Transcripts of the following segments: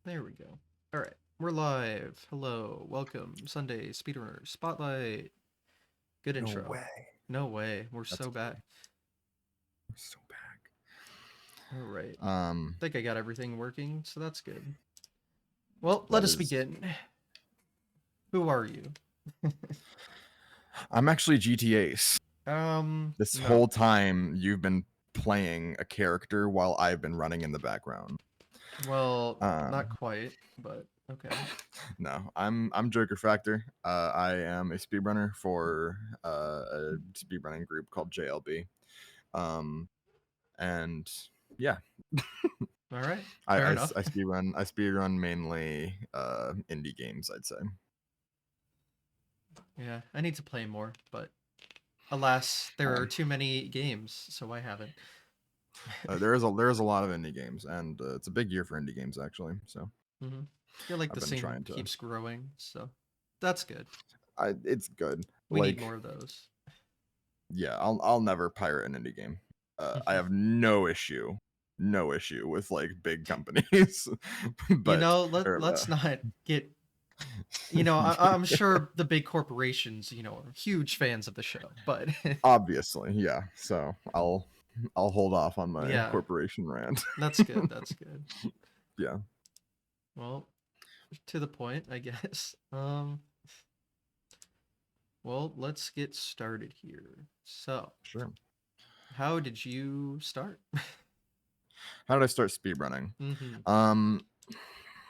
There we go. All right, we're live. Hello, welcome. Sunday Speedrunner Spotlight. Good No intro. way. No way, we're That's so back. so back. All right, Um, I think I got everything working, so that's good. Well, let that us is. begin. Who are you? I'm actually GTA Ace. This No. whole time you've been playing a character while I've been running in the background. Well, not Um, quite, but okay. no, I'm JokerFactor. I am a speedrunner for a speedrunning group called JLB. Um, and yeah, All right, I, fair I, enough. I speedrun mainly indie games, I'd say. Yeah, I need to play more, but alas, there are Um, too many games, so I haven't. there is a lot of indie games, and it's a big year for indie games actually. So Mm-hmm. I feel like I've the been scene trying to. keeps growing, so that's good. It's good. We need Like, more of those. yeah, I'll never pirate an indie game. I have no issue with like big companies, You but know, or, let's not get. You know, I'm sure the big corporations, are huge fans of the show, but obviously, yeah. So I'll hold off on my yeah, corporation rant. that's good. That's good. Yeah, Well, to the point, I guess. Well, let's get started here. So, sure. how did you start? How did I start speedrunning? Mm-hmm. Um,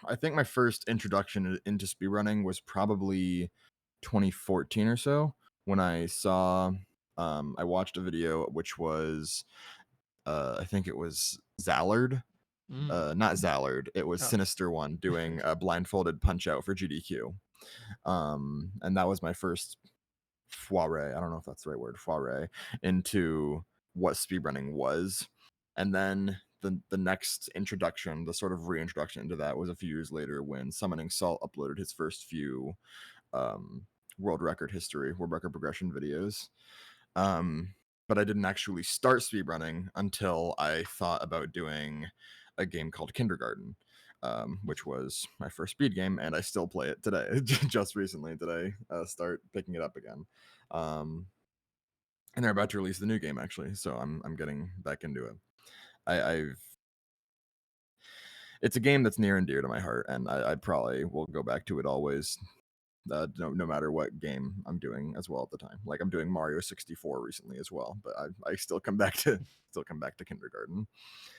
I think my first introduction into speedrunning was probably 2014 or so when I watched a video which was I think it was Zallard, Mm. not Zallard, it was Oh. Sinister One doing a blindfolded punch out for GDQ. And that was my first foray, I don't know if that's the right word, foray into what speedrunning was. And then the next introduction, the sort of reintroduction into that was a few years later when Summoning Salt uploaded his first few um, world record progression videos. Um, but I didn't actually start speedrunning until I thought about doing a game called Kindergarten, which was my first speed game, and I still play it today. Just recently did I start picking it up again. Um, and they're about to release the new game actually, so I'm getting back into it. I've It's a game that's near and dear to my heart, and I probably will go back to it always, no matter what game I'm doing as well at the time. Like I'm doing Mario 64 recently as well, but I still come back to Kindergarten.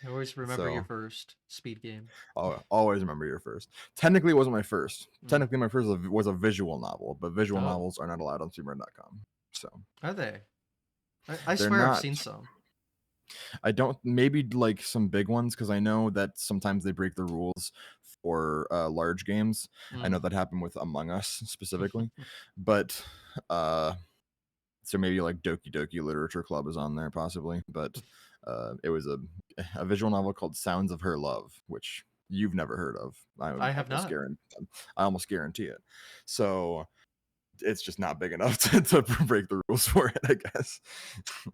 I always remember your So first speed game. I'll always remember your first. Technically, it wasn't my first. Mm. Technically, my first was a visual novel, but visual Oh, novels are not allowed on Speedrun.com. So are they? I they're swear I've not. seen some. I don't. Maybe like some big ones because I know that sometimes they break the rules for large games. I know Mm. that happened with Among Us specifically, but uh, so maybe like Doki Doki Literature Club is on there possibly, but it was a visual novel called Sounds of Her Love, which you've never heard of. I have not. I almost guarantee it. So it's just not big enough to break the rules for it, I guess.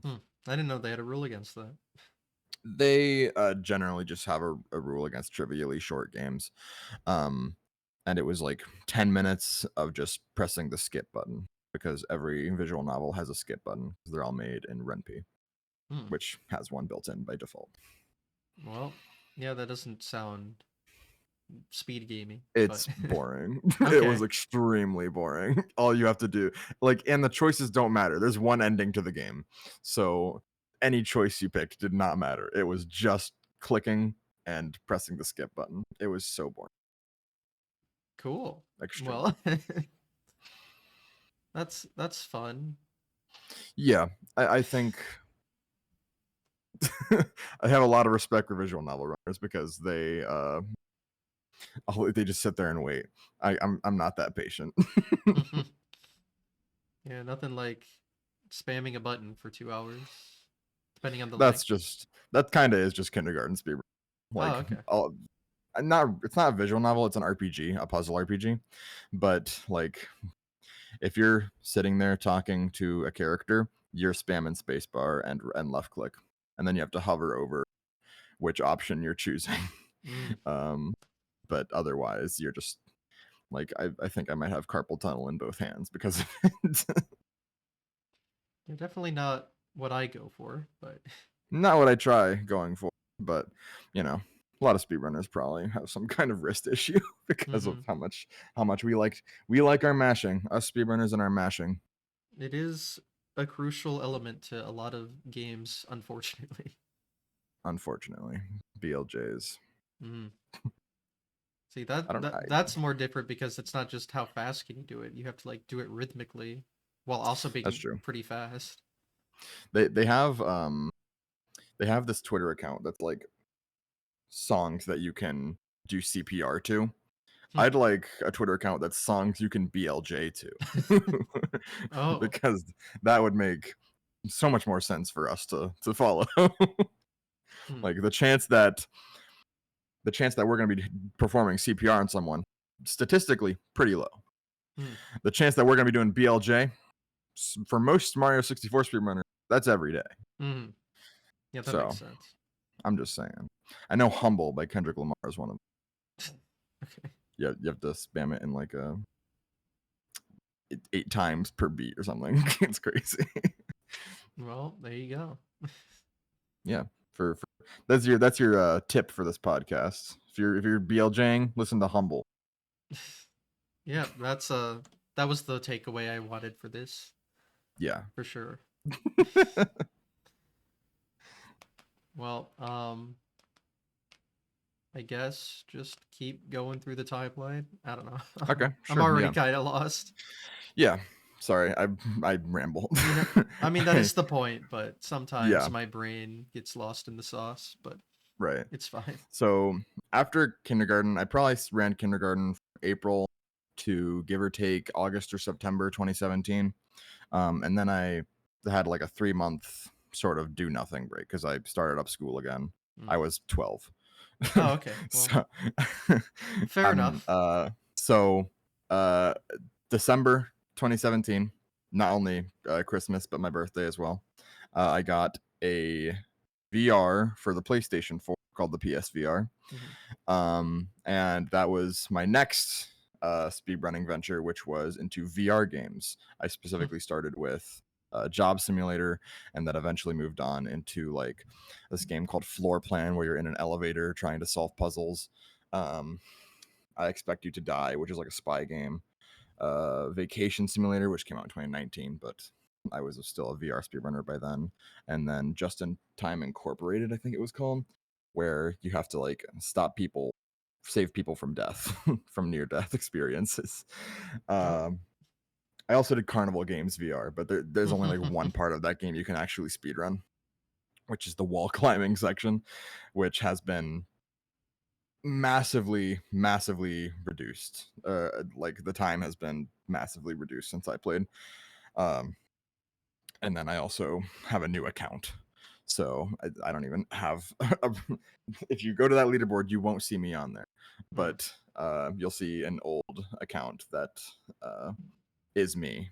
Hmm. I didn't know they had a rule against that. They generally just have a rule against trivially short games. Um, and it was like 10 minutes of just pressing the skip button because every visual novel has a skip button. They're all made in RenP, Hmm. which has one built in by default. Well, yeah, that doesn't sound speed gamey, but It's boring. It was okay. extremely boring. All you have to do, like, and the choices don't matter. There's one ending to the game. So any choice you picked did not matter. It was just clicking and pressing the skip button. It was so boring. Cool. Extremely. Well, that's fun. Yeah, I think I have a lot of respect for visual novel runners because they just sit there and wait. I'm not that patient. Yeah, nothing like spamming a button for 2 hours, depending on the That's length. just that kind of is just kindergarten speed. Oh, Like okay. all, not it's not a visual novel, it's an RPG, a puzzle RPG. But like if you're sitting there talking to a character, you're spamming spacebar and left click, and then you have to hover over which option you're choosing. Mm. um but otherwise you're just like I think I might have carpal tunnel in both hands because of it. They're definitely not what I go for, but Not what I try going for, but you know, a lot of speedrunners probably have some kind of wrist issue because of mm-hmm. how much we like our mashing, us speedrunners and our mashing. It is a crucial element to a lot of games, unfortunately. Unfortunately, BLJs. Mm. See I don't. that's more different because it's not just how fast can you do it. You have to like do it rhythmically while also That's being true. pretty fast. They have this Twitter account that's like songs that you can do CPR to. Hmm. I'd like a Twitter account that's songs you can BLJ to, Oh. because that would make so much more sense for us to follow. Hmm. Like the chance that we're going to be performing CPR on someone, statistically pretty low. Hmm. The chance that we're going to be doing BLJ for most Mario 64 speedrunners, that's every day. Hmm. Yeah, that makes So sense. I'm just saying. I know "Humble" by Kendrick Lamar is one of them. Okay. Yeah, you have to spam it in like 8 times per beat or something. It's crazy. Well, there you go. Yeah, for that's your tip for this podcast. If you're BLJing, listen to "Humble." Yeah, that was the takeaway I wanted for this, Yeah. for sure. Well, I guess just keep going through the timeline. I don't know. Okay, I'm sure. already Yeah. kind of lost. Yeah. Sorry, I ramble. I mean that is the point, but sometimes Yeah, my brain gets lost in the sauce, but right. it's fine. So after kindergarten, I probably ran kindergarten from April to give or take August or September 2017. And then I had like a 3 month sort of do nothing break because I started up school again. I Mm. was 12. Oh, okay. Well, So fair um enough. uh so uh December 2017, not only Christmas but my birthday as well. I got a VR for the PlayStation 4 called the PSVR. Hmm. And that was my next speedrunning venture, which was into VR games. I specifically started with Job Simulator, and that eventually moved on into like this game called Floor Plan, where you're in an elevator trying to solve puzzles. Um, I Expect You to Die, which is like a spy game. Vacation Simulator, which came out in 2019, but I was still a VR speedrunner by then. And then Just in Time Incorporated, I think it was called, where you have to like stop people, save people from death, from near death experiences. Oh. Um, I also did Carnival Games VR, but there's only like one part of that game you can actually speedrun, which is the wall climbing section, which has been massively reduced. Like the time has been massively reduced since I played. Um, and then I also have a new account. So I don't even have. If you go to that leaderboard, you won't see me on there, Hmm. but you'll see an old account that is me,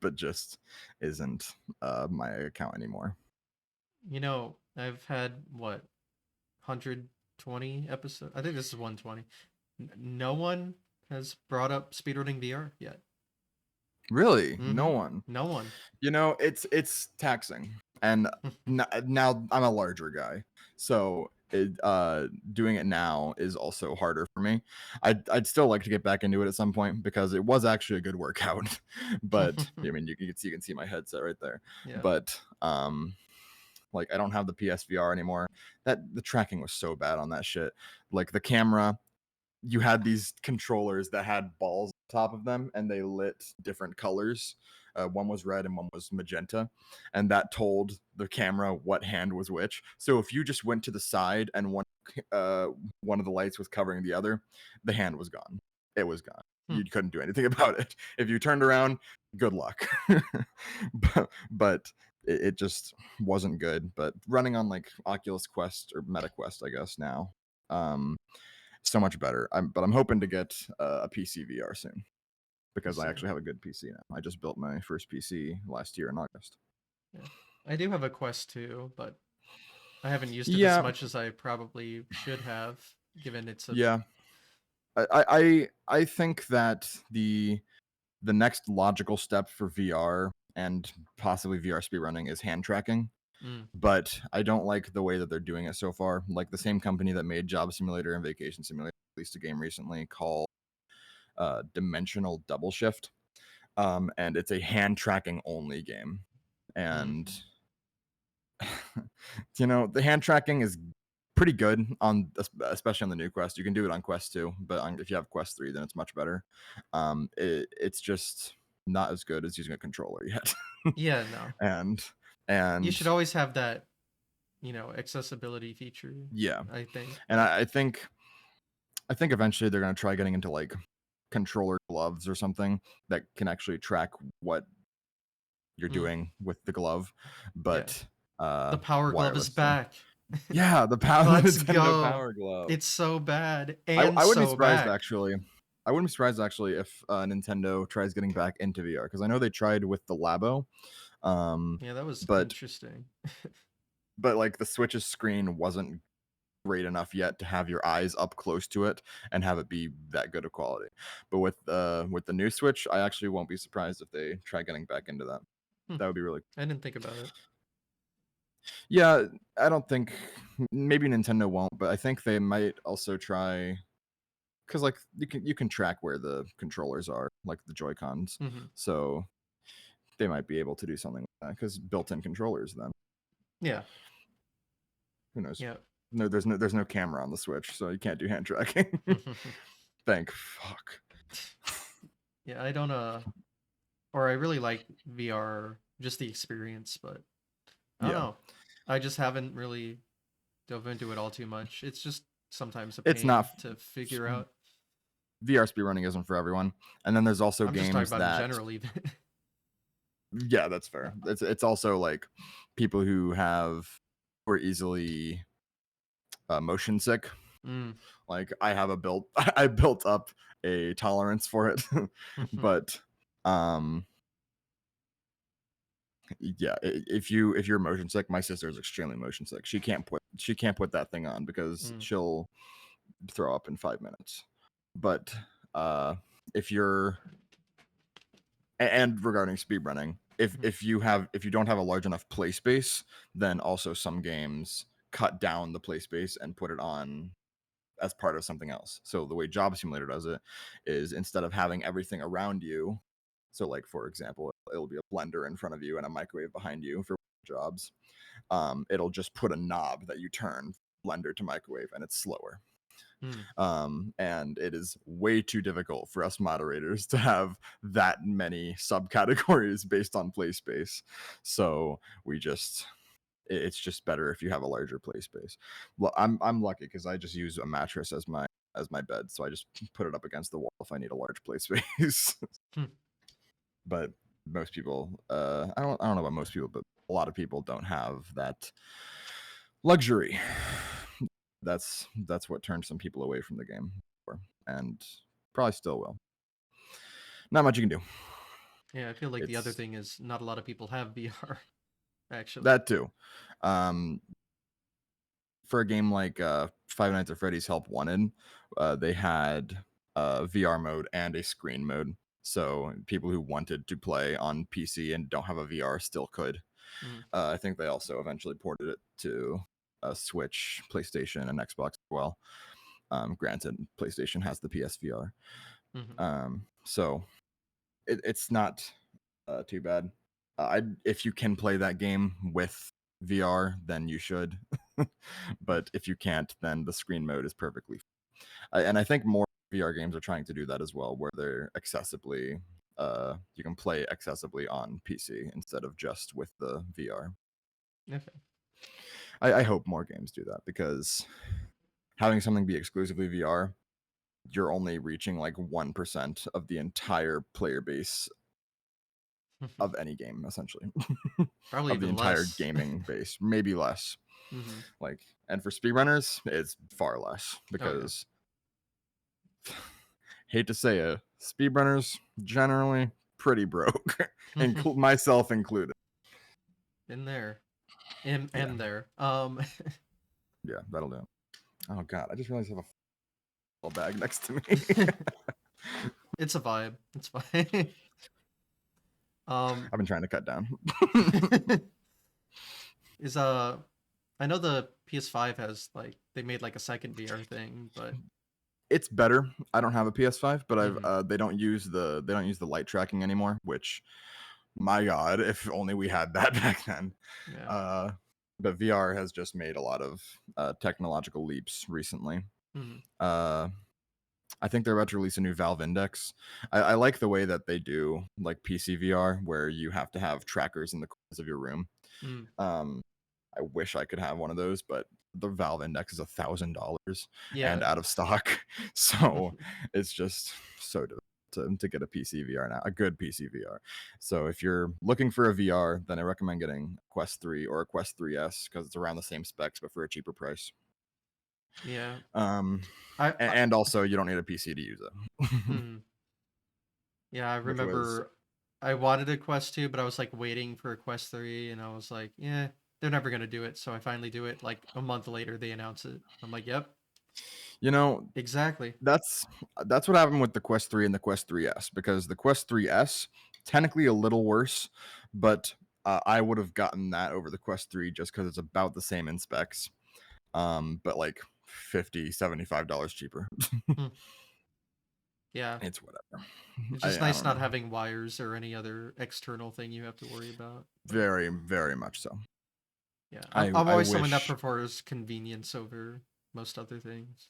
but just isn't my account anymore. I've had what 120 episodes. I think this is 120. No one has brought up speedrunning VR yet. Really, no Mm-hmm. one. No one. It's taxing, and now I'm a larger guy, so doing it now is also harder for me. I'd still like to get back into it at some point because it was actually a good workout. But I mean, you can see my headset right there. Yeah. But like I don't have the PSVR anymore. That the tracking was so bad on that shit. Like the camera, you had these controllers that had balls on top of them and they lit different colors. One was red and one was magenta, and that told the camera what hand was which. So if you just went to the side and uh, one of the lights was covering the other, the hand was gone. It was gone. Hmm. You couldn't do anything about it. If you turned around, good luck. but it just wasn't good. But running on like Oculus Quest or Meta Quest, I guess now, um, so much better. But I'm hoping to get a PC VR soon I because I see. actually have a good PC now. I just built my first PC last year in August. Yeah. I do have a Quest 2, but I haven't used it as Yeah, much as I probably should have, given it's a yeah. I think that the next logical step for VR and possibly VR speedrunning is hand tracking. Mm, But I don't like the way that they're doing it so far. Like the same company that made Job Simulator and Vacation Simulator released a game recently called Dimensional Double Shift, and it's a hand tracking only game. mm, And the hand tracking is pretty good on, especially on the new Quest. You can do it on Quest 2, but if you have Quest 3, then it's much better. It's just not as good as using a controller yet. yeah, no. and You and should always have that, accessibility feature, yeah, I think, and but I think eventually they're gonna try getting into like controller gloves or something that can actually track what you're mm, doing with the glove, yeah. but The Power Glove is wirelessly. back. Yeah, the the Let's Nintendo go. Power Glove. It's so bad I and wouldn't be so surprised back. actually. I wouldn't be surprised actually if Nintendo tries getting back into VR because I know they tried with the Labo, um, Yeah, that was but interesting. like the Switch's screen wasn't great enough yet to have your eyes up close to it and have it be that good of quality. But with the new Switch, I actually won't be surprised if they try getting back into that. Hmm, That would be really. I didn't think about it. Yeah, I don't think maybe Nintendo won't, but I think they might also try because like you can track where the controllers are, like the Joy Cons, Hmm. so they might be able to do something like that because built-in controllers. Then Yeah, who knows? yeah. No, there's no camera on the Switch, so you can't do hand tracking. Thank fuck. Yeah, I don't or I really like VR, just the experience, but I don't Yeah, know. I just haven't really dove into it all too much. It's just sometimes a it's not pain to figure out. VR speedrunning isn't for everyone. And then there's also I'm just talking games about in that general, even. yeah, that's fair. It's also like people who who are easily motion sick. Mm. Like I have a built I built up a tolerance for it. But um yeah, if you're motion sick, my sister is extremely motion sick. She can't put that thing on because Mm. she'll throw up in 5 minutes. But uh if you're and regarding speedrunning, Mhm. if you don't have a large enough play space, then also some games cut down the play space and put it on as part of something else. So the way Job Simulator does it is instead of having everything around you, so like for example, it'll be a blender in front of you and a microwave behind you for jobs. It'll just put a knob that you turn blender to microwave, and it's slower. Mm. And it is way too difficult for us moderators to have that many subcategories based on play space. So it's just better if you have a larger play space. Well, I'm lucky because I just use a mattress as my bed, so I just put it up against the wall if I need a large play space. Hmm. But most people, I don't know about most people, but a lot of people don't have that luxury. That's what turned some people away from the game, and probably still will. Not much you can do. Yeah, I feel like the other It's thing is not a lot of people have VR, actually. that too. Um, for a game like Five Nights at Freddy's Help Wanted, they had a VR mode and a screen mode. So people who wanted to play on PC and don't have a VR still could. Mm. I think they also eventually ported it to Switch, PlayStation, and Xbox as well. Granted, PlayStation has the PSVR. Hmm. So it's not too bad. If you can play that game with VR, then you should. But if you can't, then the screen mode is perfectly. And I think more VR games are trying to do that as well, where they're accessibly. You can play accessibly on PC instead of just with the VR. Okay. I hope more games do that because having something be exclusively VR, you're only reaching like 1% of the entire player base of any game, essentially, Probably of the even entire less. gaming base, maybe less. Hmm. Like, and for speedrunners, it's far less Oh, yeah. because, hate to say it, speedrunners generally pretty broke, myself included. In there. In Yeah, and there. yeah, that'll do. Oh god, I just realized I have a bag next to me. It's a vibe. It's fine. I've been trying to cut down. Is I know the PS5 has like they made like a second VR thing, but It's better. I don't have a PS5, but mhm, they don't use the light tracking anymore, which my god, if only we had that back then. yeah. Uh but VR has just made a lot of technological leaps recently. Mhm, Uh I think they're about to release a new Valve Index. I like the way that they do like PC VR, where you have to have trackers in the corners of your room. mhm. Um, I wish I could have one of those, but the Valve Index is $1,000 and Yeah. out of stock. So it's just so difficult to get a PC VR now, a good PC VR. So if you're looking for a VR, then I recommend getting a Quest 3 or a Quest 3S because it's around the same specs but for a cheaper price. Yeah. Um, I and also you don't need a PC to use it, mhm. Yeah, I which was remember I wanted a Quest 2, but I was like waiting for a Quest 3 and I was like, yeah, they're never gonna do it. So I finally do it like a month later they announce it. I'm like, yep, you know exactly. that's that's what happened with the Quest 3 and the Quest 3S, because the Quest 3S technically a little worse, but I would have gotten that over the Quest 3 just because it's about the same in specs, but like 50 $75 cheaper. Hmm. Yeah. It's whatever. It's just I nice don't not know. having wires or any other external thing you have to worry about. But Very, very much so. yeah, I I'm I always someone that wish. prefers convenience over most other things.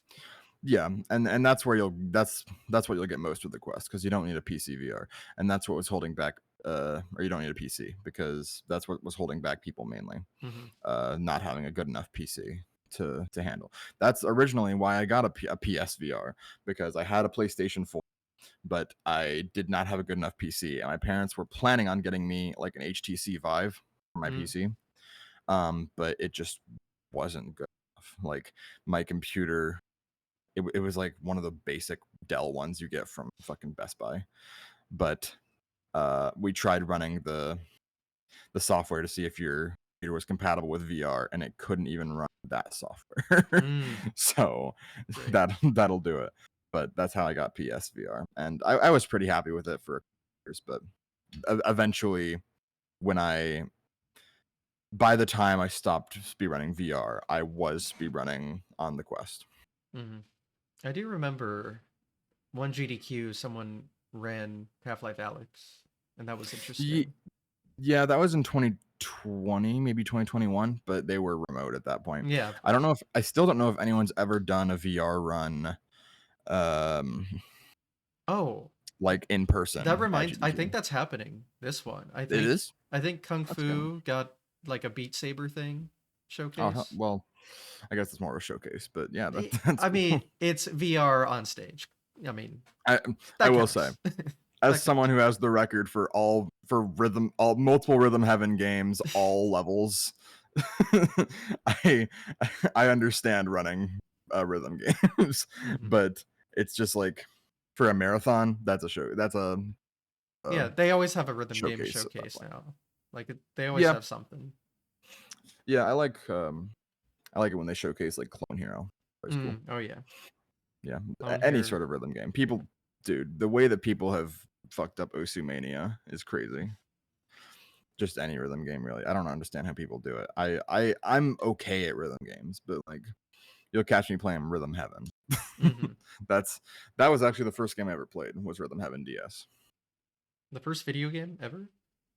Yeah, and that's where that's what you'll get most with the Quest, because you don't need a PC VR, and that's what was holding back. Or you don't need a PC, because that's what was holding back people mainly. Hmm. Not having a good enough PC to handle. That's originally why I got a PSVR, because I had a PlayStation 4, but I did not have a good enough PC, and my parents were planning on getting me like an HTC Vive for my Mm. PC, but it just wasn't good enough. Like my computer, it was like one of the basic Dell ones you get from fucking Best Buy, but we tried running the software to see if your computer was compatible with VR, and it couldn't even run that software. Mm. So Great. that'll do it. But that's how I got PSVR, and I was pretty happy with it for years. But eventually, when I by the time I stopped speedrunning VR, I was speedrunning on the Quest. Hmm. I do remember one GDQ someone ran Half-Life Alex, and that was interesting. Yeah, that was in 2020, maybe 2021, but they were remote at that point. Yeah, of I don't course. know if I still don't know if anyone's ever done a VR run, um, Oh, like in that person at reminds. I think GDQ. that's happening. This one. It is. I think Kung That's good. Fu got like a Beat Saber thing Oh showcase. well, I guess it's more of a showcase, but yeah, that's I cool. mean, it's VR on stage. I mean, I I that will say, counts. as That someone counts. who has the record for rhythm, all multiple Rhythm Heaven games, all levels, I I understand running rhythm games, Hmm. but it's just like for a marathon, that's a show. That's a Yeah, they always have a rhythm game showcase at that showcase point. now. Like they always Yeah, have something. yeah, I like it when they showcase like Clone Hero. It's cool. Mm, oh yeah, Yeah, Lone any Hero. sort of rhythm game. People, dude, the way that people have fucked up Osumania is crazy. Just any rhythm game, really. I don't understand how people do it. I'm okay at rhythm games, but like you'll catch me playing Rhythm Heaven. Hmm. That's that was actually the first game I ever played was Rhythm Heaven DS. The first video game ever.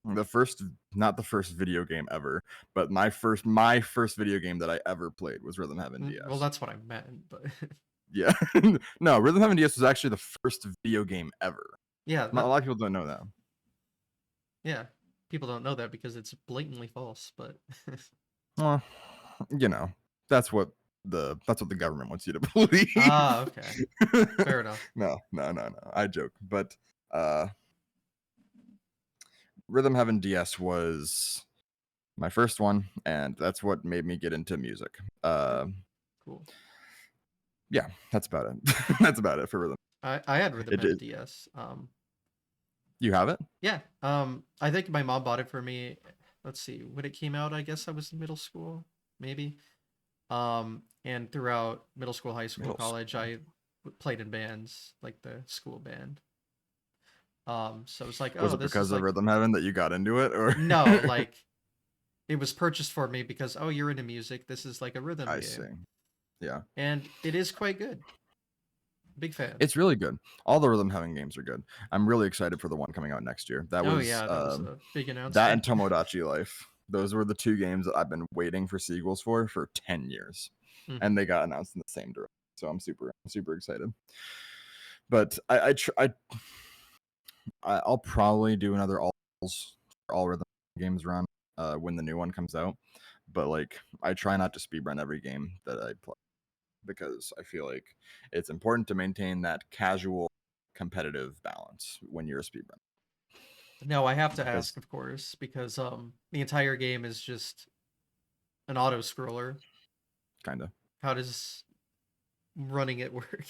The first, not the first video game ever, but my first video game that I ever played was Rhythm Heaven Well, DS. that's what I meant, but Yeah, no, Rhythm Heaven DS was actually the first video game ever. yeah, Not a that lot of people don't know that. yeah. People don't know that because it's blatantly false, but Well, you know, that's what the government wants you to believe. ah, okay. Fair enough. No. I joke, but uh, Rhythm Heaven DS was my first one, and that's what made me get into music. Oh, cool. Yeah, that's about it. That's about it for Rhythm. I had Rhythm It Heaven is. DS. You have it? Yeah. I think my mom bought it for me. Let's see, when it came out, I guess I was in middle school, maybe. And throughout middle school, high school, Middle college, school. played in bands, like the school band. So it's like, Was oh, it this is because of like Rhythm Heaven that you got into it, or? no, like it was purchased for me because oh, you're into music. This is like a rhythm I see. game, Yeah, and it is quite good. Big fan. it's really good. All the Rhythm Heaven games are good. I'm really excited for the one coming out next year. That Oh was yeah, that was a big that announcement. and Tomodachi Life. Those were the two games that I've been waiting for sequels for 10 years, Mhm. and they got announced in the same direction. So I'm super excited. But I'll probably do another all Rhythm games run when the new one comes out. But like, I try not to speedrun every game that I play because I feel like it's important to maintain that casual competitive balance when you're a speedrunner. No, I have to Because ask, of course, because the entire game is just an auto scroller. kind of. How does running it work?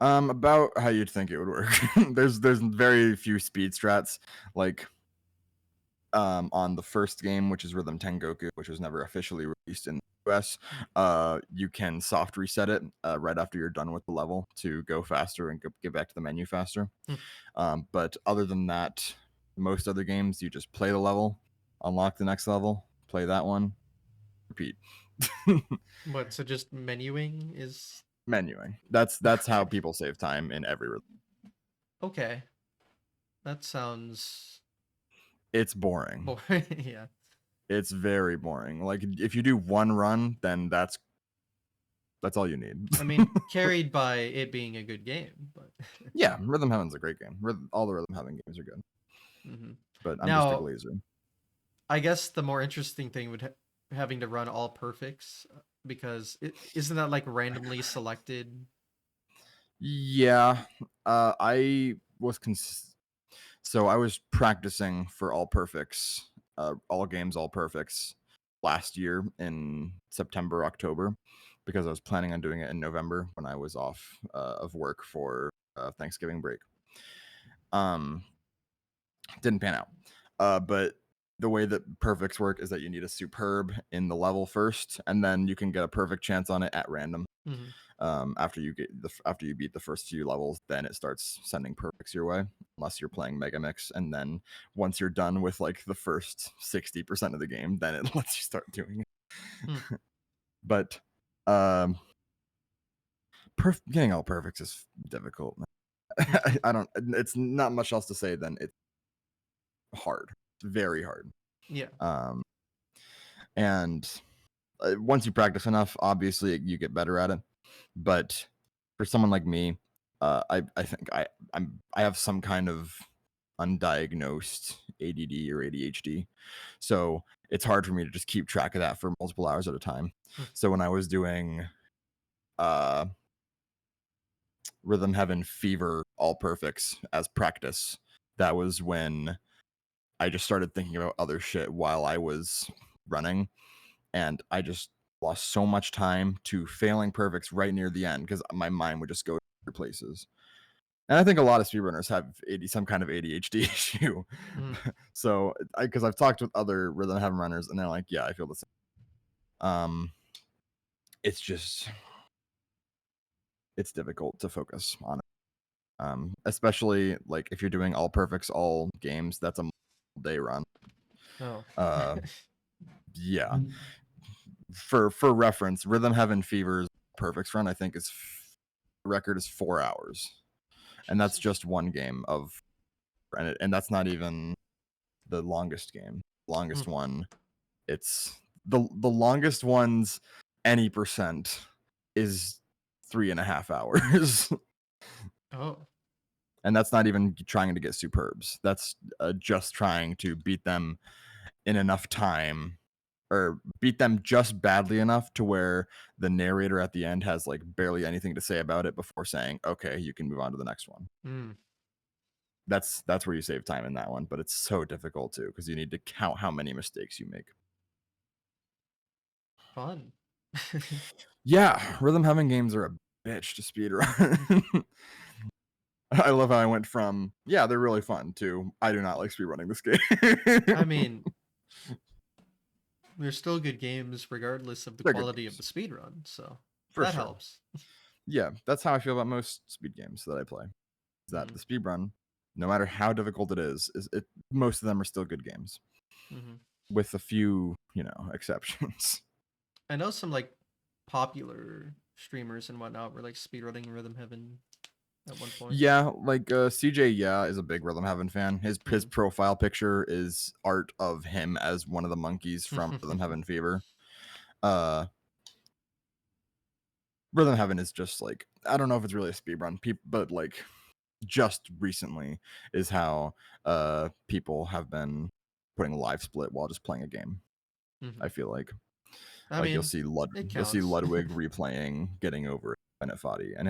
About how you'd think it would work. There's very few speed strats. Like on the first game, which is Rhythm Tengoku, which was never officially released in the US, you can soft reset it right after you're done with the level to go faster and get back to the menu faster. Hmm. But other than that, most other games, you just play the level, unlock the next level, play that one, repeat. What? So just menuing is Menuing. That's how okay. people save time in every. Okay, that sounds It's boring. boring. Yeah, It's very boring. Like if you do one run, then that's all you need. I mean, carried by it being a good game, but Yeah, Rhythm Heaven's a great game. All the Rhythm Heaven games are good, hmm. but I'm just a Now glazer. I guess the more interesting thing would having to run all perfects because isn't that like randomly selected? Yeah, I was so I was practicing for all perfects, all games, all perfects last year in September, October, because I was planning on doing it in November when I was off of work for Thanksgiving break. Um, didn't pan out. But the way that perfects work is that you need a superb in the level first, and then you can get a perfect chance on it at random. Hmm. After you beat the first few levels, then it starts sending perfects your way, unless you're playing Mega Mix. And then once you're done with like the first 60% of the game, then it lets you start doing it. Hmm. But um, getting all perfects is difficult. Hmm. I don't. It's not much else to say than it's hard. It's very hard. Yeah. Um, and once you practice enough, obviously you get better at it. But for someone like me, I think I have some kind of undiagnosed ADD or ADHD, so it's hard for me to just keep track of that for multiple hours at a time. Hmm. So when I was doing uh, Rhythm Heaven Fever All Perfects as practice, that was when I just started thinking about other shit while I was running, and I just lost so much time to failing perfects right near the end because my mind would just go to places. And I think a lot of speedrunners have some kind of ADHD issue. Hmm. So, because I've talked with other Rhythm Heaven runners, and they're like, "Yeah, I feel the same." It's just it's difficult to focus on it, especially like if you're doing all perfects all games. That's a day run. Oh. Uh, yeah, for reference, Rhythm Heaven Fever's perfects run I think is record is 4 hours, and that's Jesus. just one game of, and that's not even the longest game. Hmm. Longest one, it's the longest one's any percent is 3.5 hours, Oh. and that's not even trying to get superbs. That's just trying to beat them in enough time or beat them just badly enough to where the narrator at the end has like barely anything to say about it before saying, okay, you can move on to the next one. Hmm. That's where you save time in that one, but it's so difficult too because you need to count how many mistakes you make. Fun. Yeah, Rhythm Heaven games are a bitch to speedrun. I love how I went from yeah, they're really fun to I do not like speedrunning this I game. mean, they're still good games regardless of the They're good quality of the games speed run, so for that sure. helps. Yeah, that's how I feel about most speed games that I play. Is that Mm-hmm. the speed run, no matter how difficult it is it most of them are still good games, Mm-hmm. with a few, exceptions. I know some like popular streamers and whatnot were like speedrunning Rhythm Heaven at one point. Yeah, like CJ, yeah, is a big Rhythm Heaven fan. His Mm-hmm. profile picture is art of him as one of the monkeys from Rhythm Heaven Fever. Uh, Rhythm Heaven is just like, I don't know if it's really a speed run, but like just recently is how people have been putting a live split while just playing a game. Mm-hmm. I feel I like mean, it You'll see counts. Ludwig replaying getting over Bennett Foddy, and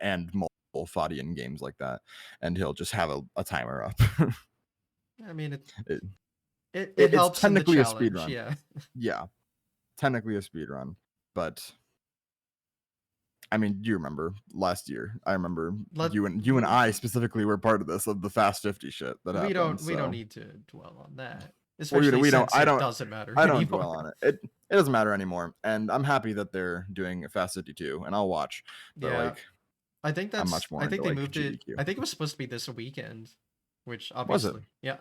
and multiple Foddy in games like that, and he'll just have a timer up. I mean, it, it it's helps in the technically a speed challenge. run. Yeah. Yeah, technically a speed run, but I mean, you remember last year? I remember Let you and I specifically were part of this, of the Fast 50 shit that happened. we don't So need to dwell on that, we especially don't since it doesn't matter I don't anymore. dwell on it. It doesn't matter anymore, and I'm happy that they're doing a Fast 52, and I'll watch. But Yeah, like, I'm much I more think into they like moved it. GDQ. I think it was supposed to be this weekend, which Was it? obviously, yeah,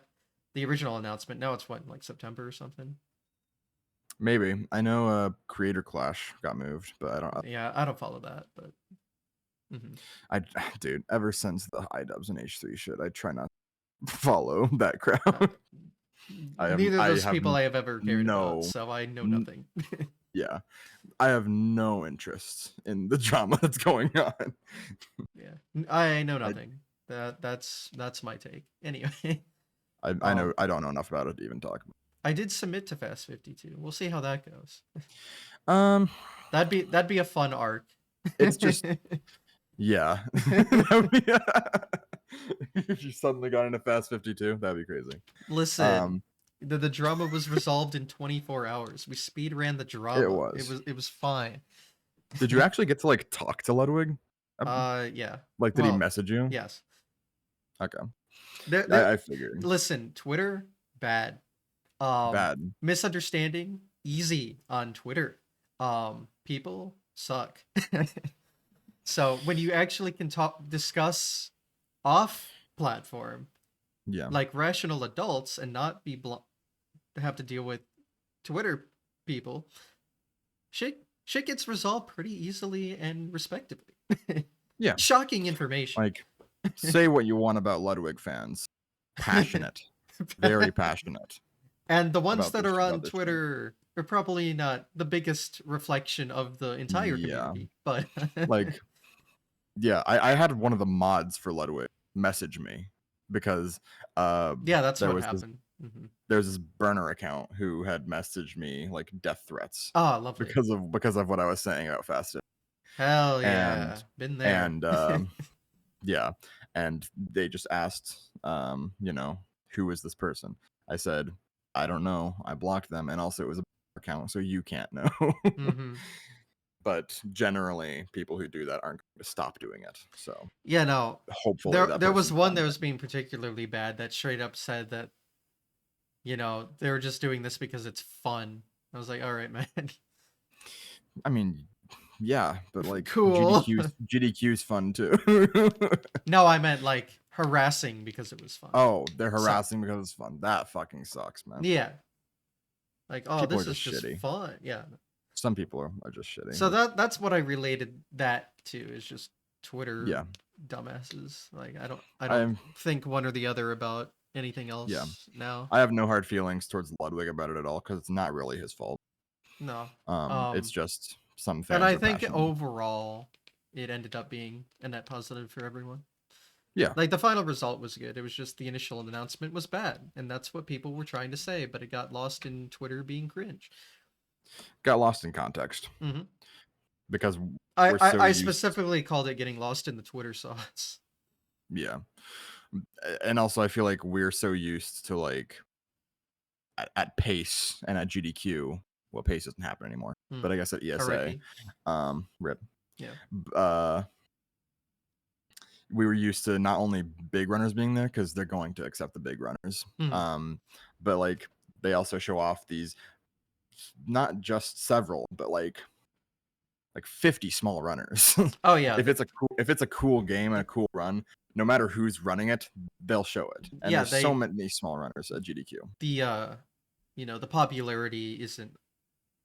the original announcement. Now it's what, like September or something. Maybe. I know Creator Clash got moved, but I don't. Yeah, I don't follow that, but mhm. I dude, ever since the iDubbbz and H3 shit, I try not to follow that Uh, crowd. neither of I those have people I have ever cared about, no, so I know n- nothing. yeah, I have no interest in the drama that's going on. Yeah, I know I nothing. That's my take. Anyway, I know I don't know enough about it to even talk I did submit to Fast 52. We'll see how that goes. about. That'd be a fun arc. It's just yeah. If you suddenly got into Fast 52, that'd be crazy. Listen, Um, the drama was resolved in 24 hours. We speed ran the it drama. was. It was fine. Did you actually get to like talk to Ludwig? Yeah. Like, did he Well, message you? yes. Okay, There I figured. listen, Twitter bad. Bad. Misunderstanding easy on Twitter. People suck. So when you actually can discuss off platform Yeah, like rational adults and not be have to deal with Twitter people, shit gets resolved pretty easily and respectively. yeah. Shocking information. Like, say what you want about Ludwig fans. Passionate, very passionate And the ones that are about on this shit. Twitter are probably not the biggest reflection of the entire Yeah, community, but like, yeah. I had one of the mods for Ludwig message me because yeah, that's there what was this happened. Hmm. there's this burner account who had messaged me like death threats Ah, lovely. because of what I was saying about Fast Hell and yeah, been there. and yeah, and they just asked who is this person. I said, I don't know, I blocked them, and also it was a account, so you can't know. Hmm. But generally people who do that aren't going to stop doing it, so Yeah, no, hopefully that there was person's one done that was that. being particularly bad that straight up said that they were just doing this because it's fun. I was like, all right, man, I mean, yeah, but like cool. GDQ's fun too. No, I meant like harassing because it was fun. Oh, they're Sucked. harassing because it's fun. That fucking sucks, man. Yeah, like, oh, People are this is just just shitty. fun. Yeah. Some people are just shitty. So that's what I related that to, is just Twitter Yeah, dumbasses. Like I don't I'm think one or the other about anything yeah. else now. I have no hard feelings towards Ludwig about it at all because it's not really his fault. No. It's just some And fans I are think passionate. overall it ended up being a net positive for everyone. Yeah, Like the final result was good. It was just the initial announcement was bad, and that's what people were trying to say, but it got lost in Twitter being cringe. got lost in context Hmm. because we're so I used. specifically called it getting lost in the Twitter sauce. Yeah, and also I feel like we're so used to like at Pace and at GDQ. Well, Pace doesn't happen anymore, Hmm. but I guess at ESA, R.I.P. rip. Yeah. Uh, we were used to not only big runners being there because they're going to accept the big runners, Hmm. but like they also show off these not just several, but like like 50 small runners. Oh yeah, If it's a cool game and a cool run, no matter who's running it, they'll show it. And yeah, there's so many small runners at GDQ. the the popularity isn't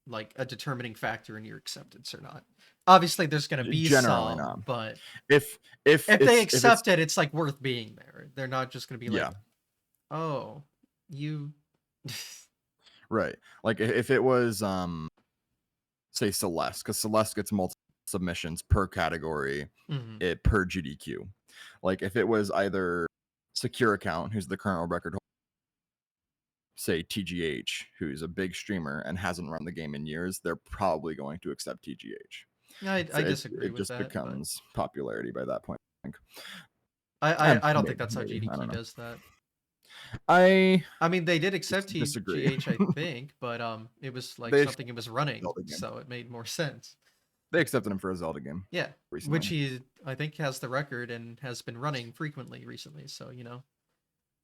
like a determining factor in your acceptance or not. Obviously, there's gonna be Generally not. some, but If if they if it's accept it, it's like worth being there. They're not just gonna be yeah, like, oh, you. right. Like if it was say Celeste, because Celeste gets multiple submissions per category, Mhm. per GDQ. Like if it was either Secure Account, who's the current world record holder, say TGH, who's a big streamer and hasn't run the game in years, they're probably going to accept TGH. I So disagree it with just that, but becomes popularity by that point, I think. I don't think that's how Maybe I GDQ don't know. does that. I I mean, they did accept disagree. TGH, I think, but it was like They something accepted it was him for a running, Zelda game. so it made more sense. They accepted him for a Zelda game Yeah, which recently. he I think has the record and has been running frequently recently. So I don't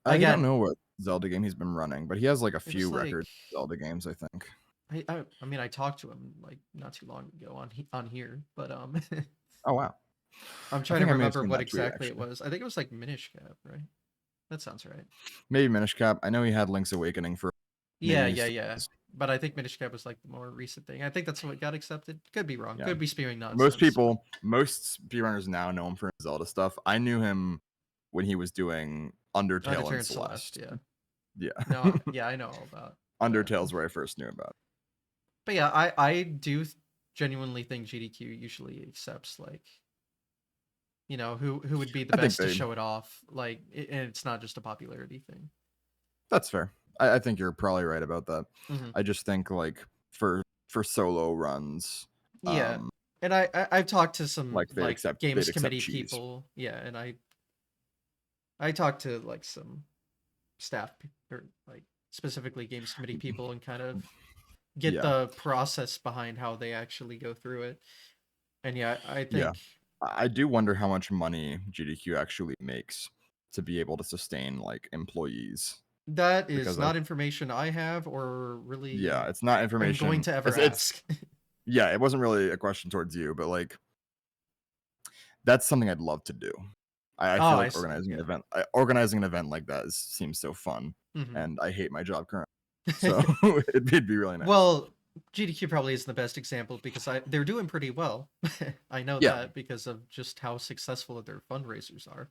again, know what Zelda game he's been running, but he has like a it was few like records Zelda games, I think. I mean I talked to him like not too long ago on here, but Oh wow. I'm I trying to think I may have remember seen what that tweet exactly it actually. was. I think it was like Minish Cap, right? That sounds right. Maybe Minish Cap. I know he had Link's Awakening for Yeah, maybe he yeah, still yeah. does. But I think Minish Cap was like the more recent thing. I think that's what got accepted. Could be wrong. Yeah. Could be spewing nonsense. Most speedrunners now know him for his Zelda stuff. I knew him when he was doing Undertale Undertale and and Celeste, Celeste. yeah. Yeah. No, yeah, I know all about that. Undertale's where I first knew about But yeah, I do genuinely think GDQ usually accepts like who would be the it. I think best to they show it off, like and it's not just a popularity thing. that's fair. I think you're probably right about that. Hmm. I just think like for solo runs, Yeah, um, and I've talked to some like like they'd games accept committee cheese. people. Yeah, and I talked to like some or like specifically games committee people and kind of get Yeah. the process behind how they actually go through it. And yeah, I Yeah. think I do wonder how much money GDQ actually makes to be able to sustain like employees that is because I not information I have or really yeah, it's not am going information. to ever It's ask. yeah, it wasn't really a question towards you, but like that's something I'd love to do. I Oh, feel I like see. Yeah. organizing an event like that seems so fun, Hmm. and I hate my job currently, so it'd be really nice. Well, GDQ probably is the best example because they're doing pretty well. I know Yeah, that because of just how successful their fundraisers are.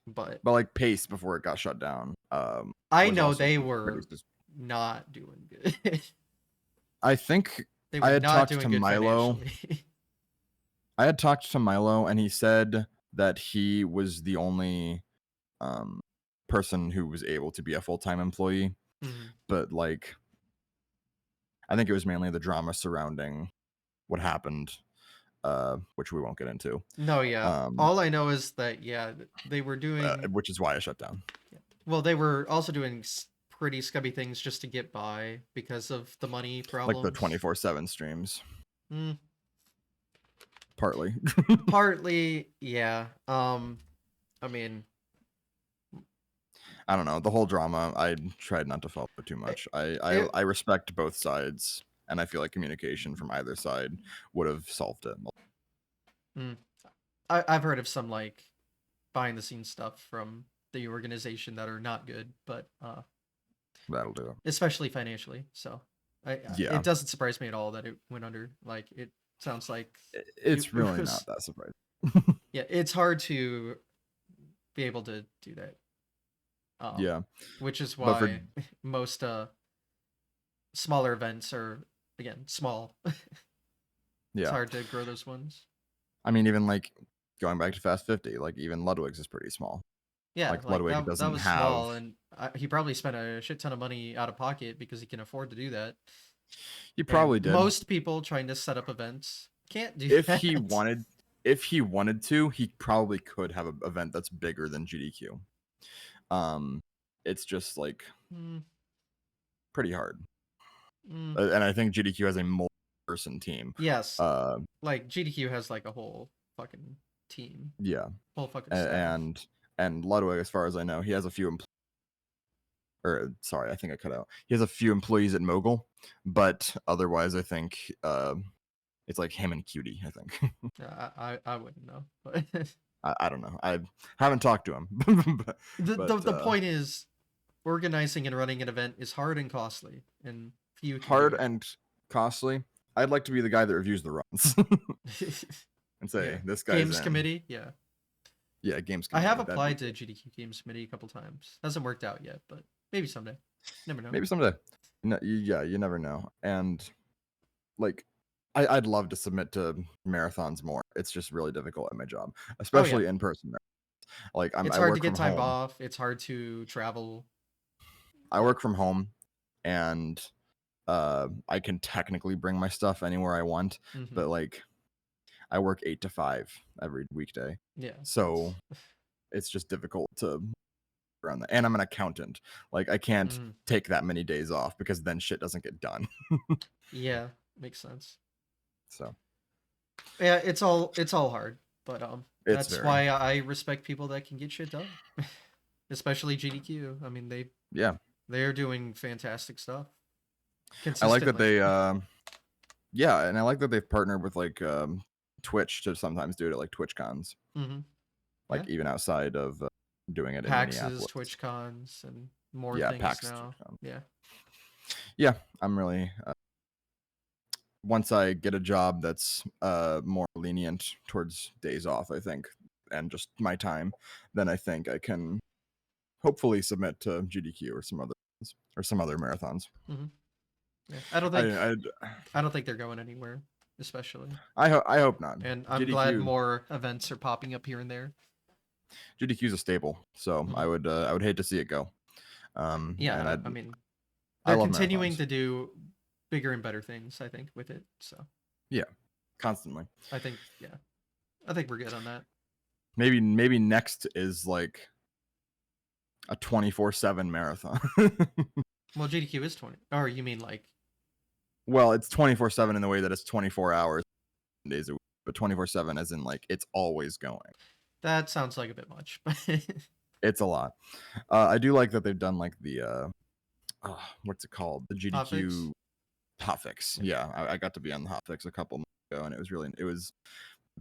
But but like Pace before it got shut down, I was know also they pretty. were not doing good. I think They I were had not talked doing to good Milo. financially. I had talked to Milo, and he said that he was the only um, person who was able to be a full time employee, Mhm. but like I think it was mainly the drama surrounding what happened, which we won't get into. No, yeah. Um, All I know is that yeah, they were doing which is why I shut down. well, they were also doing pretty scummy things just to get by because of the money Like the problems. 24/7 streams, Mm, partly. partly, yeah. I mean, I don't know. The whole drama, I tried not to follow too it, much. it I respect both sides, and I feel like communication from either side would have solved it. mm, I've heard of some like behind the scenes stuff from the organization that are not good, but That'll do it. especially financially. So, Yeah, it doesn't surprise me at all that it went under. Like it sounds like it's it really not was that surprising. yeah, it's hard to be able to do that. Yeah, Which is but for why most smaller events are again small. It's yeah, hard to grow those ones. I mean, even like going back to Fast 50, like even Ludwig's is pretty small. Yeah, Like like Ludwig that doesn't was have. small, and he probably spent a shit ton of money out of pocket because he can afford to do that. He And probably did. most people trying to set up events can't do If he that. wanted, if he wanted to, he probably could have an event that's bigger than GDQ. Um, it's just like Mm, pretty hard. mm. And I think GDQ has a multi-person team. Yes, Uh, like GDQ has like a whole fucking team, yeah, whole fucking A- staff. and Ludwig, as far as I know, he has a few. Or sorry, I think I cut out. He has a few employees at Mogul, but otherwise, I think It's like him and Cutie, I think. I wouldn't know, but I don't know. I haven't talked to him, the point is, organizing and running an event is hard and costly, and few can do hard it. and costly. I'd like to be the guy that reviews the runs and say Yeah, this guy's games in. committee. Yeah, Yeah, games I committee. have That'd be applied to cool. GDQ games committee a couple times. Hasn't worked out yet, but maybe someday. Never know. Maybe someday. No, yeah, you never know. And like, I'd love to submit to marathons more. It's just really difficult at my job, Oh yeah, especially in person. Like it's I hard to work get from time home. off. It's hard to travel. I Yeah. work from home, and I can technically bring my stuff anywhere I want, Mm-hmm. but like I work 8 to 5 every weekday, Yeah. so it's just difficult to run that. And I'm an accountant. Like I can't Mm-hmm. take that many days off because then shit doesn't get done. Yeah, makes sense. So Yeah, it's all hard, but it's that's very why I respect people that can get shit done, especially GDQ. I mean, yeah. they're doing fantastic stuff I like that consistently. they yeah, and I like that they've partnered with like Twitch to sometimes do it at like Twitch cons, Mm-hmm. Yeah, like even outside of doing it in PAXs, Minneapolis. Twitch cons, and more Yeah, things PAX now. Twitch con. Yeah. Yeah, I'm really once I get a job that's more lenient towards days off, I think, and just my time, then I think I can hopefully submit to GDQ or some other marathons. Mm-hmm. Yeah. I don't think I I don't think they're going anywhere, especially. I hope not. And I'm glad GDQ more events are popping up here and there. GDQ is a staple, so Mm-hmm. I would hate to see it go. And Yeah, I mean, I they're love continuing marathons. to do bigger and better things, I think, with it. So Yeah, constantly. I think, yeah, I think we're good on that. Maybe next is like a 24/7 marathon. Well, GDQ is 20. Or you mean like, Well, it's 24/7 in the way that it's 24 hours, days a week, but 24/7 as in like it's always going. that sounds like a bit much, but It's a lot. I do like that they've done like the what's it called? The topics. GDQ hotfix. Yeah. Yeah, I got to be on the hotfix a couple months ago, and it was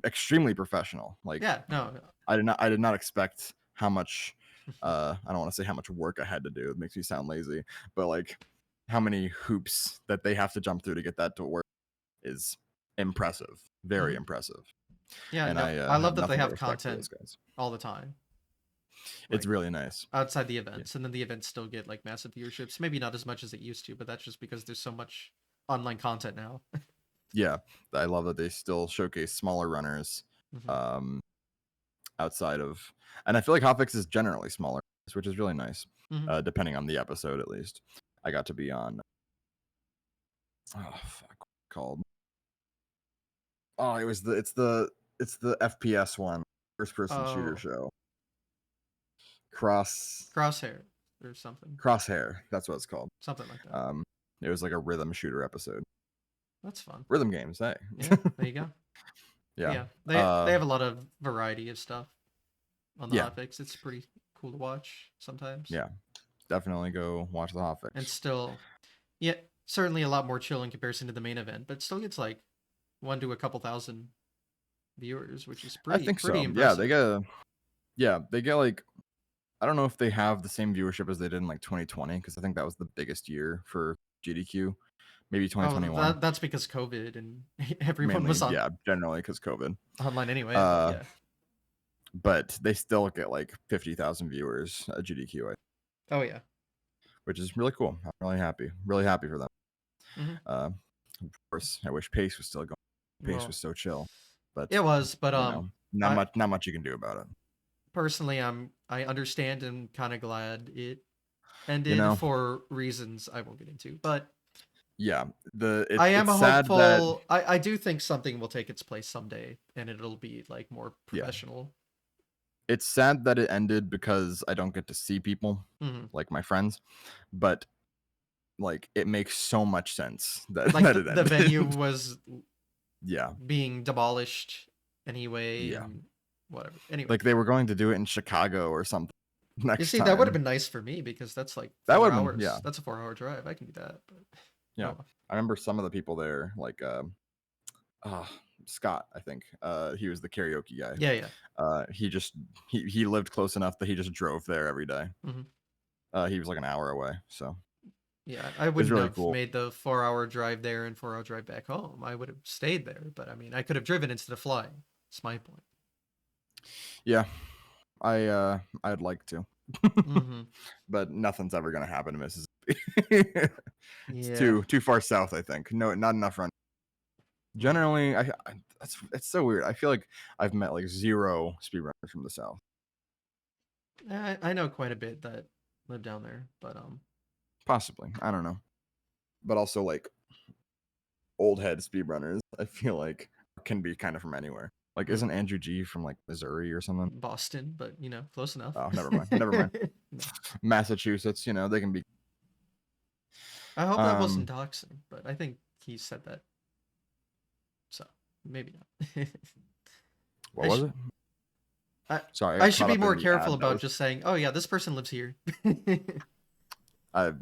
extremely professional. Like Yeah, no. I did not expect how much I don't want to say how much work I had to do. It makes me sound lazy, but like how many hoops that they have to jump through to get that to work is impressive. Very Hmm. impressive. Yeah, And no. I I have love that they nothing but have respect for content those guys. all the time, It's like really nice. outside the Yeah. events, and then the events still get like massive viewerships. Maybe not as much as it used to, but that's just because there's so much online content now. Yeah, I love that they still showcase smaller runners Hmm. um outside of, and I feel like hotfix is generally smaller, which is really nice. Hmm. Depending on the episode at least. I got to be on oh fuck what's it called. Oh, it's the FPS one, first person shooter Oh, show. Crosshair or something, Crosshair, that's what it's called. something like that. Um it was like a rhythm shooter episode. That's fun. Rhythm games, hey. Yeah, there you go. Yeah. Yeah, they have a lot of variety of stuff on the Yeah. hotfix. It's pretty cool to watch sometimes, Yeah. Definitely go watch the and hotfix. still, yeah, certainly a lot more chill in comparison to the main event, but still gets like one to a couple thousand viewers, which is I pretty think pretty so. Yeah, impressive. they get like I don't know if they have the same viewership as they did in like 2020 because I think that was the biggest year for GDQ. Maybe Oh, 2021. that's because COVID and everyone Mainly, was on yeah, generally because COVID. online anyway. But Uh, yeah, but they still get like 50,000 viewers at GDQ, oh yeah. which is really cool. I'm really happy for them. Hmm. Of course, I wish Pace was still going. Pace Well, was so chill, but it was, but you know, I not much you can do about it. personally, I understand and kind of glad it You ended know, for reasons I won't get into, but yeah, I am it's a sad that hopeful. I do think something will take its place someday, and it'll be like more yeah, professional. it's sad that it ended because I don't get to see people Hmm. like my friends, but like it makes so much sense that Like that it the venue ended. was Yeah, being demolished anyway, yeah, and whatever. Anyway, like they were going to do it in Chicago or something you next see, that would have time. been nice for me because that's like That four would have been hours. yeah, That's a 4 hour drive. I can do that. But yeah. oh, I remember some of the people there, like uh, Scott, I think. He was the karaoke guy. Yeah, yeah. He lived close enough that he just drove there every day. Hmm. He was like an hour away, so Yeah, I it was wouldn't really have cool. made the 4 hour drive there and 4 hour drive back home. I would have stayed there, but I mean, I could have driven instead of flying. That's my point. Yeah, I'd like to, Hmm. but nothing's ever gonna happen to Mississippi. It's Yeah. too far south, I think. No, not enough run. Mm. Generally, that's it's so weird. I feel like I've met like zero speedrunners from the south. I know quite a bit that live down there, but Possibly, I don't know, but also like old head speedrunners, I feel like can be kind of from anywhere. Like, mm, isn't Andrew G from like Missouri or something? Boston, but close enough. Oh, never mind. Never mind. No. Massachusetts, they can be. I hope that wasn't Um, doxing, but I think he said that, so maybe not. what I was sh- it? I Sorry, I I got should caught be up in more the careful ad that about was. just saying, "Oh yeah, this person lives here." I,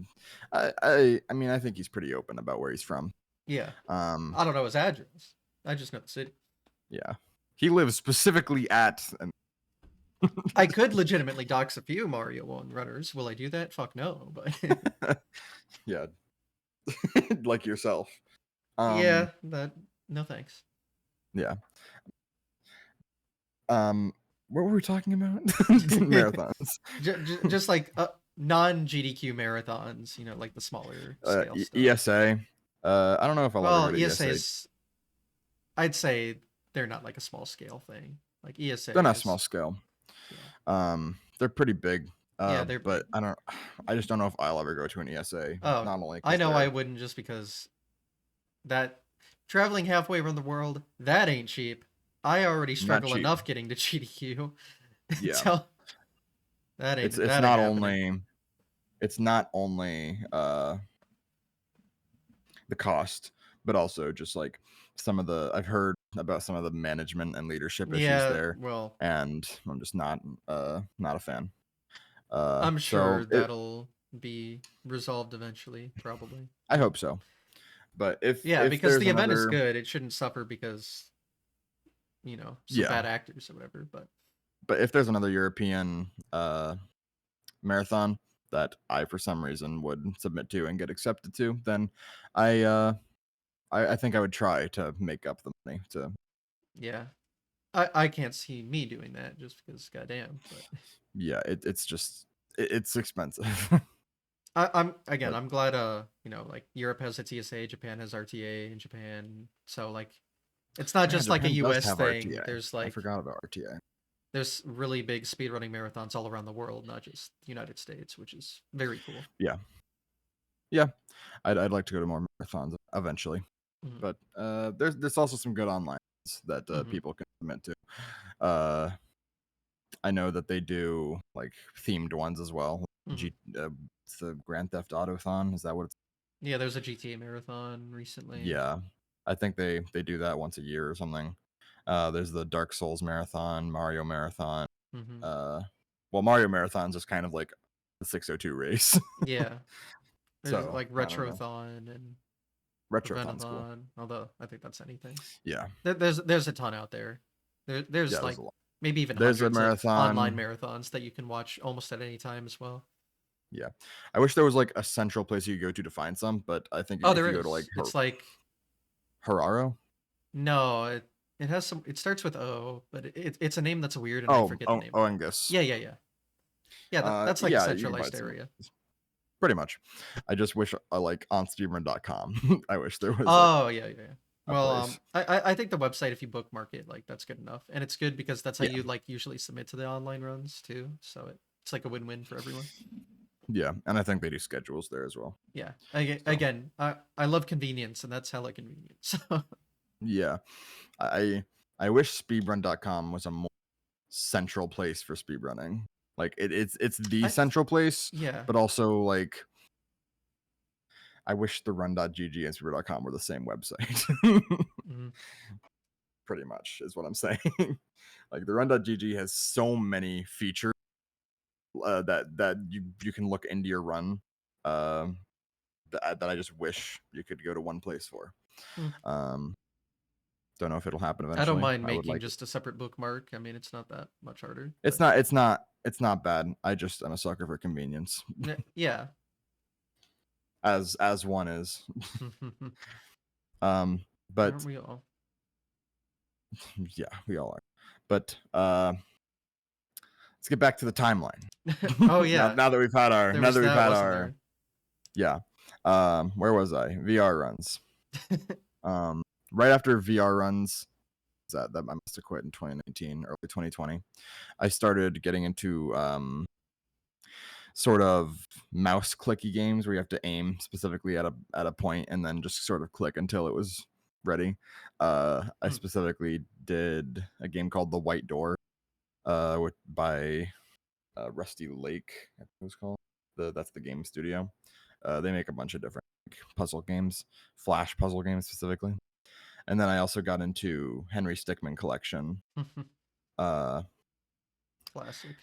I mean, I think he's pretty open about where he's from. Yeah, Um, I don't know his address. I just know the city. yeah, he lives specifically at. And I could legitimately dox a few Mario 1 runners. Will I do that? Fuck no, but yeah, like yourself. yeah, that no thanks. Yeah. What were we talking about? Marathons. Just like non GDQ marathons, like the smaller scale stuff. ESA. I don't know if I'll ever Well, go to ESA. ESA's, I'd say they're not like a small scale thing. Like ESA They're not small is, scale. yeah, They're pretty big. yeah, they're But big. I just don't know if I'll ever go to an ESA. Oh, Not only I because know I they're wouldn't, just because that traveling halfway around the world, that ain't cheap. I already not struggle cheap. enough getting to GDQ. Yeah. So It's that ain't happening. it's not only the cost, but also just like I've heard about some of the management and leadership issues Yeah, there, well, and I'm just not a fan. I'm sure So it that'll be resolved eventually, probably. I hope so. But Yeah, if because there's the event is another good. It shouldn't suffer because, some yeah, bad actors or whatever. But but if there's another European marathon that I for some reason would submit to and get accepted to, then I uh I think I would try to make up the money to. yeah, I can't see me doing that just because, goddamn. But Yeah, it's just it's expensive. again, But I'm glad. Like Europe has its ESA, Japan has RTA in Japan. So like, it's not oh yeah, just like a Japan does US have thing. RTA. I forgot about RTA. There's really big speedrunning marathons all around the world, not just the United States, which is very cool. Yeah, yeah, I'd like to go to more marathons eventually, Hmm. but there's also some good online that Hmm. people can submit to. Uh, I know that they do like themed ones as well. Hmm. It's the Grand Theft Autothon. Is that what it's? Yeah, there's a GTA marathon recently. Yeah, I think they do that once a year or something. There's the Dark Souls marathon, Mario marathon. Hmm. Uh, well, Mario marathon's just kind of like the 602 race. Yeah, there's So like I don't know. Retrothon and Retrothon's cool. Eventathon, although I think that's anything. Yeah, There's a ton out there. yeah. There's There's like a lot. maybe even There's a hundreds of online marathon. marathons that you can watch almost at any time as well. Yeah, I wish there was like a central place you could go to find some, but I think Oh, if there you go to like is. It's like Hararo. no, it has some. It starts with O, but it's a name that's weird, and I Oh, forget the name of it. Oengus. Yeah. That's like a Yeah, you can find centralized some. area. Pretty much. I just wish like on Steamrun.com. I wish there was like Oh yeah. a Well, place. I think the website, if you bookmark it, like that's good enough, and it's good because that's how Yeah, you like usually submit to the online runs too. So it's like a win-win for everyone. yeah, and I think they do schedules there as well. Yeah. So Again, I love convenience, and that's hella convenient. So yeah, I wish speedrun.com was a more central place for speedrunning. Like it's the I central place, yeah. but also like I wish the run.gg and speedrun.com were the same website. Mhm. Pretty much is what I'm saying. Like the run.gg has so many features that you can look into your run uh, that I just wish you could go to one place for. Mm. Um, Don't know if it'll happen I don't eventually. mind I would making like it. just a separate bookmark. I mean, it's not that much harder. It's But not. It's not. It's not bad. I just am a sucker for convenience, yeah. as one is. But Aren't we all? yeah, we all are. But let's get back to the timeline. Oh now, yeah, now that we've had our, there now was that we've that, had wasn't our, there? yeah. Where was I? VR runs. Right after VR runs, that I must have quit in 2019, early 2020. I started getting into sort of mouse clicky games where you have to aim specifically at a point and then just sort of click until it was ready. I specifically did a game called The White Door, by Rusty Lake, I think it was called. That's the game studio. They make a bunch of different puzzle games, flash puzzle games specifically. And then I also got into Henry Stickmin Collection. Uh, Classic.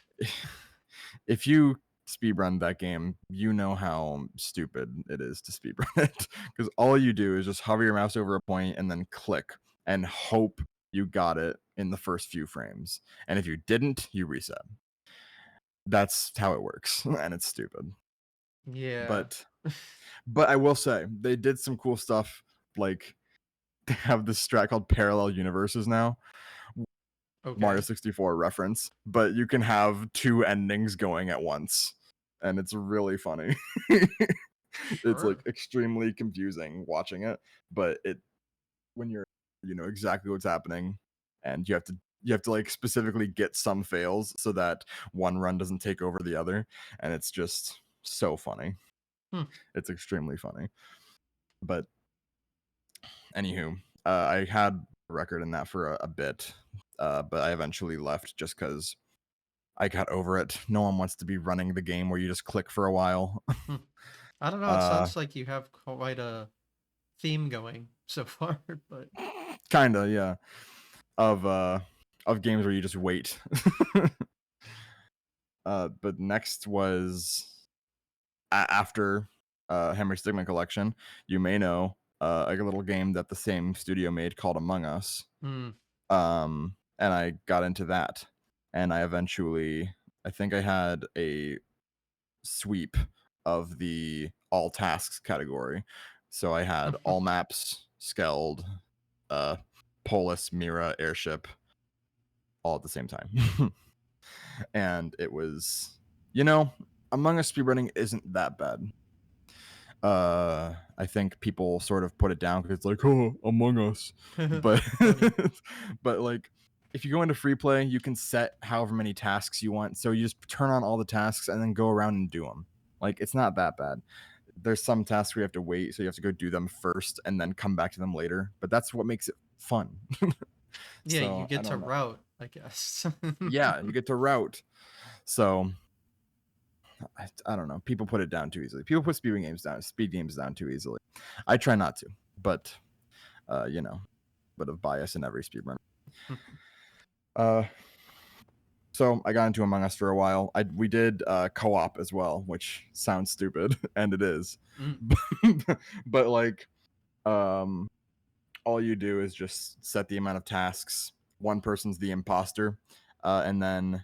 if you speedrun that game, you know how stupid it is to speedrun it, because all you do is just hover your mouse over a point and then click and hope you got it in the first few frames. And if you didn't, you reset. That's how it works, and it's stupid. Yeah. But I will say they did some cool stuff. Like they have this strat called parallel universes now. Mario Okay. 64 reference, but you can have two endings going at once, and it's really funny. It's like Sure. extremely confusing watching it, but it when you know exactly what's happening, and you have to like specifically get some fails so that one run doesn't take over the other, and it's just so funny. Hmm. It's extremely funny. But anywho, I had a record in that for a bit, but I eventually left just because I got over it. No one wants to be running the game where you just click for a while. Hmm. I don't know. It uh, sounds like you have quite a theme going so far, but Kinda, yeah. Of games where you just wait. But next was after Henry Stigman Collection. You may know a little game that the same studio made called Among Us. hmm. And I got into that, and I think I had a sweep of the all tasks category. So I had all maps, Skeld, Polis, Mira, Airship, all at the same time. And it was, Among Us speedrunning isn't that bad. I think people sort of put it down because it's like, oh, Among Us. But Funny. but like if you go into free play, you can set however many tasks you want. So you just turn on all the tasks and then go around and do them. Like it's not that bad. There's some tasks where you have to wait, so you have to go do them first and then come back to them later. But that's what makes it fun. Yeah, you So I get to don't know. route, I guess. Yeah, you get to route. So I don't know. People put it down too easily. People put speed games down too easily. I try not to, but bit of bias in every speedrun. Uh, so I got into Among Us for a while. We did co-op as well, which sounds stupid, and it is. Mm. But like, all you do is just set the amount of tasks. One person's the imposter, and then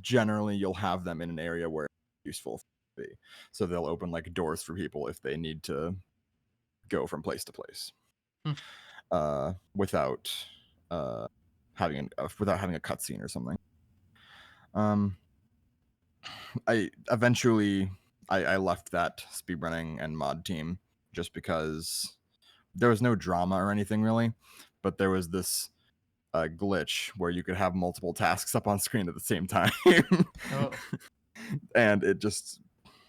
generally you'll have them in an area where it's useful to be. So they'll open like doors for people if they need to go from place to place, Hmm. without without having a cutscene or something. Um, I eventually I left that speedrunning and mod team just because there was no drama or anything really, but there was this glitch where you could have multiple tasks up on screen at the same time. Oh. And it just,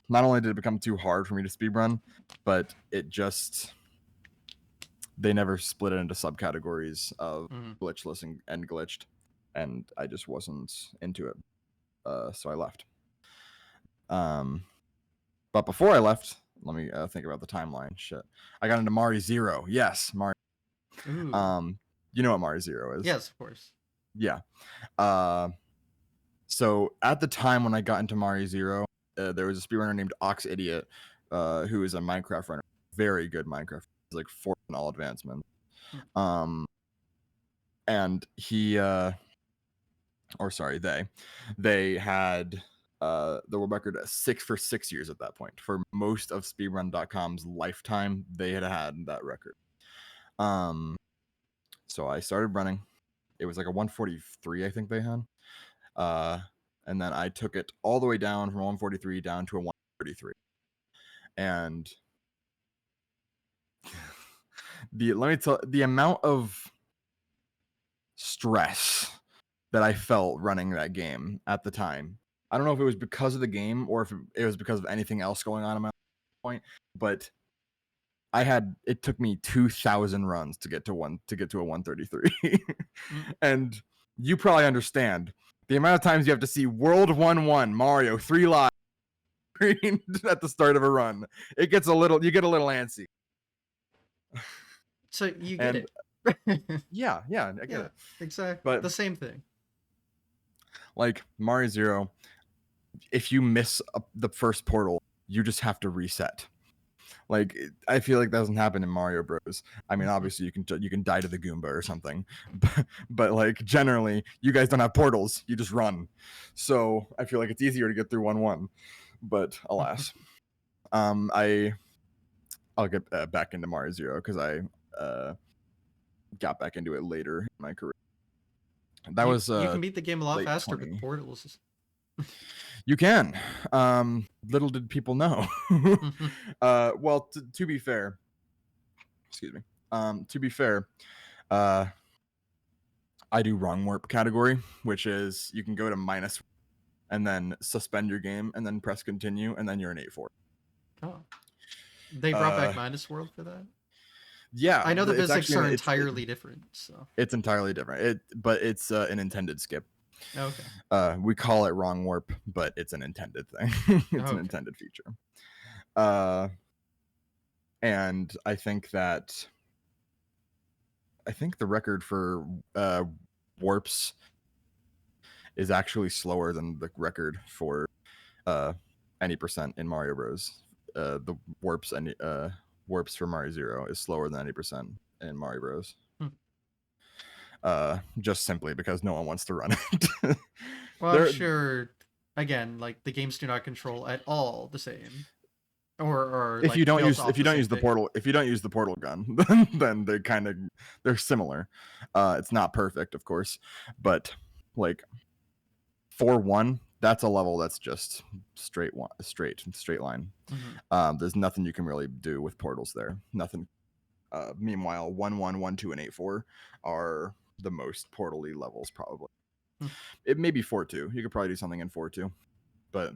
not only did it become too hard for me to speedrun, but they never split it into subcategories of Mm. glitchless and glitched, and I just wasn't into it. So I left. But before I left, let me think about the timeline. Shit, I got into Mari Zero. Yes, Mari. Ooh. You know what Mari Zero is? Yes, of course. Yeah. So at the time when I got into Mari Zero, there was a speedrunner named Ox Idiot, who is a Minecraft runner, very good Minecraft. He's like fourth in all advancement. Hmm. and he or sorry, they had the world record 6 years at that point. For most of speedrun.com's lifetime, they had that record. So I started running. It was like a 143, I think they had. And then I took it all the way down from 143 down to a 133. And the amount of stress that I felt running that game at the time. I don't know if it was because of the game or if it was because of anything else going on at my point, but it took me 2,000 runs to get to a 133. And you probably understand the amount of times you have to see World 1-1 Mario 3 live at the start of a run. You get a little antsy. So you get And it. yeah, I get it. Exactly. But the same thing. Like Mario Zero, if you miss the first portal, you just have to reset. Like, I feel like that doesn't happen in Mario Bros. I mean, obviously you can die to the Goomba or something, but like generally, you guys don't have portals. You just run. So I feel like it's easier to get through 1-1. But alas, I'll get back into Mario Zero because I got back into it later in my career. That was you can beat the game a lot late faster 20. with portals. You can. Little did people know. Well, to be fair, excuse me. To be fair, I do wrong warp category, which is you can go to minus and then suspend your game and then press continue and then you're an 8-4. Oh, they brought back Minus World for that. Yeah, I know the it's physics actually are entirely different. So it's entirely different. But it's an intended skip. Okay. We call it wrong warp, but it's an intended thing. It's an intended feature. And I think the record for warps is actually slower than the record for any percent in Mario Bros. The warps and warps for Mario Zero is slower than 90% in Mario Bros. Just simply because no one wants to run it. Well, I'm sure. Again, like the games do not control at all the same, or if like you don't built use off the portal gun, then they're similar. It's not perfect, of course, but like 4-1, that's a level that's just straight line. There's nothing you can really do with portals there. Nothing. Meanwhile, 1-1, 1-2, and 8-4 are the most portal-y levels probably. It may be 4-2. You could probably do something in 4-2, but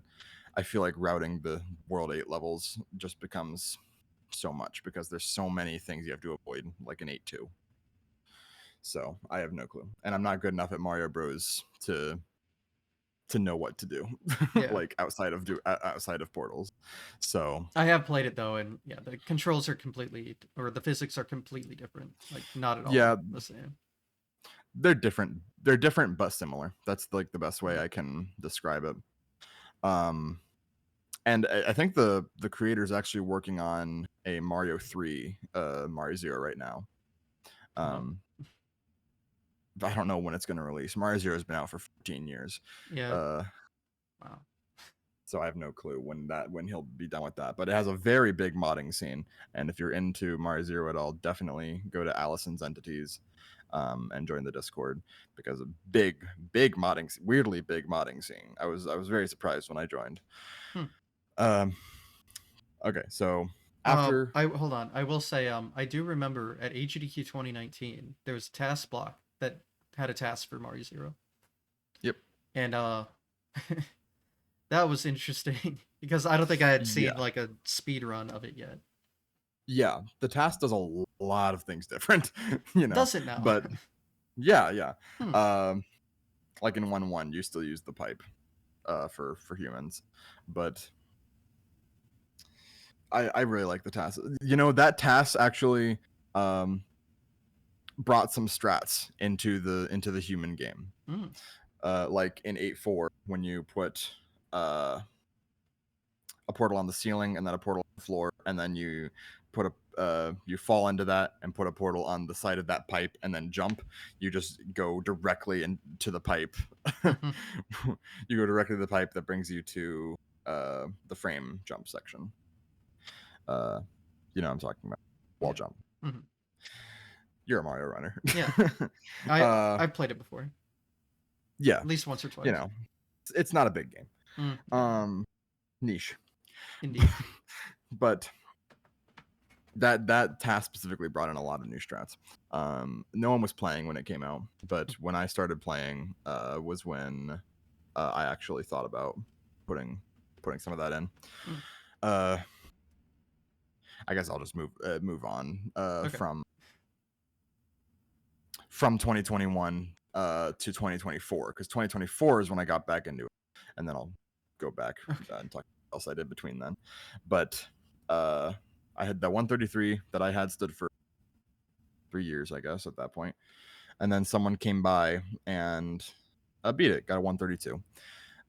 I feel like routing the World 8 levels just becomes so much because there's so many things you have to avoid, like an 8-2. So I have no clue, and I'm not good enough at Mario Bros. to know what to do, like outside of portals. So I have played it though, and yeah, the controls are the physics are completely different. Like not at all the same. They're different. They're different but similar. That's like the best way I can describe it. And I think the creator is actually working on a Mario 3, Mario Zero right now. I don't know when it's going to release. Mario Zero has been out for 15 years. Yeah. Wow. So I have no clue when he'll be done with that. But it has a very big modding scene, and if you're into Mario Zero at all, definitely go to Allison's Entities and join the Discord because a big modding, weirdly big modding scene. I was very surprised when I joined. Okay, so after hold on, I will say I do remember at AGDQ 2019 there was a task block that had a task for Mario Zero. Yep. And that was interesting because I don't think I had seen like a speed run of it yet. Yeah, the task does a lot of things different, Does it now? But yeah. Like in 1-1, you still use the pipe for humans, but I really like the task. That task actually brought some strats into the human game. Like in 8-4, when you put a portal on the ceiling and then a portal on the floor, and then you put a you fall into that and put a portal on the side of that pipe and then jump. You just go directly into the pipe. You go directly to the pipe that brings you to the frame jump section. You know what I'm talking about. Wall Yeah. jump. Mhm. You're a Mario runner. Yeah. uh, I've played it before, yeah, at least once or you twice. know, it's not a big game. Yeah. Niche. Indeed. But that task specifically brought in a lot of new strats. No one was playing when it came out, but when I started playing, was when I actually thought about putting some of that in. Mm. I guess I'll just move on Okay. from 2021 to 2024, because 2024 is when I got back into it, and then I'll go back and talk what else I did between then. But I had that 133 that I had stood for 3 years, I guess, at that point, and then someone came by and beat it, got a 132,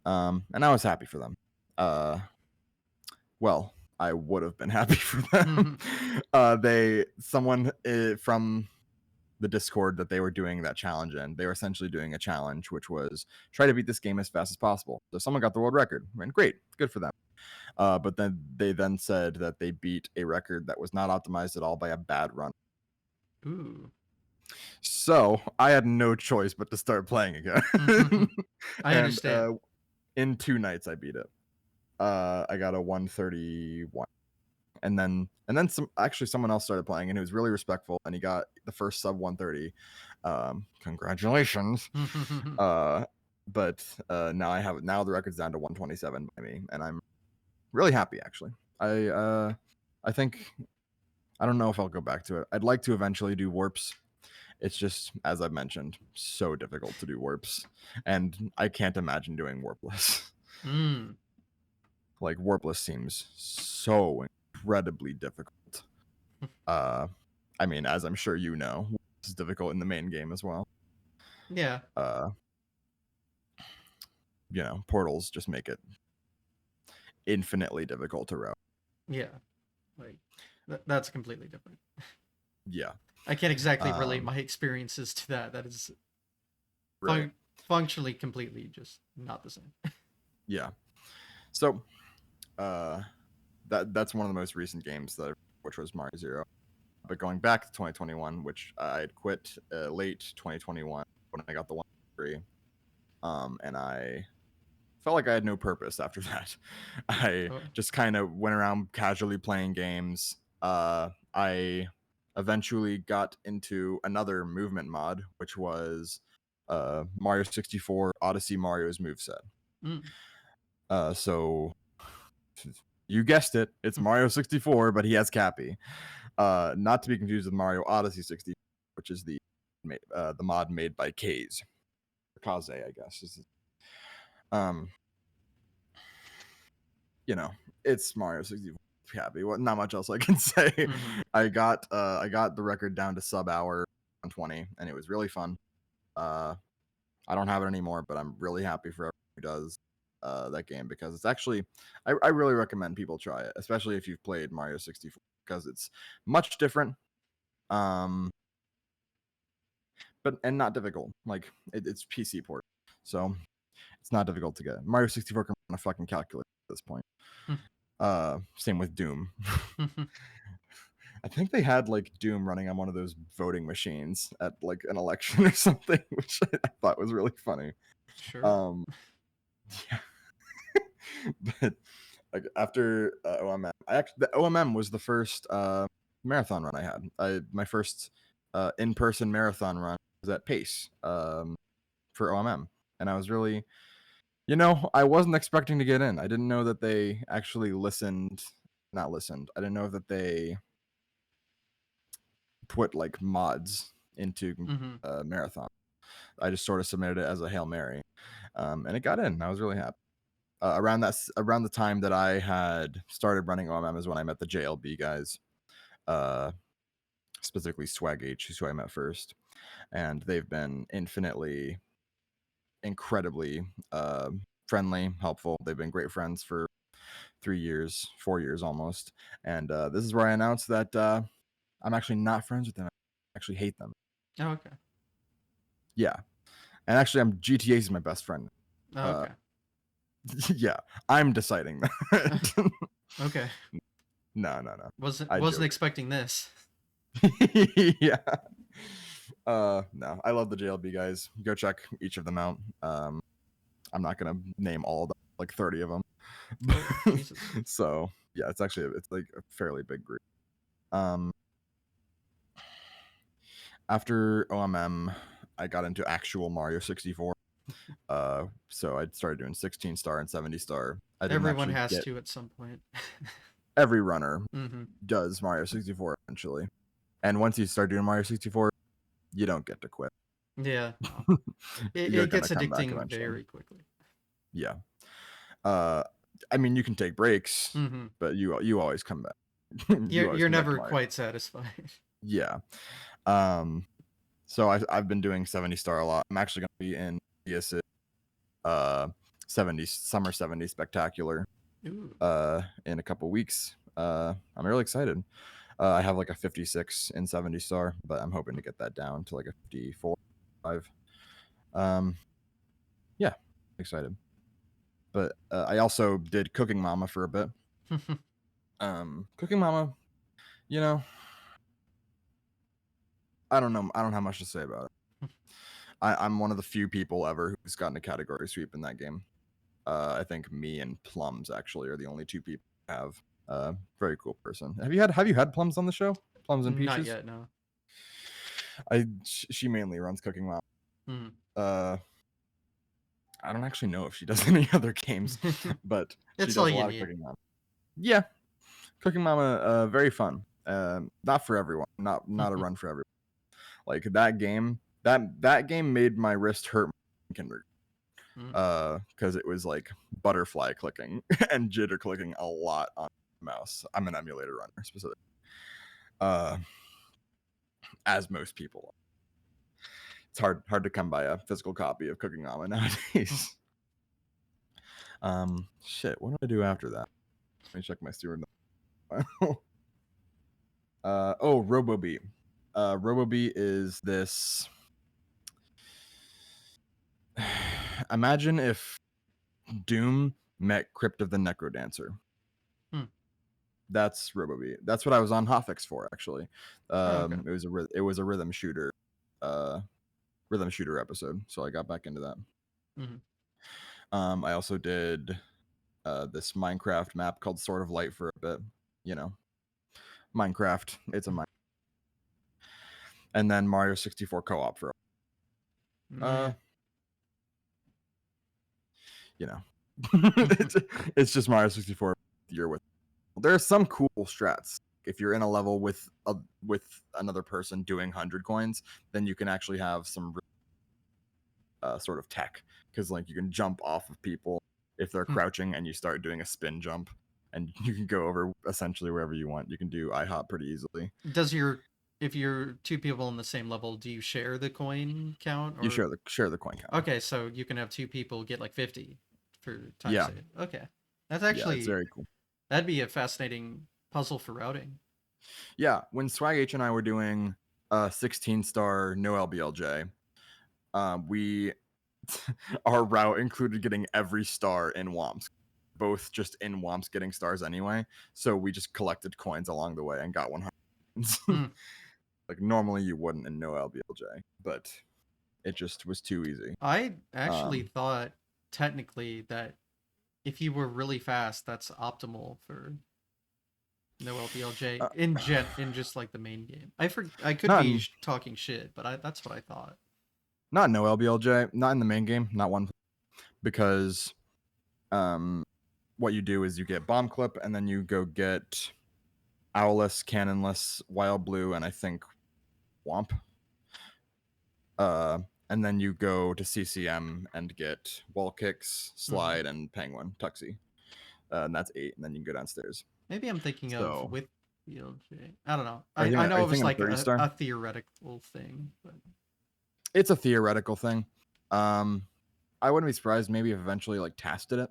and I was happy for them. Well, I would have been happy for them. Someone from the Discord that they were doing that challenge in, they were essentially doing a challenge which was try to beat this game as fast as possible. So someone got the world record, and great, good for them. But then they said that they beat a record that was not optimized at all by a bad run. Ooh. So I had no choice but to start playing again. I And understand. in 2 nights I beat it. I got a 131. And then someone else started playing, and he was really respectful, and he got the first sub 130. Congratulations. But now the record's down to 127 by me, and I'm really happy, actually. I think, I don't know if I'll go back to it. I'd like to eventually do warps. It's just, as I've mentioned, so difficult to do warps, and I can't imagine doing warpless. Like, warpless seems so incredibly difficult. I mean, as I'm sure you know, it's difficult in the main game as well. Yeah. Portals just make it infinitely difficult to route. Yeah. Like that's completely different. Yeah. I can't exactly relate my experiences to that. That is Right. functionally completely just not the same. Yeah. So, that's one of the most recent games which was Mario Zero. But going back to 2021, which I had quit late 2021 when I got the 1-3, and I felt like I had no purpose after that. I Oh. just kind of went around casually playing games. I eventually got into another movement mod, which was Mario 64 Odyssey Mario's moveset. So you guessed it, it's Mario 64, but he has Cappy. Not to be confused with Mario Odyssey 60, which is the mod made by Kaze, I guess. It's Mario 64 Cappy. Well, not much else I can say. I got the record down to sub hour 120, and it was really fun. I don't have it anymore, but I'm really happy for everyone who does that game, because it's actually, I really recommend people try it, especially if you've played Mario 64, because it's much different, but not difficult. Like it's PC port, so it's not difficult to get. Mario 64 can run a fucking calculator at this point. Same with Doom. I think they had like Doom running on one of those voting machines at like an election or something, which I thought was really funny. Sure. Yeah. But like after OMM, the OMM was the first marathon run I had. My first in-person marathon run was at Pace for OMM, and I was really, I wasn't expecting to get in. I didn't know that they actually not listened. I didn't know that they put like mods into marathon. I just sort of submitted it as a Hail Mary, and it got in. I was really happy. Around the time that I had started running OMM is when I met the JLB guys, specifically Swag H, who I met first, and they've been incredibly friendly, helpful. They've been great friends for 3 years, 4 years almost, and this is where I announced that I'm actually not friends with them. I actually hate them. Oh, okay. Yeah, and actually, GTA is my best friend. Oh, Uh, okay. yeah, I'm deciding that. Okay. No. I Wasn't joke. expecting this. Yeah. No, I love the JLB guys. Go check each of them out. I'm not gonna name all of them, like 30 of them. Oh, Jesus. So yeah, it's like a fairly big group. Um, after OMM, I got into actual Mario 64. So I started doing 16 star and 70 star. I didn't Everyone actually has get to at some point. every runner Mm-hmm. does Mario 64 eventually. And once you start doing Mario 64, you don't get to quit. Yeah, no. You're It gonna gets come back addicting eventually. very quickly. Yeah. Uh, I mean, you can take breaks, Mm-hmm. but you always come back. You always You're come back to never Mario. quite satisfied. Yeah. Um, so I've been doing 70 star a lot. I'm actually gonna be in ES's 70 summer 70 spectacular Ooh. in a couple weeks. I'm really excited. I have like a 56 in 70 star, but I'm hoping to get that down to like a 54, 5. Um, yeah, excited. But I also did Cooking Mama for a bit. Cooking Mama, you know, I don't know. I don't have much to say about it. I'm one of the few people ever who's gotten a category sweep in that game. I think me and Plums actually are the only two people who have. Very cool person. Have you had Plums on the show? Plums and Not Peaches. yet, no. She mainly runs Cooking Mama. Mm. I don't actually know if she does any other games, but she It's all does a you lot of need. Cooking Mama. Yeah, Cooking Mama, very fun. Not for everyone. Not a run for everyone. Like that game. That game made my wrist hurt in kindergarten. Mm. Because it was like butterfly clicking and jitter clicking a lot on the mouse. I'm an emulator runner specifically. As most people. It's hard to come by a physical copy of Cooking Mama nowadays. Shit, what do I do after that? Let me check my steward. RoboBee. RoboBee is this. Imagine if Doom met Crypt of the Necrodancer. Hmm. That's RoboBee. That's what I was on Hotfix for, actually. Oh, okay. It was a rhythm shooter, episode, so I got back into that. Mm-hmm. I also did this Minecraft map called Sword of Light for a bit. You know, Minecraft. It's a Minecraft. And then Mario 64 co-op for. Yeah. You know, it's just Mario 64. You're with. There are some cool strats. If you're in a level with another person doing 100 coins, then you can actually have some sort of tech, because like you can jump off of people if they're crouching and you start doing a spin jump, and you can go over essentially wherever you want. You can do IHOP pretty easily. If you're two people on the same level, do you share the coin count You or? share the coin count. Okay, so you can have two people get like 50 for time Yeah, save. Okay. That's yeah, it's actually very cool. that'd be a fascinating puzzle for routing. Yeah, when Swag H and I were doing 16 star no LBLJ, we our route included getting every star in Womps, both just in Womps getting stars anyway. So we just collected coins along the way and got 100. Hmm. Like normally you wouldn't in no LBLJ, but it just was too easy. I actually Um, thought technically that if you were really fast, that's optimal for no LBLJ uh, in just like the main game. I could not be in, talking shit, but that's what I thought. not no LBLJ, not in the main game, not one, because what you do is you get bomb clip and then you go get owlless, cannonless, wild blue, and I think womp. And then you go to CCM and get wall kicks, Hmm. slide, and penguin tuxie. And that's 8, and then you can go downstairs. Maybe I'm thinking of So with BLJ. I don't know. are I know you it was thinking of like 30 star? a theoretical thing, but It's a theoretical thing. I wouldn't be surprised maybe if eventually like TAS did it,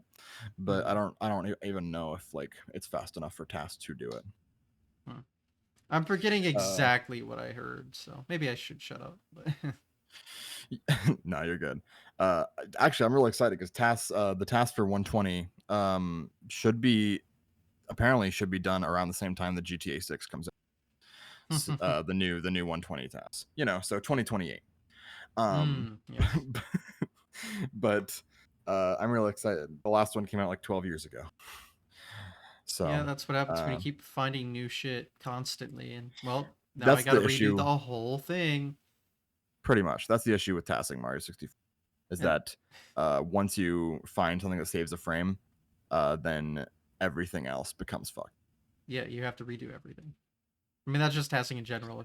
but Mhm. I don't even know if like it's fast enough for TAS to do it. Hmm. I'm forgetting Uh, exactly what I heard, so maybe I should shut up. But no, you're good. Uh, Actually, I'm really excited because the task for 120 should be apparently should be done around the same time the GTA 6 comes out. The new 120 task. You know, so 2028. Yes. But I'm really excited. The last one came out like 12 years ago. Yeah, So that's what happens when you uh, keep finding new shit constantly. And well, now I that's got to the redo issue. the whole thing. Pretty much, that's the issue with tasking Mario 64 is And that once you find something that saves a frame, then everything else becomes fucked. yeah, you have to redo everything. I mean, that's just testing in general.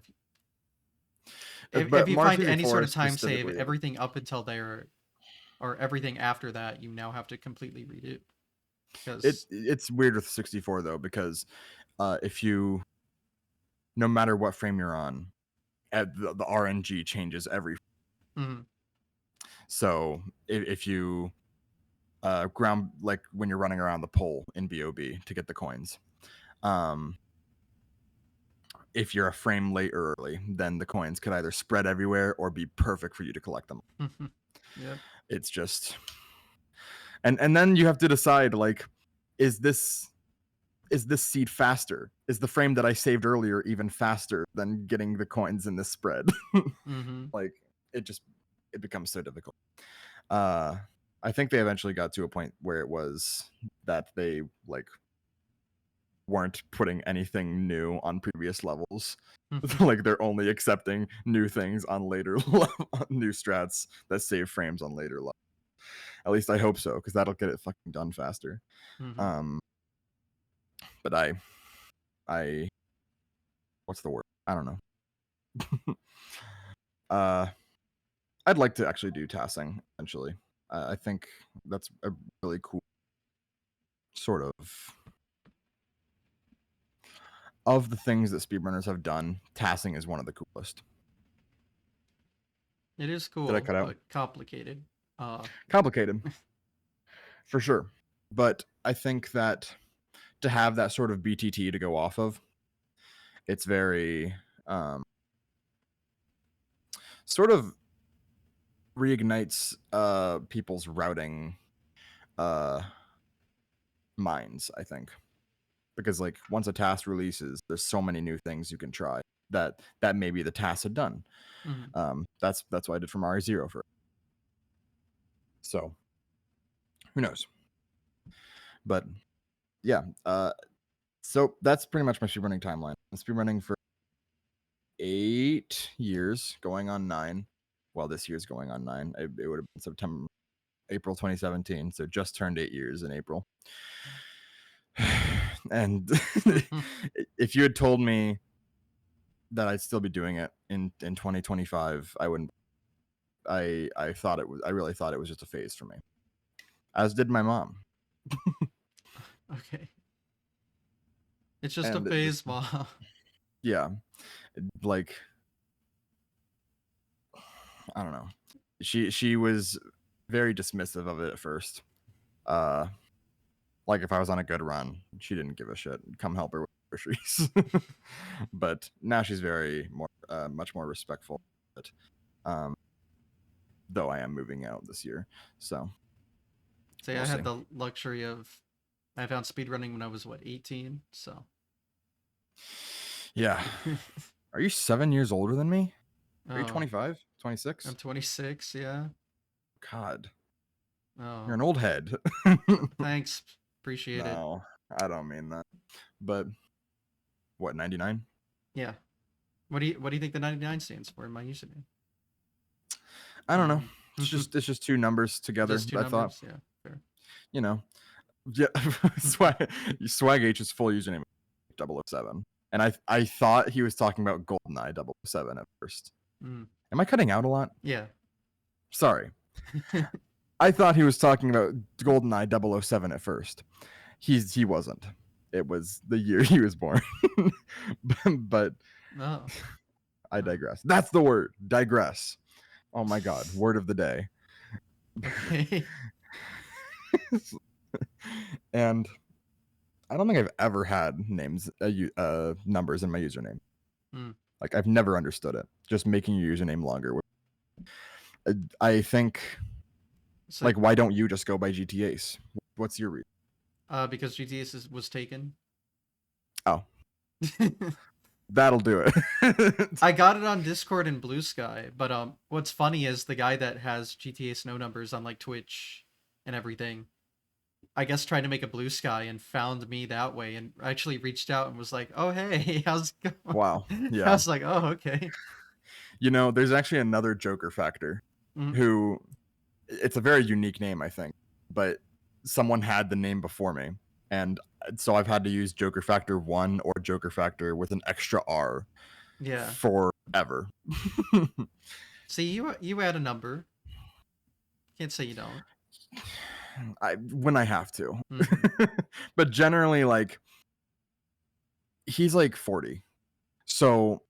If But you Mario find any sort 64 of time save, specifically, everything up until there or everything after that, you now have to completely redo. Because it's weird with 64 though because if you no matter what frame you're on, the RNG changes every. mhm. So if you ground like when you're running around the pole in BOB to get the coins, um, if you're a frame late or early, then the coins could either spread everywhere or be perfect for you to collect them. Yep. It's just and then you have to decide like, is this seed faster? Is the frame that I saved earlier even faster than getting the coins in this spread? Hmm. Like it just it becomes so difficult. Uh I think they eventually got to a point where it was that they like weren't putting anything new on previous levels. Like they're only accepting new things on later new strats that save frames on later levels. At least I hope so, because that'll get it fucking done faster. Hmm. Um, but I, what's the word? I don't know. uh, I'd like to actually do tassing eventually. I think that's a really cool sort of the things that speedrunners have done. Tassing is one of the coolest. It is Did I cool, cut out? but complicated. Uh, Complicated for sure, but I think that to have that sort of BTT to go off of, it's very sort of reignites people's routing uh minds, I think, because like once a task releases there's so many new things you can try that maybe the task had done. mhm. That's what I did for Mario Zero for, so who knows. But yeah, so that's pretty much my speedrunning timeline. I'm speedrunning for 8 years going on 9. Well, this year's going on 9. It would have been April 2017, so just turned 8 years in April. And if you had told me that I'd still be doing it in 2025, I wouldn't. I thought it was. I really thought it was just a phase for me, as did my mom. Okay. It's just a And phase, mom. yeah, like I don't know. She was very dismissive of it at first. Uh, like if I was on a good run, she didn't give a shit. Come help her with groceries. But now she's very more, much more respectful. But um, though I am moving out this year, so Say we'll I see. had the luxury of I found speedrunning when I was what, 18, so Yeah. Are you 7 years older than me? Are you oh, 25? I'm 26? 26, yeah. God, you're Oh, an old head. thanks. Appreciate it. No, I don't mean that. But what, 99? Yeah. What do you think the 99 stands for in my username? I don't know. Um It's just two numbers together. just two I thought, numbers, yeah. Fair. you know, yeah, Swag H's full username is 007. And I thought he was talking about GoldenEye 007 at first. Mm, Am I cutting out a lot? yeah. Sorry. I thought he was talking about GoldenEye 007 at first. He wasn't. It was the year he was born. But Oh. I Oh. digress. That's the word. Digress. Oh my god. Word of the day. Okay. And I don't think I've ever had numbers in my username. Hmm. Like I've never understood it. Just making your username longer. I think So, like why don't you just go by GTAs? What's your reason? because was taken. Oh, that'll do it. I got it on Discord and Blue Sky, but what's funny is the guy that has GTA Snow numbers on like Twitch and everything, I guess tried to make a Blue Sky and found me that way and actually reached out and was like, "Oh hey, how's it Wow. going?" I Yeah. was like, "Oh okay." There's actually another JokerFactor Mm, who it's a very unique name, I think, but someone had the name before me. And so I've had to use JokerFactor 1 or JokerFactor with an extra R yeah. forever. See, you add a number. Can't say you don't. When I have to. Mm-hmm. But generally, like, he's like 40. So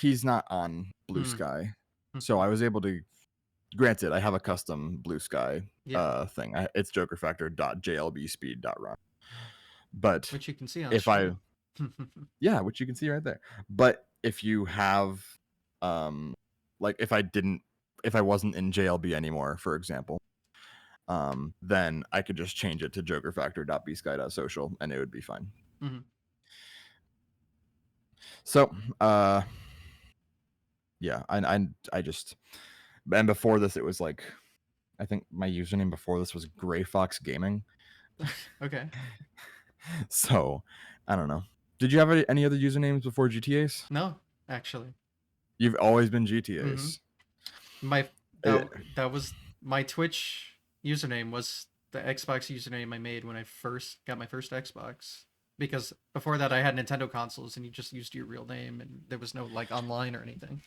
he's not on Blue Mm-hmm. Sky. So I was able to, granted, I have a custom Blue Sky Yeah, thing. It's jokerfactor.jlbspeed.run. But which you can see on if I, stream. yeah, which you can see right there. But if you have, like, if I wasn't in JLB anymore, for example, then I could just change it to jokerfactor.bsky.social and it would be fine. Mm-hmm. So, yeah, I just, and before this, it was like, I think my username before this was Gray Fox Gaming. Okay. So, I don't know. Did you have any other usernames before GTAs? No, actually. You've always been Mm-hmm. GTAs. My Uh, that was my Twitch username was the Xbox username I made when I first got my first Xbox. Because before that I had Nintendo consoles and you just used your real name and there was no like online or anything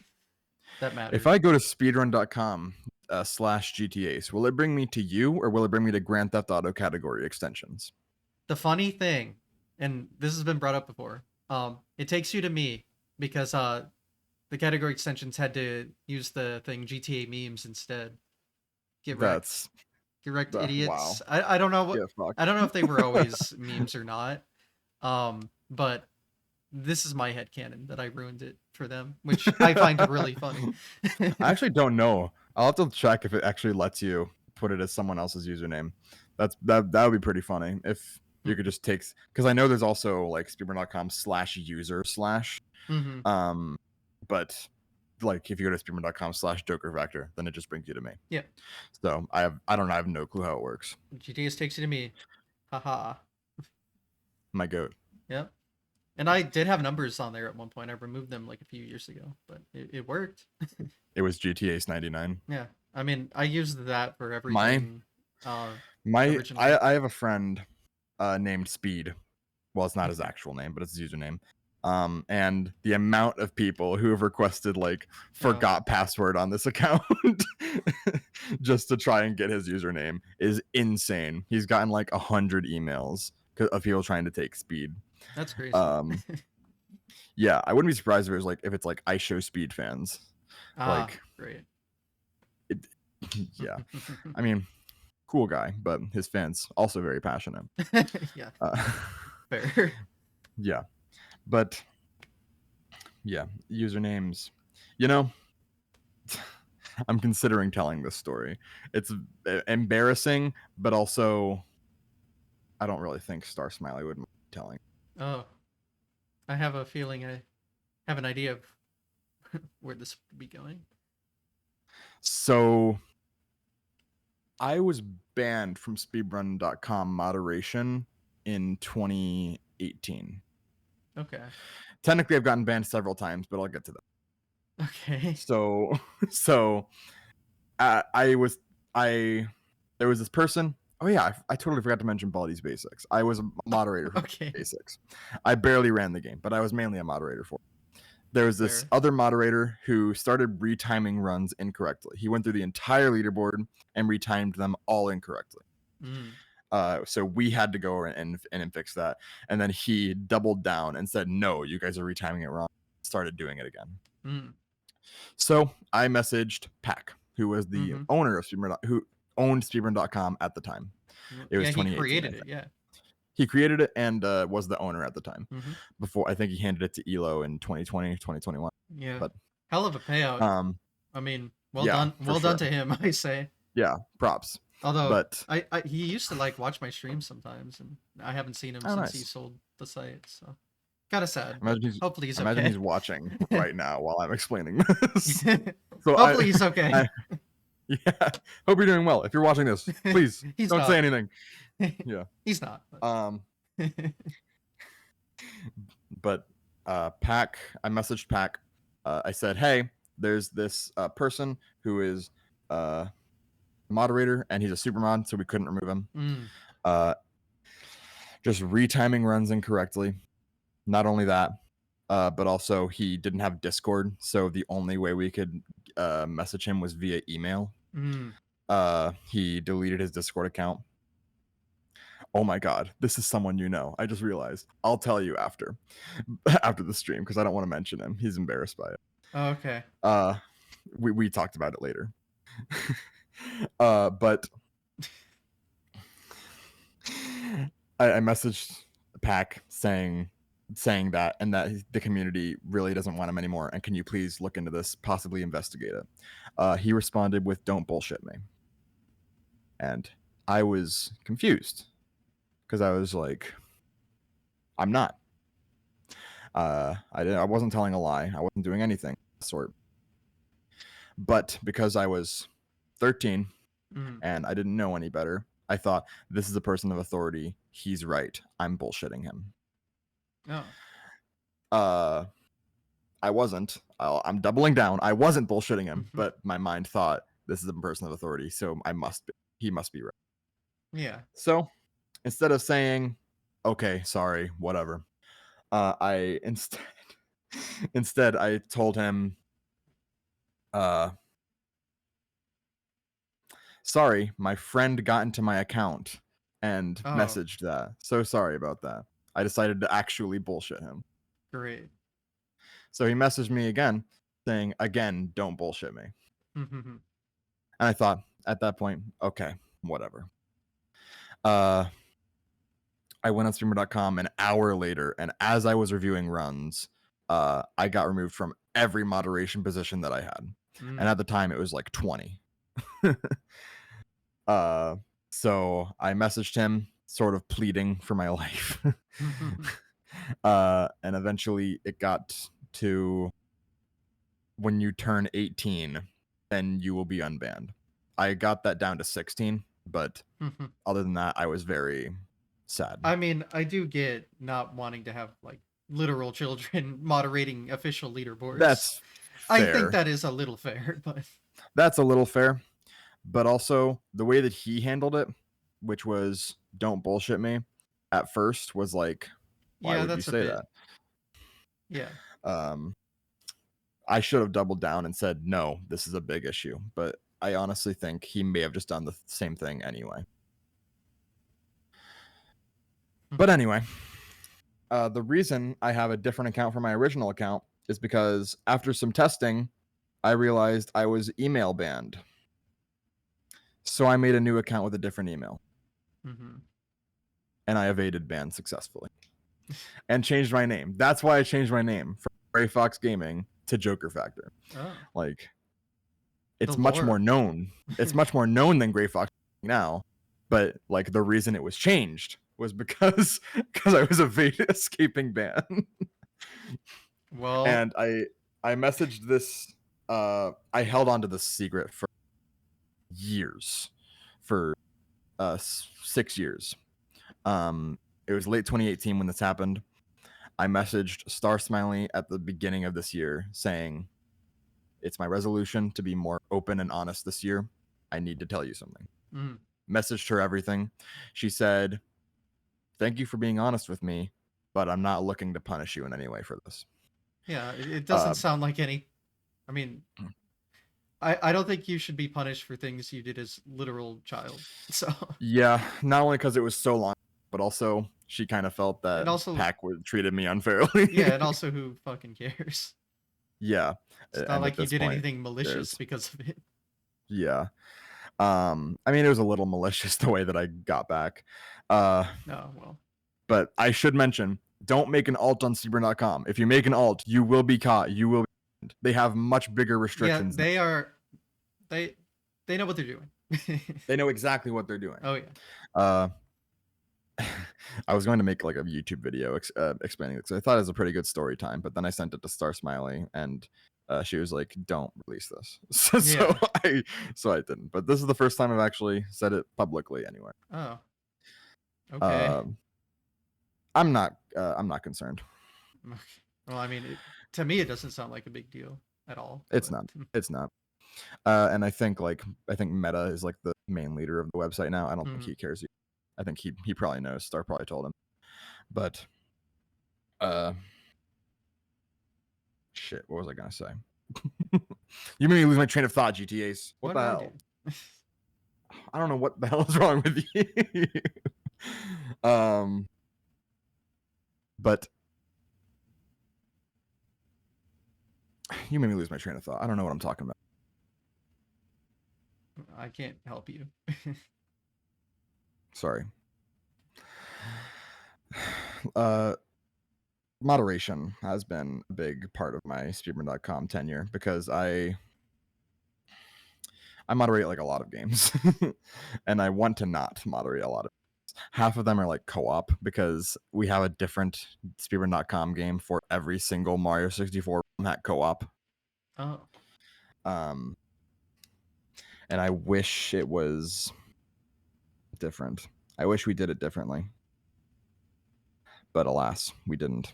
that If mattered. I go to speedrun.com /GTAs, will it bring me to you or will it bring me to Grand Theft Auto category extensions? The funny thing, and this has been brought up before, it takes you to me because the category extensions had to use the thing GTA memes instead. Get wrecked. That's Get wrecked, wow. idiots. I don't know what Get fucked. I don't know if they were always memes or not. But this is my headcanon that I ruined it for them, which I find really funny. I actually don't know. I'll have to check if it actually lets you put it as someone else's username. That would be pretty funny if you could just take, because I know there's also like speedrun.com /user/ Mm-hmm. but like if you go to speedrun.com /jokerfactor, then it just brings you to me. Yeah. So I don't know, I have no clue how it works. GTS takes you to me. Haha. My goat. Yep. And I did have numbers on there at one point. I removed them like a few years ago, but it worked. It was GTA's 99. Yeah. I mean, I used that for My everything my originally. I have a friend named Speed. Well, it's not his actual name, but it's his username. And the amount of people who have requested like Oh, forgot password on this account just to try and get his username is insane. He's gotten like 100 emails of people trying to take Speed. that's crazy. Um, yeah, I wouldn't be surprised if it's like I show Speed fans. Ah, Like, great. it, yeah, I mean, cool guy, but his fans also very passionate. Yeah, Uh, fair. yeah, but yeah, usernames. You know, I'm considering telling this story. It's embarrassing, but also I don't really think Star Smiley would mind telling. Oh, I have a feeling I have an idea of where this would be going. So I was banned from speedrun.com moderation in 2018. Okay. Technically, I've gotten banned several times, but I'll get to that. Okay. So, so I was I there was this person. Oh yeah, I totally forgot to mention Baldi's Basics. I was a moderator for Okay. Basics. I barely ran the game, but I was mainly a moderator for it. There was this Fair. other moderator who started retiming runs incorrectly. He went through the entire leaderboard and retimed them all incorrectly. Mm. So we had to go and fix that. And then he doubled down and said, "No, you guys are retiming it wrong." Started doing it again. Mm. So I messaged Pack, who was the Mm-hmm. owner of Speedrun, who owned speedrun.com at the time. It was Yeah, he 2018, I created think. it. Yeah. He created it and was the owner at the time. Hmm. Before I think he handed it to Elo in 2020, 2021. Yeah. But Hell of a payout. I mean, well yeah, done. for Well done sure. to him, I say. Yeah, props. Although But he used to like watch my streams sometimes, and I haven't seen him oh, since he nice. sold the site. So kind of sad, but Imagine he's hopefully he's imagine okay. he's watching right now while I'm explaining this. So Hopefully he's okay. yeah, hope you're doing well. If you're watching this, please He's don't say not. anything. Yeah. He's not. But Pack, I messaged Pack. I said, hey, there's this person who is moderator and he's a super mod, so we couldn't remove him. Just retiming runs incorrectly. Not only that, but also he didn't have Discord, so the only way we could message him was via email. He deleted his Discord account. Oh my god, this is someone you know. I just realized. I'll tell you after the stream because I don't want to mention him. He's embarrassed by it. Oh, okay. We talked about it later. But I messaged Pack saying that, and that the community really doesn't want him anymore, and can you please look into this, possibly investigate it. He responded with, don't bullshit me. And I was confused because I was like, I'm not. I wasn't telling a lie. I wasn't doing anything of the sort. But because I was 13 and I didn't know any better, I thought, this is a person of authority. He's right. I'm bullshitting him. Oh. I wasn't. I'm doubling down. I wasn't bullshitting him, but my mind thought, this is a person of authority, so he must be right. Yeah. So instead of saying, okay, sorry, whatever, I instead I told him, sorry, my friend got into my account and messaged that. So sorry about that. I decided to actually bullshit him. Great. So he messaged me again saying, again, don't bullshit me. And I thought at that point, okay, whatever. I went on streamer.com an hour later, and as I was reviewing runs, I got removed from every moderation position that I had. And at the time, it was like 20. So I messaged him, sort of pleading for my life. And eventually it got to, when you turn 18, then you will be unbanned. I got that down to 16, but other than that, I was very sad. I mean, I do get not wanting to have like literal children moderating official leaderboards. That's fair. I think that is a little fair, but that's a little fair. But also the way that he handled it, which was don't bullshit me, at first was like, why would you say that? Yeah. I should have doubled down and said, no, this is a big issue. But I honestly think he may have just done the same thing anyway. But anyway, the reason I have a different account from my original account is because after some testing, I realized I was email banned. So I made a new account with a different email. And I evaded ban successfully. And changed my name. That's why I changed my name from Gray Fox Gaming to JokerFactor. Like, it's much more known. It's much more known than Gray Fox now. But like the reason it was changed was because I was escaping ban. Well, and I messaged this. I held on to this secret for years, for 6 years. It was late 2018 when this happened. I messaged Star Smiley at the beginning of this year saying, it's my resolution to be more open and honest this year. I need to tell you something. Messaged her everything. She said, thank you for being honest with me, but I'm not looking to punish you in any way for this. Yeah, it doesn't sound like any. I mean, I don't think you should be punished for things you did as literal child. So yeah, not only because it was so long, but also she kind of felt that Pac treated me unfairly. Yeah, and also who fucking cares? Yeah, it's not like you did anything malicious because of it. Yeah, I mean, it was a little malicious the way that I got back. Oh, well. But I should mention, don't make an alt on Speedrun.com. If you make an alt, you will be caught. You will be banned. They have much bigger Yeah, restrictions. they are. They know what they're doing. They know exactly what they're doing. Oh yeah. Uh, I was going to make like a YouTube video explaining it because I thought it was a pretty good story time, but then I sent it to Star Smiley and she was like, "Don't release this." Yeah. So I didn't. But this is the first time I've actually said it publicly anyway. Oh. Okay. I'm not concerned. Well, I mean, to me, it doesn't sound like a big deal at all. It's But not. It's not. And I think Meta is like the main leader of the website now. I don't think he cares. I think he probably knows. Star probably told him. But shit, what was I gonna say? You made me lose my train of thought, GTAs. What the hell? I don't know what the hell is wrong with you. But you made me lose my train of thought. I don't know what I'm talking about. I can't help you. Sorry. Moderation has been a big part of my Speedrun.com tenure because I moderate like a lot of games and I want to not moderate a lot of games. Half of them are like co-op because we have a different Speedrun.com game for every single Mario 64 that co-op. Oh. And I wish it was different. I wish we did it differently. But alas, we didn't.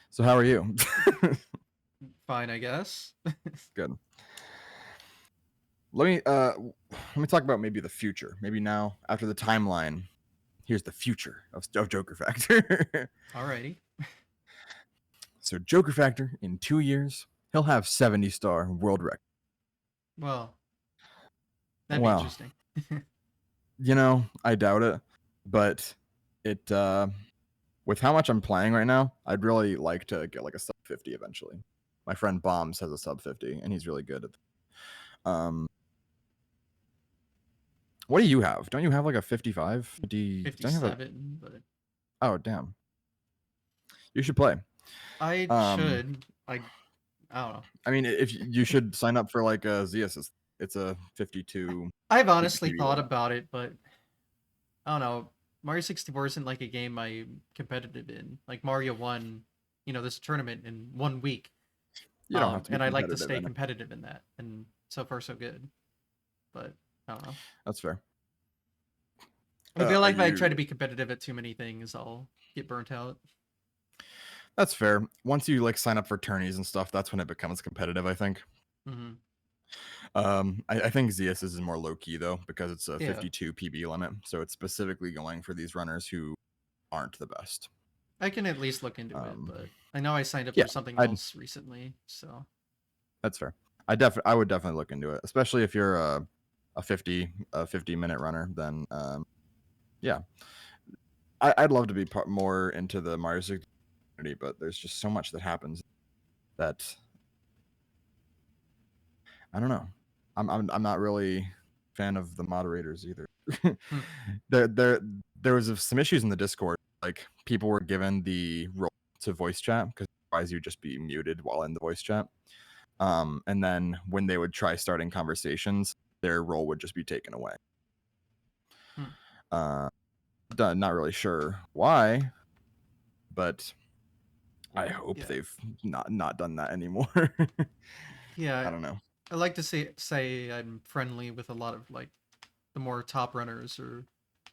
So how are you? Fine, I guess. Good. Let me talk about maybe the future. Maybe now, after the timeline, here's the future of JokerFactor. Alrighty. So JokerFactor, in 2 years, he'll have 70-star world record. Well, that'd be interesting. You know, I doubt it, but it with how much I'm playing right now, I'd really like to get like a sub 50 eventually. My friend Bombs has a sub 50, and he's really good at what do you have? Don't you have like a 55? 57, but oh damn. You should play. I should. I don't know. I mean, if you should sign up for like a Zeus, it's a 52. I've honestly thought about it, but I don't know. Mario 64 isn't like a game I'm competitive in. Like Mario won, this tournament in 1 week. You don't have to be and I like to stay competitive in that. And so far, so good. But I don't know. That's fair. I feel like if I try to be competitive at too many things, I'll get burnt out. That's fair. Once you like sign up for tourneys and stuff, that's when it becomes competitive, I think. Mm-hmm. I think Zeus is more low key though because it's a 52 PB limit, so it's specifically going for these runners who aren't the best. I can at least look into it, but I know I signed up for something else recently, so that's fair. I would definitely look into it, especially if you're a 50-minute runner. Then yeah, I'd love to be more into the Mario 64 community, but there's just so much that happens that I don't know. I'm not really a fan of the moderators either. There was some issues in the Discord. Like people were given the role to voice chat because otherwise you'd just be muted while in the voice chat. And then when they would try starting conversations, their role would just be taken away. Not really sure why, but I hope they've not done that anymore. Yeah, I don't know. I like to say I'm friendly with a lot of like the more top runners or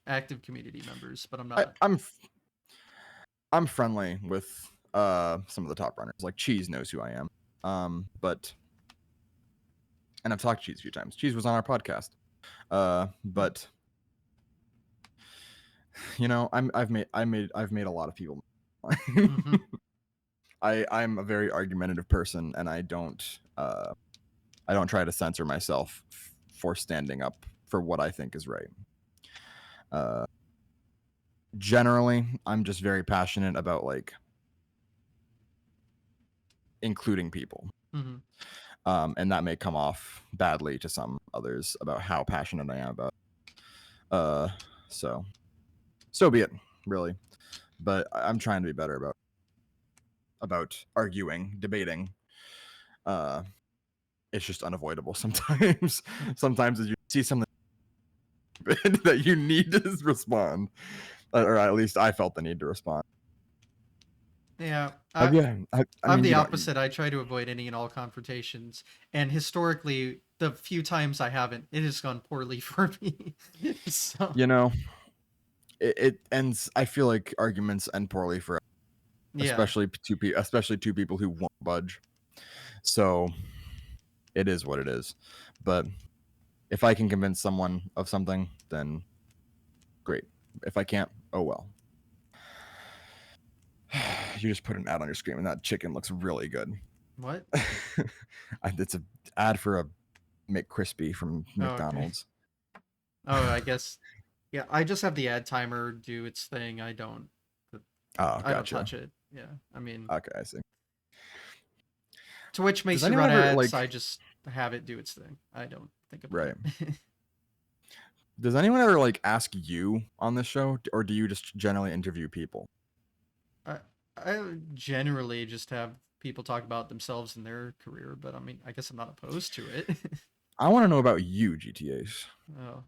active community members, but I'm not. I'm friendly with some of the top runners. Like Cheese knows who I am. But and I've talked to Cheese a few times. Cheese was on our podcast. But I've made a lot of people. I'm a very argumentative person, and I don't try to censor myself for standing up for what I think is right. Generally, I'm just very passionate about like including people. Mm-hmm. And that may come off badly to some others about how passionate I am about so be it, really. But I'm trying to be better about arguing, debating. It's just unavoidable sometimes. Sometimes as you see something that you need to respond, or at least I felt the need to respond. Yeah, I I'm mean, the you don't. opposite. I try to avoid any and all confrontations, and historically, the few times I haven't, it has gone poorly for me. So You know, it ends. I feel like arguments end poorly for, yeah, especially two people who won't budge. So it is what it is. But if I can convince someone of something, then great. If I can't, oh well. You just put an ad on your screen, and that chicken looks really good. what? It's an ad for a McCrispy from Oh, okay. McDonald's. Oh, I guess. Yeah, I just have the ad timer do its thing. Oh, I don't gotcha. touch it. Yeah, I mean, Okay, I see. Twitch Does makes you anyone run ever ads. like I just have it do its thing. I don't think about right? it. Does anyone ever like ask you on this show, or do you just generally interview people? I I generally just have people talk about themselves and their career, but I mean, I guess I'm not opposed to it. I want to know about you, GTAs. Oh,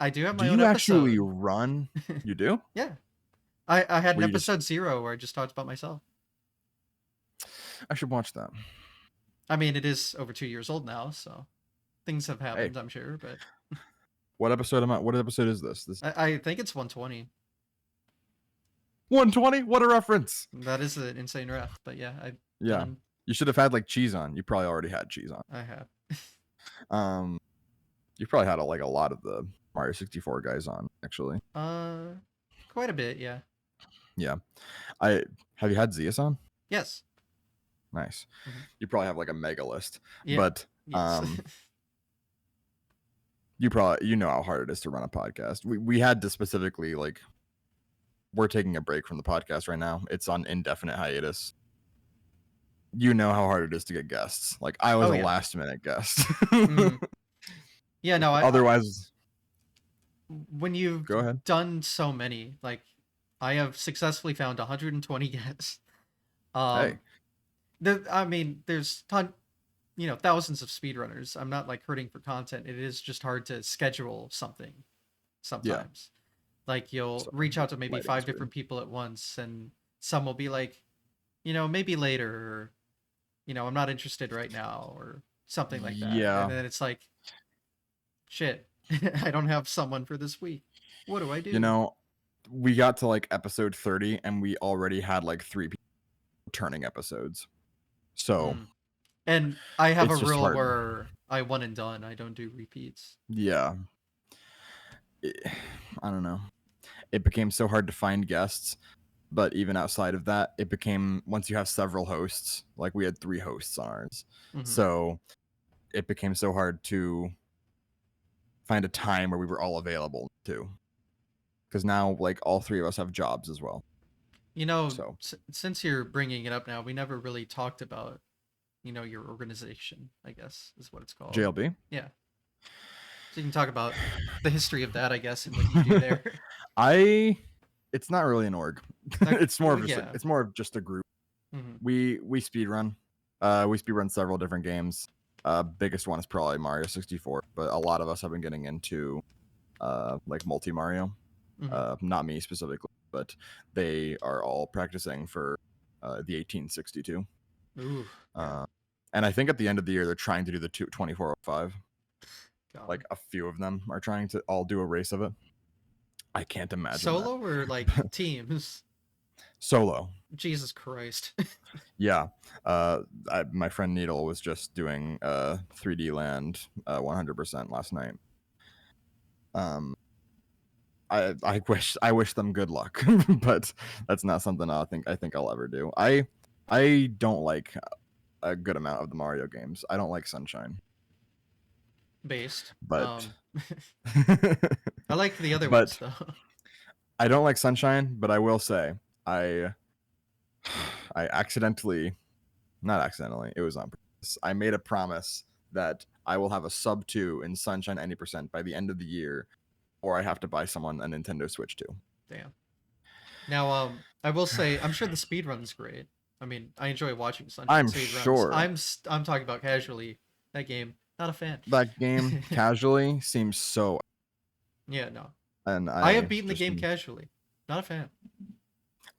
I do have Do my own you actually episode. run? You do? Yeah, I had an Where you just? episode 0 where I just talked about myself. I should watch that. I mean, it is over 2 years old now, so things have Hey, happened, I'm sure, but what episode am I? What episode is this? This I think it's 120. 120. What a reference! That is an insane ref, but yeah, I've Yeah, done. you should have had like cheese on. You probably already had cheese on. I have. Um, you probably had like a lot of the Mario 64 guys on actually. Uh, Quite a bit, yeah. Yeah, I have you had Zeus on? Yes. Nice. Mhm. You probably have like a mega list, Yeah. but Yes. you know how hard it is to run a podcast. We had to specifically like we're taking a break from the podcast right now. It's on indefinite hiatus. You know how hard it is to get guests. Like I was Oh a yeah. last minute guest. Hmm. Yeah. No. Otherwise, When you've go ahead. done so many, like I have successfully found 120 guests. Hey, Um, I mean, there's thousands of speedrunners. I'm not like hurting for content. It is just hard to schedule something yeah. sometimes. Like you'll So reach out to maybe lighting's five weird. different people at once, and some will be like, maybe later, or I'm not interested right now, or something like that. And Yeah. then it's like, shit, I don't have someone for this week. What do I You do? know, we got to like episode 30 and we already had like 3 people turning episodes. So Mm. And I have a it's just rule hard. where I one and done. I don't do repeats. Yeah. I don't know. It became so hard to find guests, but even outside of that, it became once you have several hosts, like we had 3 hosts on ours. Hmm. So it became so hard to find a time where we were all available too. Because now, like, all 3 of us have jobs as well. So Since you're bringing it up now, we never really talked about, your organization, I guess is what it's called. JLB. Yeah. So you can talk about the history of that, I guess, and what you do there. It's not really an org. Like, It's more well, of just yeah. it's more of just a group. Hmm. We speed run. We speed run several different games. Biggest one is probably Mario 64, but a lot of us have been getting into like multi Mario. Hmm. Not me specifically, but they are all practicing for the 1862. Ooh, yeah. And I think at the end of the year they're trying to do the 2405. God. Like a few of them are trying to all do a race of it. I can't imagine that. Solo or like teams? Solo. Jesus Christ. Yeah. My friend Needle was just doing 3D Land 100% last night. I wish them good luck, but that's not something I think I'll ever do. I don't like a good amount of the Mario games. I don't like Sunshine, Based. but I like the other ones but though. I don't like Sunshine. But I will say I accidentally Not accidentally. It was on purpose. I made a promise that I will have a sub 2 in Sunshine 90% by the end of the year, or I have to buy someone a Nintendo Switch 2. Damn. Now, I will say, I'm sure the speed run's great. I mean, I enjoy watching Sunshine I'm speed runs. sure I'm talking about casually that game. Not a fan. that game casually seems so, Yeah, no. and I have I beaten the just game casually. Not a fan.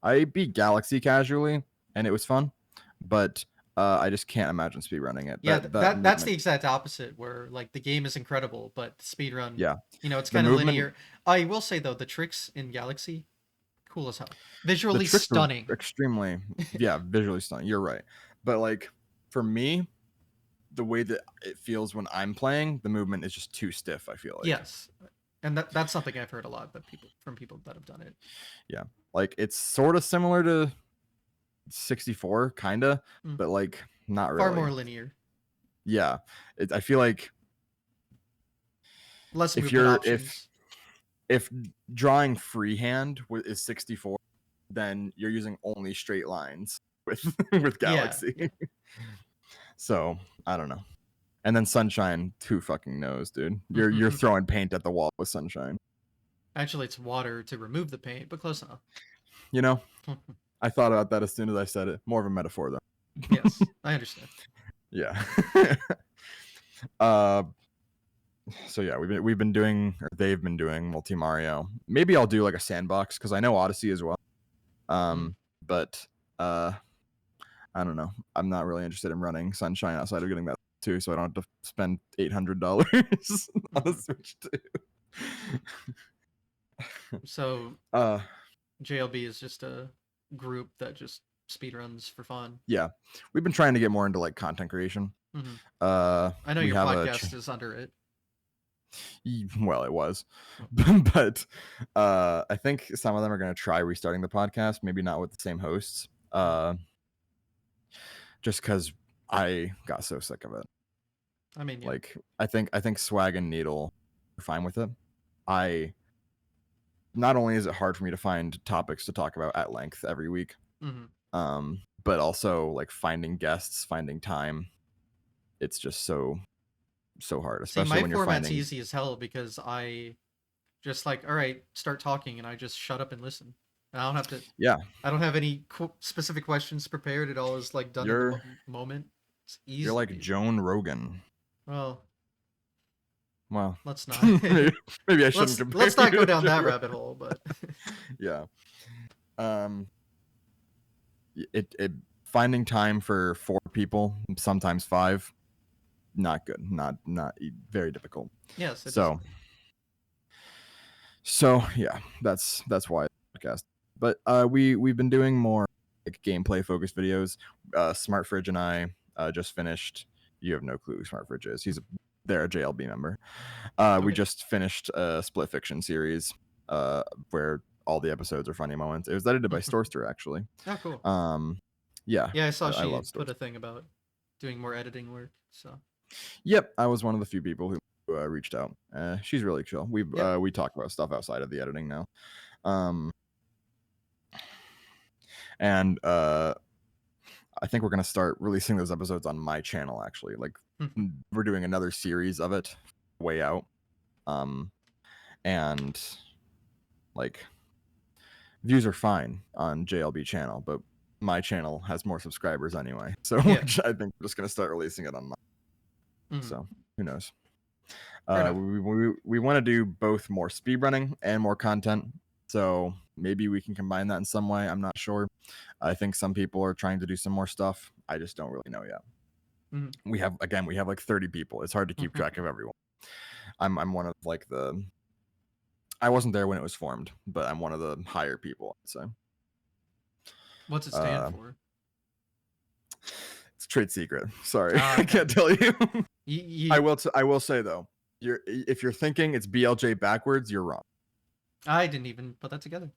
I beat Galaxy casually, and it was fun, but I just can't imagine speedrunning it. Yeah, That that's the movement, exact opposite. Where like the game is incredible, but the speed run, yeah, it's the kind of movement, linear. I will say though, the tricks in Galaxy, cool as hell. the Visually tricks were stunning. extremely, yeah, visually stunning. You're right, but like for me, the way that it feels when I'm playing, the movement is just too stiff. I feel like, Yes, and that's something I've heard a lot that people that have done it. yeah, like it's sort of similar to 64, kinda, Mm. but like not Far really. more linear, Yeah, I feel like less if movement you're options. if drawing freehand is 64, then you're using only straight lines with with Yeah, Galaxy. yeah. So I don't know. And then Sunshine, who fucking knows, dude? You're throwing paint at the wall with Sunshine. Actually, it's water to remove the paint, but close enough. You know, I thought about that as soon as I said it. More of a metaphor though. Yes, I understand. Yeah. uh so yeah, we've been doing, or they've been doing multi Mario. Maybe I'll do like a sandbox because I know Odyssey as well. Mm. But I don't know. I'm not really interested in running Sunshine outside of getting that too, so I don't have to spend $800 on a Switch 2. So uh JLB is just a group that just speedruns for fun. yeah, we've been trying to get more into like content creation. Hmm. Uh I know we your have podcast is under it. well, it was. Oh. But I think some of them are going to try restarting the podcast, maybe not with the same hosts. Just cuz I got so sick of it. I mean, yeah. Like I think Swag and Needle are fine with it. I Not only is it hard for me to find topics to talk about at length every week, Hmm. but also like finding guests, finding time. It's just so hard, See, especially my when you're format's finding. easy as hell because I just like, all right, start talking, and I just shut up and listen. And I don't have to. Yeah, I don't have any specific questions prepared. It all is like done in the you're moment. It's you're easy, like dude. Joan Rogan. Well, Well, let's not. maybe I shouldn't compare Let's you not go to down Joe that Rogan. rabbit hole. But Yeah. Um. It finding time for 4 people, sometimes 5, not good. Not very difficult. yes, it is. So yeah, that's why podcast. But we've been doing more like gameplay focused videos. Smart Fridge and I just finished. You have no clue who Smart Fridge is. They're a JLB member. We Okay. just finished a Split Fiction series where all the episodes are funny moments. It was edited by Storster actually. Oh, cool. Yeah, Yeah, I saw I she love put a Storster. thing about doing more editing work. So, Yep, I was one of the few people who reached out. She's really chill. yep. We talk about stuff outside of the editing now. Um, and I think we're gonna start releasing those episodes on my channel. Actually, like we're doing another series of it, way out. And like views are fine on JLB channel, but my channel has more subscribers anyway. So Yeah. I think we're just gonna start releasing it on mine. Mm-hmm. So who knows? Fair enough. We want to do both more speedrunning and more content. So maybe we can combine that in some way. I'm not sure. I think some people are trying to do some more stuff. I just don't really know yet. Mm-hmm. We have like 30 people. It's hard to keep track of everyone. I'm one of like I wasn't there when it was formed, but I'm one of the higher people, I'd say. What's it stand for? It's trade secret. Sorry, Ah, I okay. can't tell you. You I will say though, if you're thinking it's BLJ backwards, you're wrong. I didn't even put that together.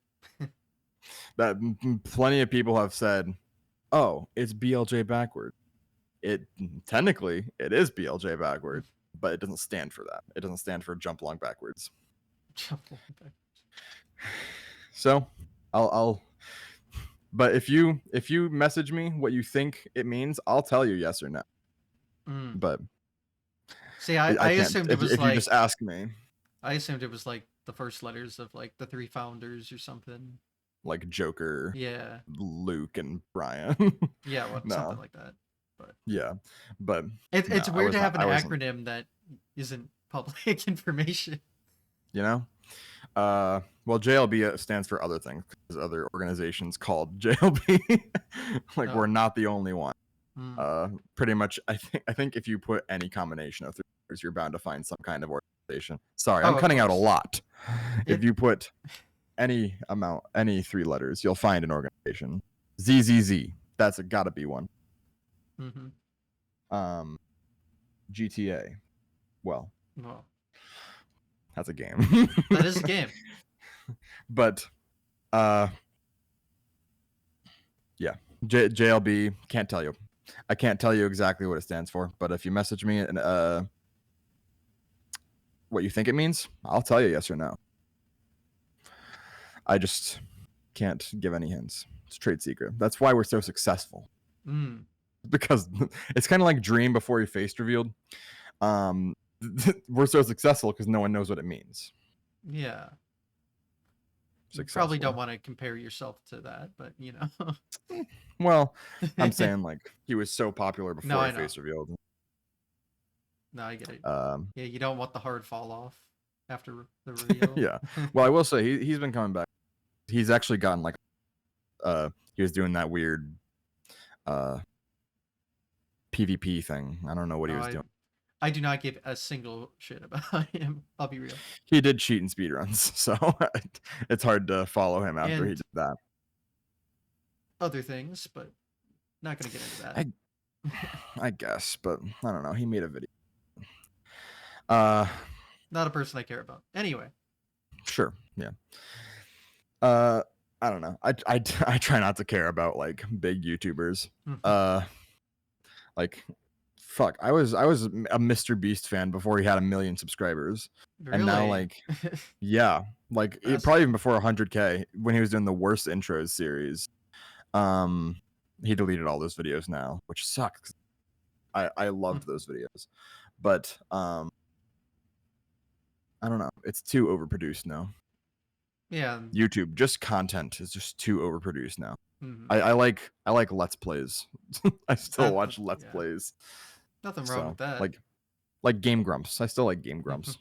That plenty of people have said, "Oh, it's BLJ backward." It technically it is BLJ backward, but it doesn't stand for that. It doesn't stand for jump long backwards. Jump back. So, I'll But if you message me what you think it means, I'll tell you yes or no. Mm. But See, I I can't assumed it was if you just like ask me, I assumed it was like the first letters of like the three founders or something. like Joker, Yeah. Luke, and Brian. Yeah, what something No, like that. But yeah, but it's no, weird to have an I wasn't. acronym that isn't public information. You know, well, JLB stands for other things. There's other organizations called JLB. Like we're Oh. not the only one. Mm. Pretty much, I think if you put any combination of three letters, you're bound to find some kind of organization. Sorry, Oh, I'm of cutting out a course. lot. If It you put any amount, any three letters, you'll find an organization. ZZZ, that's gotta be one. mhm. GTA, well, Well, that's a game. that is a game. But yeah, JLB, can't tell you. I can't tell you exactly what it stands for, but if you message me and what you think it means, I'll tell you yes or no. I just can't give any hints. It's trade secret. That's why we're so successful. Mm. Because it's kind of like Dream before he face revealed. We're so successful because no one knows what it means. Yeah. You probably don't Successful. want to compare yourself to that, but you know. Well, I'm saying like he was so popular No, before he I know. face revealed. No, I get it. Um, Yeah, you don't want the hard fall off after the reveal. yeah. Well, I will say he's been coming back. He's actually gotten like he was doing that weird PvP thing. I don't know what No, he was doing. I do not give a single shit about him. I'll be real. He did cheat in speedruns, so it's hard to follow him after he And did that. other things, but not gonna get into that. I guess, but I don't know. He made a video. Not a person I care about. Anyway. Sure, yeah. I don't know. I try not to care about like big YouTubers. Like fuck, I was a Mr. Beast fan before he had 1 million subscribers, and now Really? like yeah, like probably even before 100K when he was doing the worst intros series. He deleted all those videos now, which sucks. I loved those videos, but I don't know. It's too overproduced now. Yeah. YouTube, just content is just too overproduced now. Mhm. I like Let's Plays. I still watch Let's Yeah. Plays. Nothing wrong So with that. like Game Grumps. I still like Game Grumps.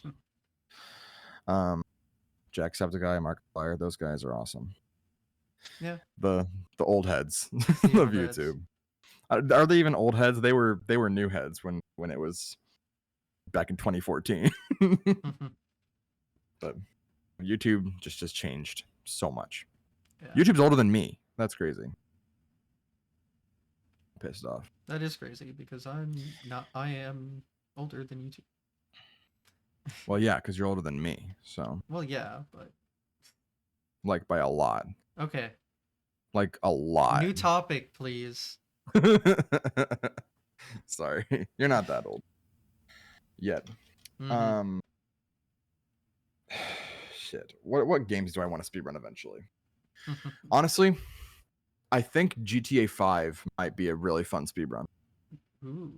Jacksepticeye, Markiplier, those guys are awesome. Yeah. The old heads The of old heads. YouTube. Are they even old heads? They were new heads when it was back in 2014. But YouTube just changed so much. Yeah. YouTube's older than me. That's crazy. Pissed off. That is crazy because I am older than you two. Well, yeah, because you're older than me. So Well, yeah, but like by a lot. okay. Like a lot. New topic, please. Sorry. You're not that old yet. Mm-hmm. Shit. What games do I want to speedrun eventually? Honestly, I think GTA 5 might be a really fun speedrun. Ooh.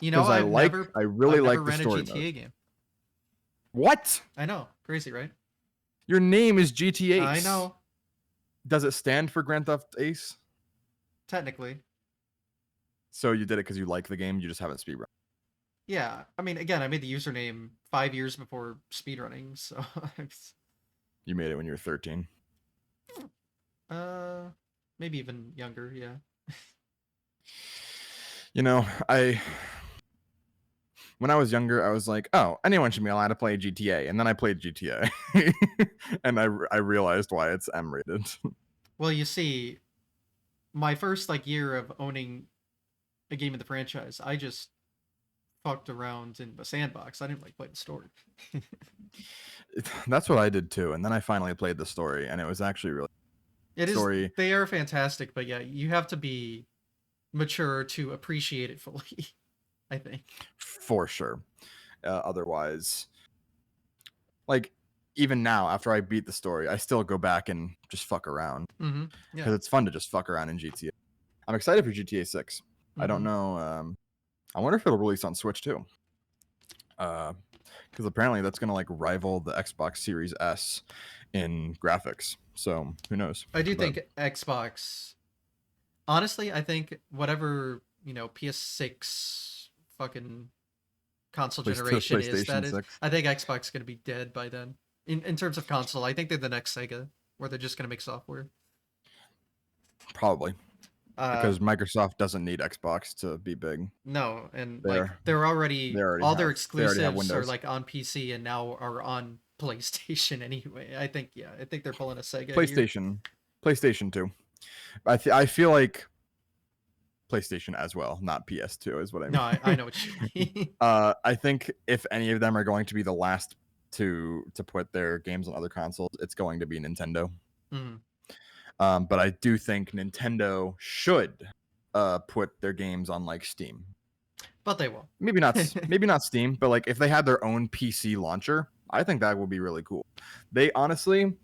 You know, Because I really like the ran a story GTA mode. game. What? I know, crazy, right? Your name is GTA. I know. Does it stand for Grand Theft Ace? Technically. So you did it because you like the game, you just haven't speedrun. Yeah, I mean, again, I made the username 5 years before speedrunning, so You made it when you were 13. maybe even younger, yeah. You know, when I was younger, I was like, oh, anyone should be allowed to play GTA. And then I played GTA. And I realized why it's M-rated. Well, you see, my first like year of owning a game in the franchise, I just fucked around in the sandbox. I didn't like play the story. That's what I did too. And then I finally played the story, and it was actually really It is. story. They are fantastic, but yeah, you have to be mature to appreciate it fully. I think For sure. Otherwise, like even now, after I beat the story, I still go back and just fuck around Yeah. because it's fun to just fuck around in GTA. I'm excited for GTA 6. I don't know. I wonder if it'll release on Switch too. Because apparently that's gonna like rival the Xbox Series S in graphics. So who knows? I do But think Xbox. Honestly, I think whatever PS6 fucking console the generation is that PlayStation is, 6 I think Xbox is gonna be dead by then. In terms of console, I think they're the next Sega, where they're just gonna make software. probably Uh, because Microsoft doesn't need Xbox to be big. no, and like They're they're they already already all their have exclusives are Windows. like on PC and now are on PlayStation anyway. I think they're pulling a Sega here. PlayStation 2. I feel like PlayStation as well, not PS2 is what I No, I mean. know what you mean. I think if any of them are going to be the last to put their games on other consoles, it's going to be Nintendo. Mhm. But I do think Nintendo should put their games on like Steam. But they won't. Maybe not Steam, but like if they had their own PC launcher, I think that would be really cool. They honestly,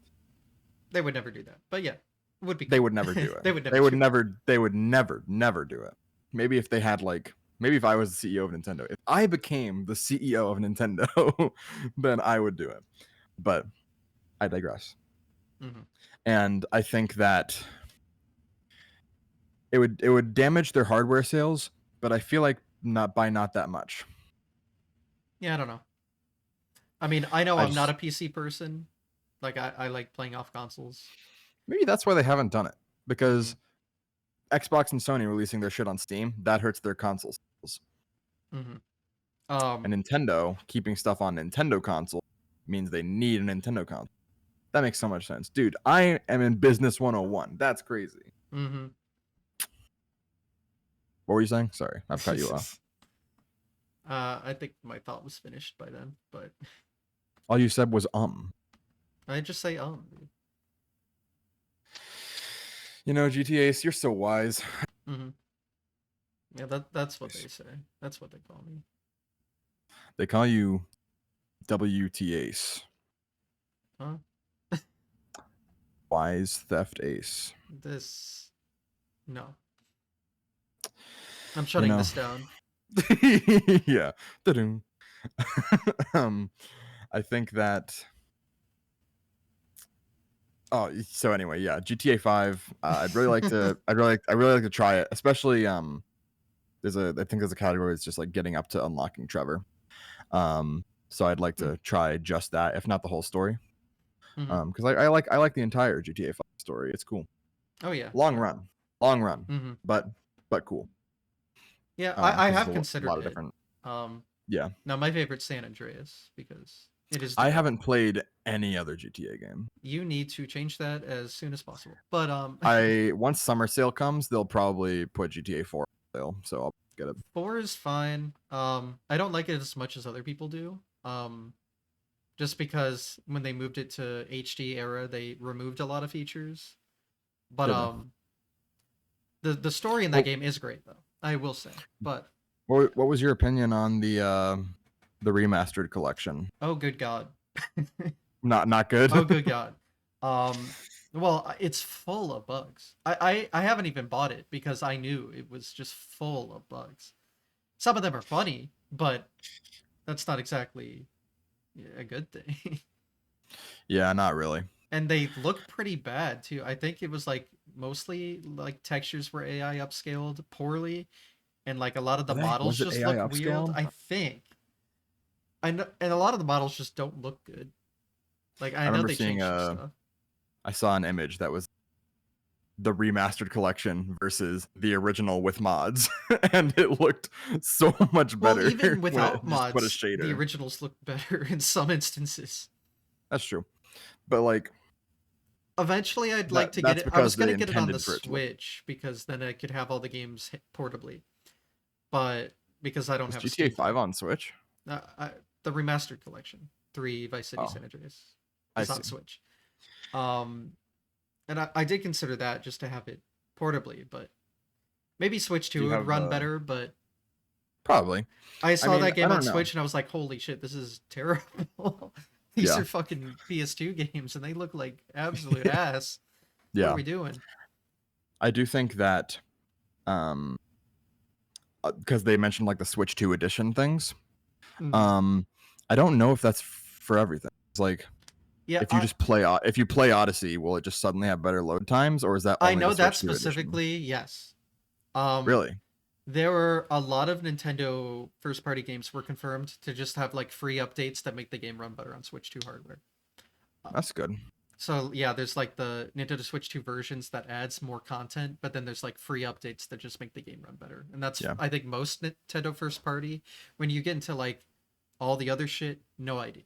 They would never do that. But yeah, it would be they cool. would never do it. They would never do it. They would never do it. Maybe if they had like maybe if I was the CEO of Nintendo, if I became the CEO of Nintendo, then I would do it. But I digress. Mhm. And I think that it would damage their hardware sales, but I feel like not that much. Yeah, I don't know. I mean, I know I I'm not just a PC person. Like I like playing off consoles. maybe that's why they haven't done it Hmm. because Xbox and Sony releasing their shit on Steam that hurts their console sales, Hmm. and Um. Nintendo keeping stuff on Nintendo console means they need a Nintendo console. That makes so much sense, dude. I am in business 101. That's crazy. Hmm. What were you saying? Sorry, I've cut you off. I think my thought was finished by then, but All you said was I just say You know, GTA, you're so wise. Hmm. Yeah, that's what they say. That's what they call me. They call you WT Ace, Huh? Wise Theft Ace. This no. I'm You shutting know, this down. yeah. Da-dum. um, I think that. Oh, so anyway, yeah, GTA 5. I'd really like to. I really like to try it, especially I think there's a category that's just like getting up to unlocking Trevor. So I'd like to try just that, if not the whole story. Mm-hmm. Because I like the entire GTA 5 story. It's cool. Oh yeah, Long yeah. run, long run, Mm-hmm. but cool. Yeah, I Because have there's a considered lot of it. different. Um, Yeah, Now my favorite San Andreas because it is the I goat. haven't played any other GTA game. You need to change that as soon as possible. But I once summer sale comes, they'll probably put GTA 4 on sale, so I'll get it. 4 is fine. I don't like it as much as other people do. Just because when they moved it to HD era, they removed a lot of features. But Did they? the story in that Well, game is great though. I will say. But what was your opinion on the remastered collection? oh good god. Not good. Oh good god. Um well, it's full of bugs. I haven't even bought it because I knew it was just full of bugs. Some of them are funny, but that's not exactly a good thing. Yeah, not really. And they look pretty bad too. I think it was like mostly like textures were AI upscaled poorly, and like a lot of Were the they? models Was it just AI look weird. upscaled? I think. I know, and a lot of the models just don't look good. Like I I know remember they seeing changed some stuff. I saw an image that was the remastered collection versus the original with mods, and it looked so much Well, better even when it without just put a mods, the shader. originals look better in some instances. That's true, but like Eventually, I'd like to get that's it. I was because they gonna get it on the intended for it to look. Switch because then I could have all the games portably. But because I don't Is have a GTA Steam 5 Deck, on Switch? the remastered collection, 3 Vice City Oh, San Andreas, I is on see. Switch. Um, and I did consider that just to have it portably, but maybe Switch Do 2 you would have run better. But probably? I I saw mean, that I game on don't know. Switch and I was like, holy shit, this is terrible. These Yeah. are fucking PS2 games, and they look like absolute ass. What are Yeah. we doing? I do think that um because they mentioned like the Switch 2 edition things. Mm-hmm. Um I don't know if that's for everything. It's like Yeah, if you just play if you play Odyssey, will it just suddenly have better load times, or is that I only the know that Switch 2 edition? specifically. Yes. Um, Really? there were a lot of Nintendo first party games were confirmed to just have like free updates that make the game run better on Switch 2 hardware. Uh, That's good. So yeah, there's like the Nintendo Switch 2 versions that adds more content, but then there's like free updates that just make the game run better. And that's Yeah. I think most Nintendo first party. When you get into like all the other shit, no idea.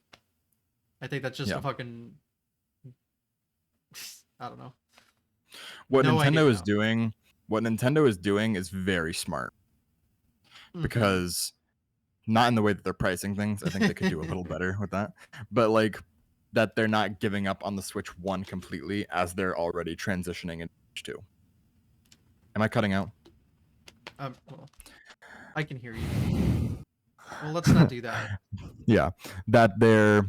I think that's just a Yeah. fucking I don't know. What No idea Nintendo is now. doing, what Nintendo is doing is very smart Mm-hmm. because not in the way that they're pricing things. I think they could do a little better with that. But like that they're not giving up on the Switch 1 completely as they're already transitioning into Switch 2. Am I cutting out? Well, I can hear you. Well, let's not do that. Yeah. That they're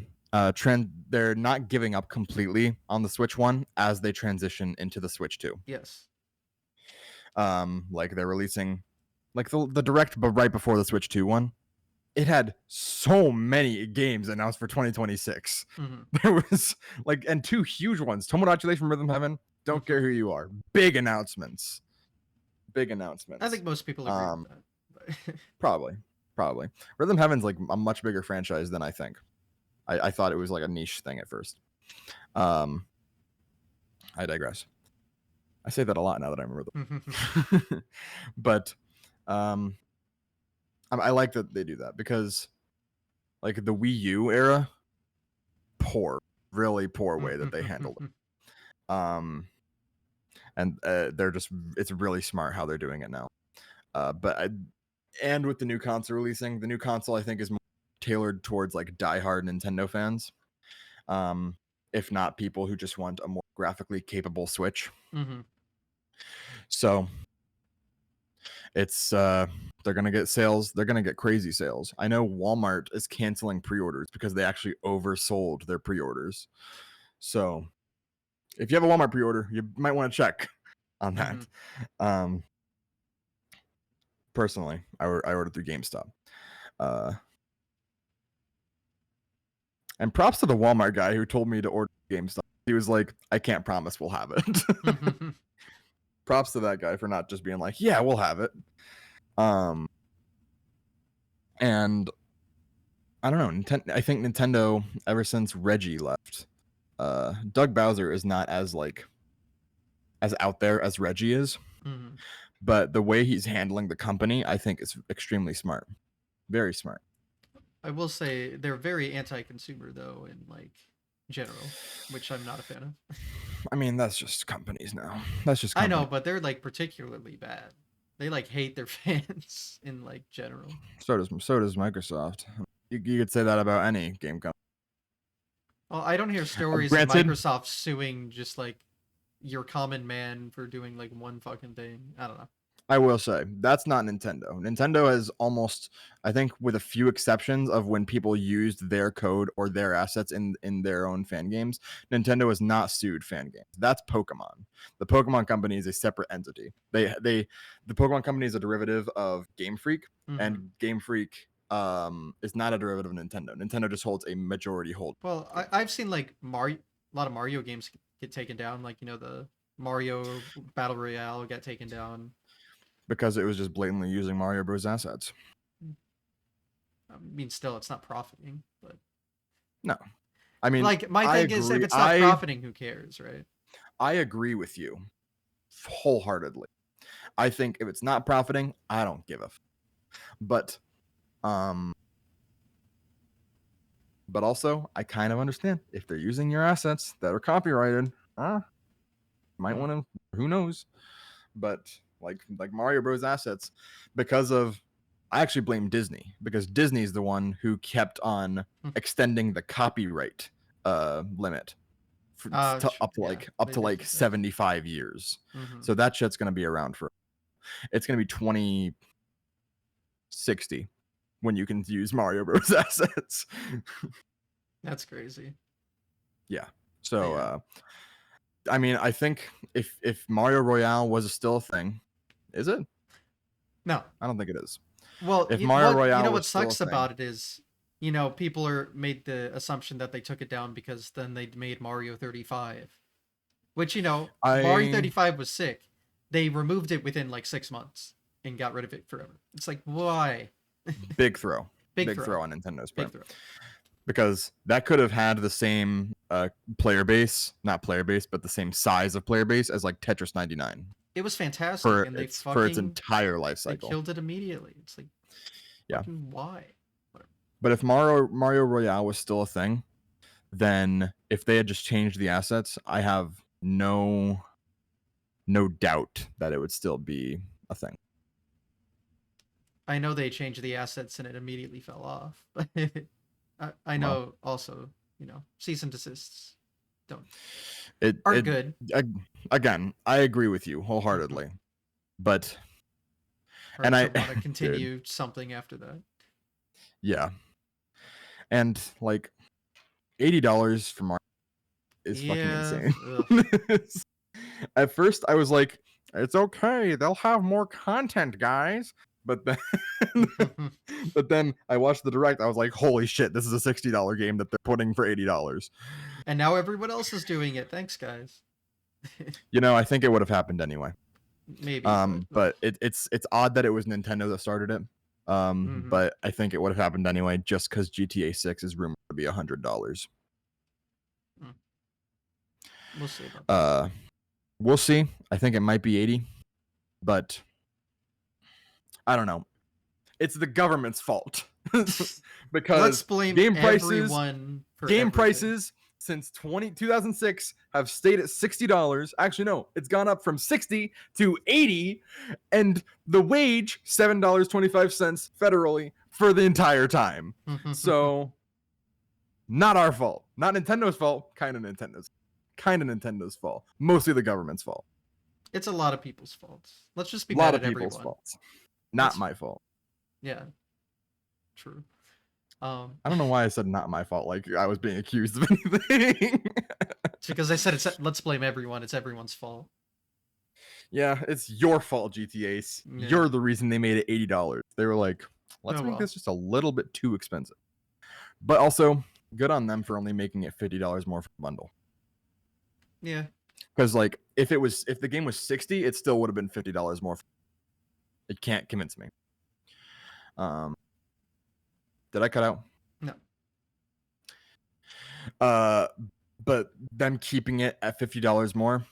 not giving up completely on the Switch 1 as they transition into the Switch 2. Yes. Like they're releasing like the direct but right before the Switch 2 one, it had so many games announced for 2026. Mm-hmm. There was like, and two huge ones. Tomodachi Life from Rhythm Heaven. Don't care who you are. Big announcements. Big announcements. I think most people agree with that. Probably. Rhythm Heaven's like a much bigger franchise than I think. I thought it was like a niche thing at first. I digress. I say that a lot now that I remember them. But I like that they do that because like the Wii U era, really poor way that they handled it. And they're just, it's really smart how they're doing it now. And with the new console releasing, the new console I think is more tailored towards like diehard Nintendo fans. If not people who just want a more graphically capable Switch. Mm-hmm. So it's they're gonna get sales, they're gonna get crazy sales. I know Walmart is canceling pre-orders because they actually oversold their pre-orders. So if you have a Walmart pre-order, you might want to check on that. Personally, I ordered through GameStop. And props to the Walmart guy who told me to order GameStop. He was like, I can't promise we'll have it. Mm-hmm. Props to that guy for not just being like, yeah, we'll have it. And I don't know. I think Nintendo, ever since Reggie left, Doug Bowser is not as like as out there as Reggie is. Mm-hmm. But the way he's handling the company, I think is extremely smart. Very smart. I will say they're very anti-consumer though, in like general, which I'm not a fan of. I mean, that's just companies now. That's just I companies. know, but they're like particularly bad. They like hate their fans in like general. So does Microsoft. You could say that about any game company. Well, I don't hear stories of Granted, Microsoft suing just like your common man for doing like one fucking thing. I don't know. I will say that's not Nintendo. Nintendo has almost, I think, with a few exceptions of when people used their code or their assets in their own fan games, Nintendo has not sued fan games. That's Pokemon. The Pokemon company is a separate entity. The Pokemon company is a derivative of Game Freak, Mm-hmm. and Game Freak is not a derivative of Nintendo. Nintendo just holds a majority hold. Well, I've seen like Mario, a lot of Mario games get taken down. Like the Mario Battle Royale got taken down because it was just blatantly using Mario Bros. Assets. I mean, still, it's not profiting, but no. I mean, like my thing is, if it's not profiting, who cares, right? I agree with you wholeheartedly. I think if it's not profiting, I don't give a f. But also, I kind of understand if they're using your assets that are copyrighted. Might want to. Who knows? But like Mario Bros. Assets, because of, I actually blame Disney because Disney's the one who kept on extending the copyright limit up to like 75 years. Mm-hmm. So that shit's gonna be around for. It's gonna be 2060 when you can use Mario Bros. Assets. That's crazy. Yeah. But So yeah. I mean, I think if Mario Royale was still a thing, is it? No. I don't think it is. Well, If Mario Royale what was still a sucks thing, about it is, people are made the assumption that they took it down because then they made Mario 35, which Mario I 35 was sick. They removed it within like 6 months and got rid of it forever. It's like, why? big throw, Big big throw, throw on Nintendo's big part, throw. because that could have had the same player base, not player base, but the same size of player base as like Tetris 99 It was fantastic, for and its entire life they cycle. killed it immediately. It's like, Yeah. fucking why? Whatever. But if Mario Royale was still a thing, then if they had just changed the assets, I have no doubt that it would still be a thing. I know they changed the assets and it immediately fell off. I Well, know also, cease and desists don't it aren't it good. again, I agree with you Mm-hmm. wholeheartedly. But and Hard to I want to dude, continue something after that. yeah. And like $80 for Mario is fucking Yeah. insane. Ugh. At first I was like, it's okay, they'll have more content, guys. But then but then I watched the direct, I was like, holy shit, this is a $60 game that they're putting for $80. And now everyone else is doing it. Thanks, guys. I think it would have happened anyway. Maybe, but ugh. But it's odd that it was Nintendo that started it. Mm-hmm. But I think it would have happened anyway, just because GTA 6 is rumored to be $100. Mm. We'll see about that. Uh, we'll see. I think it might be 80, but I don't know. It's the government's fault Let's because blame game prices everyone for game everything. prices since 2006 have stayed at $60. Actually, no, it's gone up from 60 to 80, and the wage $7.25 federally for the entire time. So, not our fault, not Nintendo's fault. Kind of Nintendo's fault. Mostly the government's fault. It's a lot of people's faults. Let's just be A mad lot of at people's everyone. faults. Not Let's my fault. Yeah, true. I don't know why I said not my fault, like I was being accused of anything. It's because I said let's blame everyone. It's everyone's fault. Yeah, it's your fault, GTAs. Yeah. You're the reason they made it $80. They were like, let's Oh make well. this just a little bit too expensive. But also, good on them for only making it $50 more for the bundle. Yeah. Because like if the game was 60, it still would have been $50 more. It can't convince me. Did I cut out? No. But them keeping it at $50 more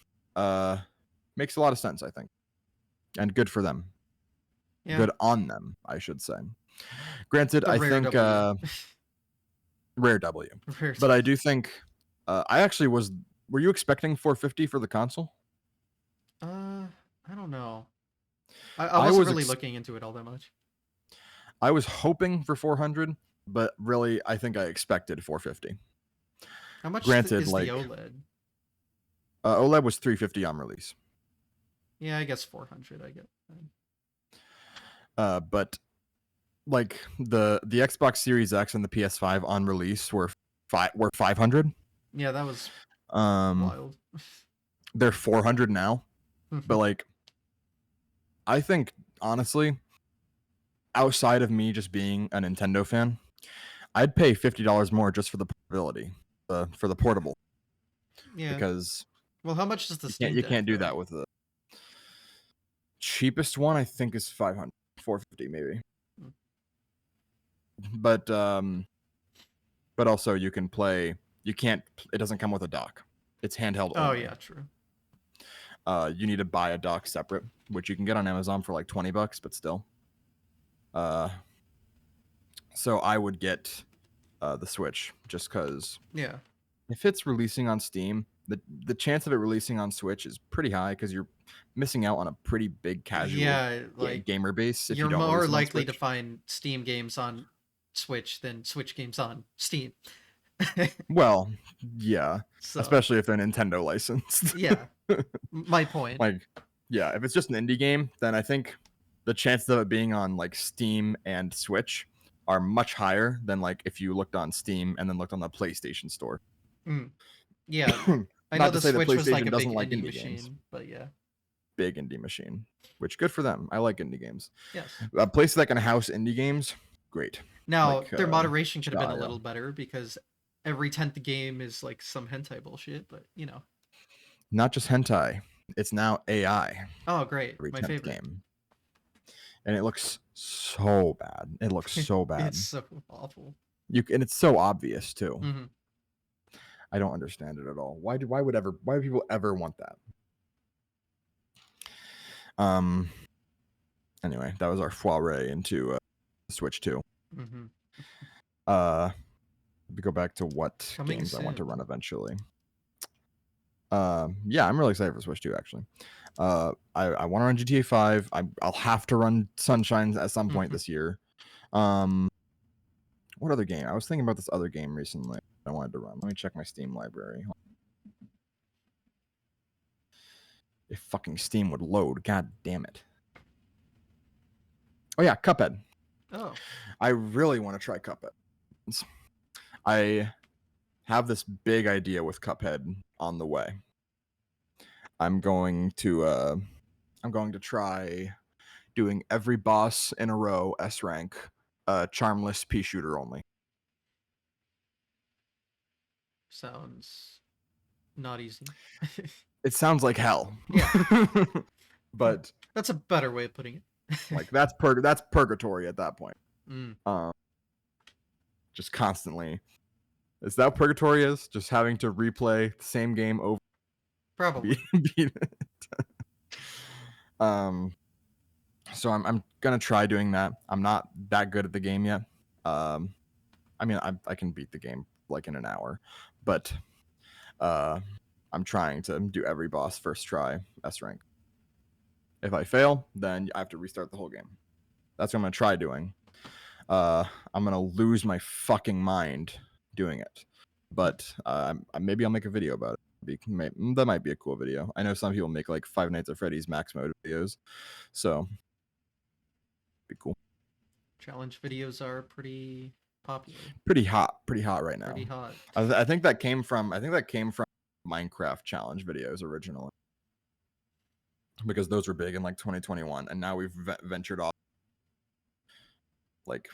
makes a lot of sense, I think. And good for them. Yeah. Good on them, I should say. Granted, A I rare think W. rare W. Rare But I do think I actually was. Were you expecting 450 for the console? I don't know. I I wasn't was really looking into it all that much. I was hoping for 400, but really I think I expected 450. How much Granted, is the like OLED? OLED was 350 on release. Yeah, I guess 400. I get. But like the Xbox Series X and the PS5 on release were 500. Yeah, that was Um, wild. they're 400 now. But like, I think honestly, outside of me just being a Nintendo fan, I'd pay $50 more just for the portability, for the portable, Yeah. because Well, how much does the Steam you Deck, can't do though? that with the cheapest one. I think is 500, 450 maybe. But also you can play. You can't. It doesn't come with a dock. It's handheld Oh only. yeah, true. You need to buy a dock separate, which you can get on Amazon for like $20, but still. So I would get the Switch just because. Yeah. If it's releasing on Steam, the chance of it releasing on Switch is pretty high because you're missing out on a pretty big casual Yeah, like gamer base if you you're don't release more it on likely to Switch. find Steam games on Switch than Switch games on Steam. Well, yeah, So especially if they're Nintendo licensed. yeah, my point. Like, yeah, if it's just an indie game, then I think the chances of it being on like Steam and Switch are much higher than like if you looked on Steam and then looked on the PlayStation Store. Mm. Yeah, I know Not to the say that Switch was like PlayStation a big doesn't like indie indie games. machine, but yeah. Big indie machine, which good for them. I like indie games. Yes. A place that can house indie games, great. Now Like their moderation could have been a Shia. little better because every 10th game is like some hentai bullshit, but you know. Not just hentai. It's now AI Oh, great. every My 10th favorite. game. And it looks so bad. It looks so bad. It's so awful. And it's so obvious too. Mm-hmm. I don't understand it at all. Why would people ever want that? Anyway, that was our foray into Switch 2. Mm-hmm. We go back to what Coming games I want to soon. run eventually. Yeah, I'm really excited for Switch 2 actually. I want to run GTA 5. I'll have to run Sunshine at some point this year. What other game? I was thinking about this other game recently I wanted to run. Let me check my Steam library. If fucking Steam would load, god damn it. Oh yeah, Cuphead. Oh. I really want to try Cuphead. I have this big idea with Cuphead on the way. I'm going to try doing every boss in a row S rank, charmless pea shooter only. Sounds not easy. It sounds like hell. Yeah. But that's a better way of putting it. like that's purgatory at that point. Mm. Just constantly. Is that what purgatory is? Just having to replay the same game over. Probably. Beat it. So I'm gonna try doing that. I'm not that good at the game yet. I mean, I can beat the game like in an hour, but I'm trying to do every boss first try S rank. If I fail, then I have to restart the whole game. That's what I'm gonna try doing. I'm gonna lose my fucking mind doing it, but maybe I'll make a video about it. That might be a cool video. I know some people make like Five Nights at Freddy's max mode videos, so be cool. Challenge videos are pretty popular. Pretty hot right now. Pretty hot. I think that came from Minecraft challenge videos originally, because those were big in like 2021, and now we've ventured off like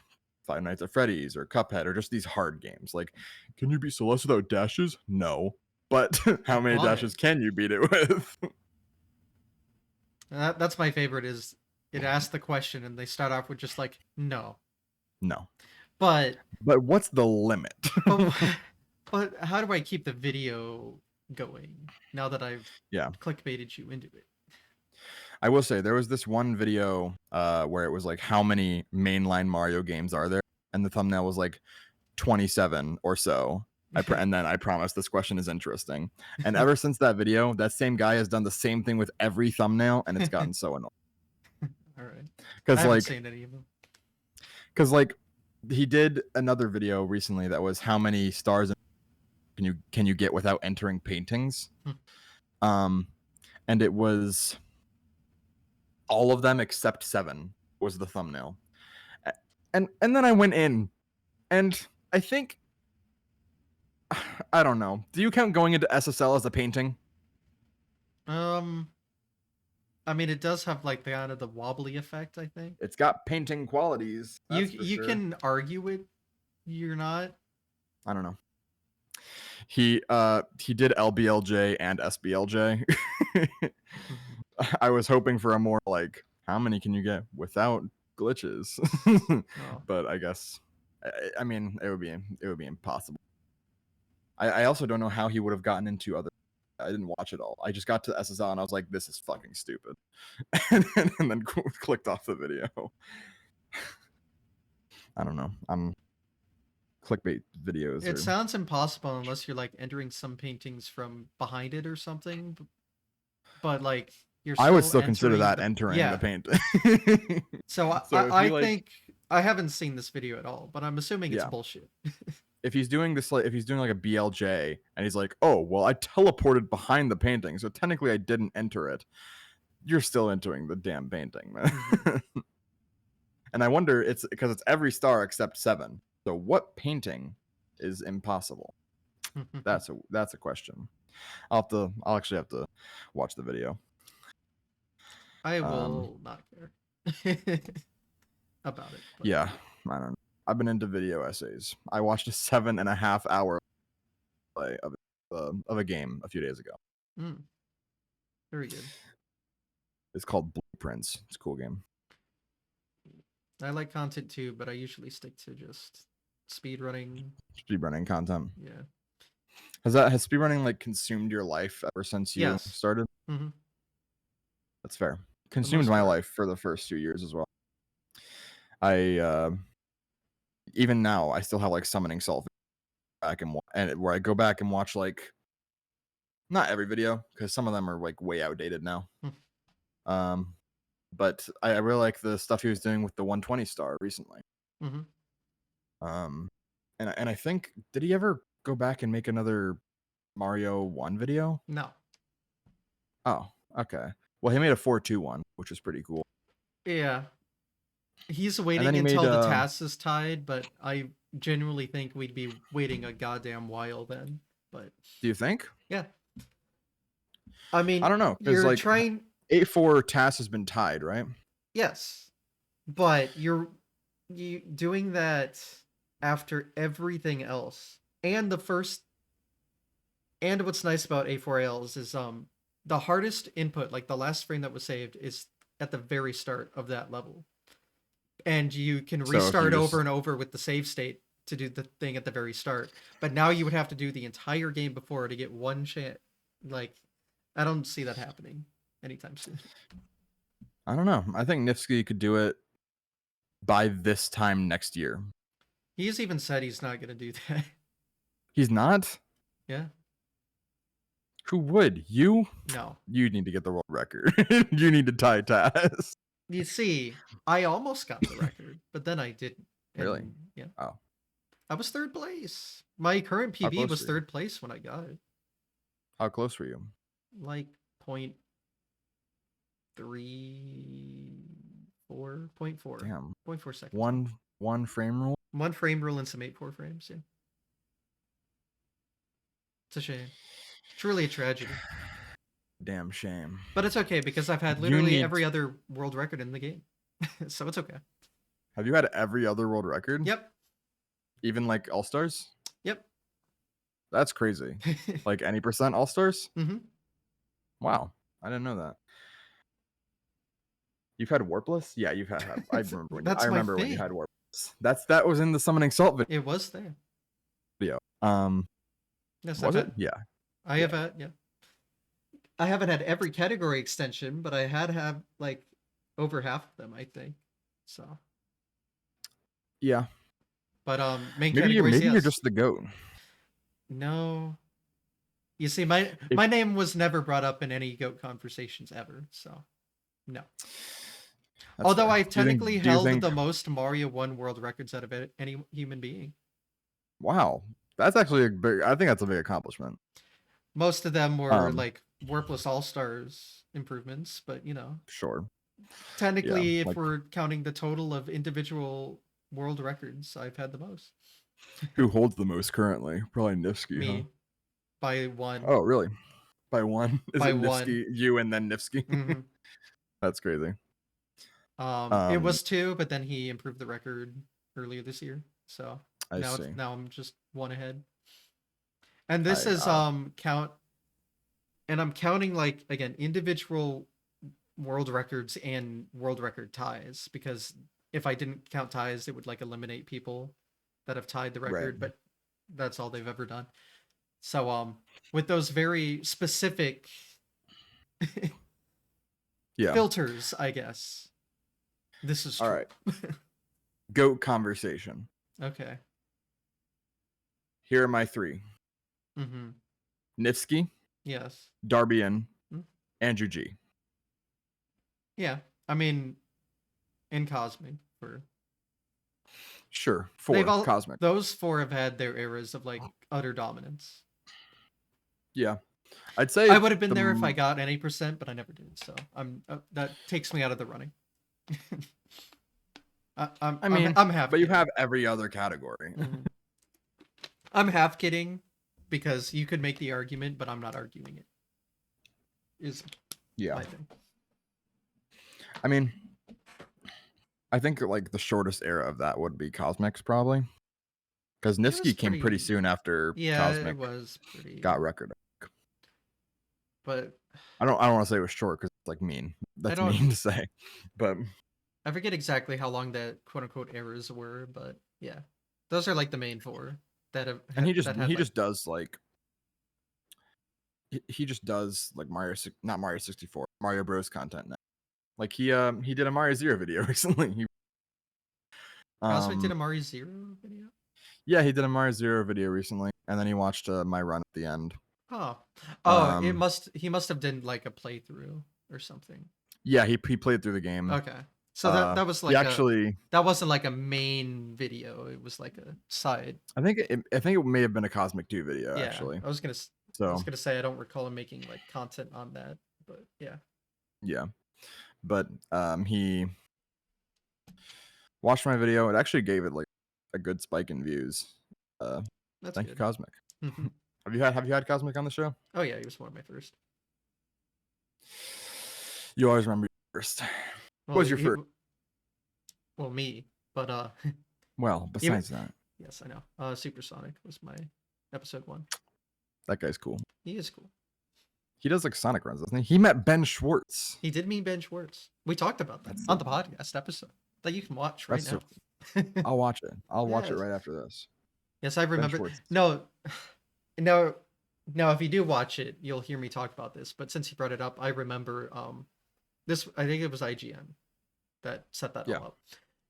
Five Nights at Freddy's or Cuphead or just these hard games. Like, can you beat Celeste without dashes? No. But how many dashes can you beat it with? That's my favorite. Is it asks the question and they start off with just like no. But what's the limit? but how do I keep the video going now that I've clickbaited you into it? I will say there was this one video where it was like, how many mainline Mario games are there? And the thumbnail was like 27 or so. And then I promise this question is interesting. And ever since that video, that same guy has done the same thing with every thumbnail, and it's gotten so annoying. All right. Because I haven't seen any of them. Because like he did another video recently that was how many stars can you get without entering paintings. And it was all of them except 7 was the thumbnail. And then I went in, and I think, I don't know. Do you count going into SSL as a painting? I mean, it does have like the kind of the wobbly effect, I think. It's got painting qualities. You can argue it. You're not. I don't know. He did LBLJ and SBLJ. I was hoping for a more like, how many can you get without glitches? But I guess, I mean, it would be impossible. I also don't know how he would have gotten into other. I didn't watch it all. I just got to SSL and I was like, this is fucking stupid, and then clicked off the video. I don't know. Clickbait videos. It sounds impossible unless you're like entering some paintings from behind it or something. But like I would still consider that entering the painting. So I think I haven't seen this video at all, but I'm assuming it's bullshit. If he's doing this, like if he's doing like a BLJ and he's like, oh well, I teleported behind the painting, so technically I didn't enter it. You're still entering the damn painting, man. And I wonder, it's because it's every star except 7. So what painting is impossible? That's a question. I'll actually have to watch the video. I will not care about it. But Yeah, I don't know. I've been into video essays. I watched a 7.5 hour play of a game a few days ago. Very good. It's called Blueprints. It's a cool game. I like content too, but I usually stick to just speedrunning. Speedrunning content. Yeah. Has speedrunning like consumed your life ever since you Yes. started? Mm-hmm. That's fair. The Consumed most my part. life for the first 2 years as well. I even now I still have like summoning salt back and where I go back and watch like not every video because some of them are like way outdated now. Um, but I really like the stuff he was doing with the 120 star recently. Mm-hmm. And I think did he ever go back and make another Mario 1 video? No. Oh, okay. Well, he made a 4-2-1, which was pretty cool. Yeah. He's And then waiting he made until the task is tied, but I genuinely think we'd be waiting a goddamn while then. But do you think? yeah. I mean, I don't know because you're like trying. 8-4 TAS has been tied, right? Yes, but you doing that after everything else, and the first. And what's nice about A4Ls is the hardest input, like the last frame that was saved, is at the very start of that level, and you can So if you restart over just and over with the save state to do the thing at the very start. But now you would have to do the entire game before to get one chance. Like, I don't see that happening anytime soon. I don't know. I think Nifsky could do it by this time next year. He's even said he's not going to do that. He's not? Yeah. Who would? You? No. You need to get the world record. You need to tie TAS. You see, I almost got the record, but then I didn't. And, Really? yeah. Oh. I was third place. My current How PB close was were you? third place when I got it. How close were you? Like 0.34, 0.4. Damn. 0.4 seconds. One frame rule? One frame rule and some 8.4 frames, yeah. It's a shame. Truly a tragedy. Damn shame. But it's okay because I've had literally every other world record in the game. So it's okay. Have you had every other world record? Yep. Even like All Stars? Yep. That's crazy. Like any percent All Stars? Mm-hmm. Wow. I didn't know that. You've had Warpless? Yeah, you've had. I remember when you had Warpless. That was in the Summoning Salt video. It was there. Yes, Was it? Yeah. I have had, yeah. I haven't had every category extension, but I have like over half of them, I think. So. Yeah. But main maybe categories, you're just the GOAT. No. You see, my name was never brought up in any GOAT conversations ever, so no. Although fair. I've technically held the most Mario 1 world records out of any human being. Wow. That's actually I think that's a big accomplishment. Most of them were like Warpless All-Stars improvements, but you know. Sure. Technically, if we're counting the total of individual world records, I've had the most. Who holds the most currently? Probably Nifsky, Me. huh? By 1. Oh, really? By 1? Is by it Nifsky, 1. you, and then Nifsky? Mm-hmm. That's crazy. It was 2, but then he improved the record earlier this year. So now I'm just 1 ahead. And this is count, and I'm counting like again individual world records and world record ties, because if I didn't count ties, it would like eliminate people that have tied the record, but that's all they've ever done. So with those very specific filters, I guess. This is true. All right. GOAT conversation. Okay. Here are my 3. Mm-hmm. Nifsky. Yes. Darbian. Andrew G. Yeah. I mean, and Cosmic for. Sure. 4. Cosmic. Those 4 have had their eras of like utter dominance. Yeah. I'd say I would have been there if I got any percent, but I never did. So that takes me out of the running. I mean, I'm half but you kidding. have every other category. Mhm. I'm half kidding because you could make the argument, but I'm not arguing it. Is Yeah. my thing. I mean, I think like the shortest era of that would be Cosmix probably, because It was Nifsky came pretty pretty. soon after Yeah, Cosmic it was pretty. got record. But I don't want to say it was short because it's like mean. I That's don't. mean to say, but I forget exactly how long that quote unquote eras were, but yeah, those are like the main four that have and that had he like. just does like he just does like not Mario 64 Mario Bros content now. Like he did a Mario Zero video recently. Cosmic did Um a Mario Zero video. yeah, he did a Mario Zero video recently, and then he watched my run at the end. Oh, it Um must. He must have done like a playthrough or something. yeah, he played through the game. Okay, so that was He like a actually that wasn't like a main video. It was like a side. I think it may have been a Cosmic 2 video Yeah, actually. I So was gonna say I don't recall him making like content on that, but yeah, yeah, but he watched my video. It actually gave it like a good spike in views. Uh, that's thank you, good. Cosmic. Hmm. Have you had Cosmic on the show? Oh yeah, he was one of my first. You always remember your first. What Well, was your first? well me, but Well, even besides that, yes, I know. Supersonic was my episode 1. that guy's cool. He is cool. He does like Sonic runs, doesn't he? He met Ben Schwartz. He did mean Ben Schwartz. We talked about that That's on so, the podcast episode that you can watch right that's so. now. I'll watch it. I'll watch it Yes. right after this. Yes, I Ben remember. Schwartz. No, no, no. If you do watch it, you'll hear me talk about this. But since you brought it up, I remember this. I think it was IGN that set that Yeah, all up,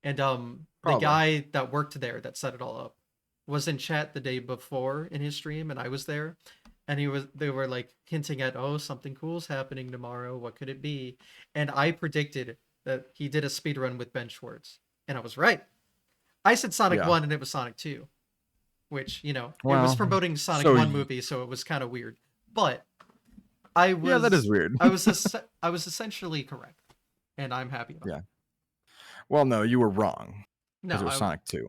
and the probably. guy that worked there that set it all up was in chat the day before in his stream, and I was there, and they were like hinting at, oh, something cool's happening tomorrow. What could it be? And I predicted that he did a speed run with Ben Schwartz, and I was right. I said Sonic Yeah. 1 and it was Sonic 2, which, it was Well, promoting Sonic so 1 movie, so it was kind of weird. But I yeah, that is was weird. I was I was essentially correct, and I'm happy about Yeah. it. Well, no, you were wrong No, because it was Sonic 2.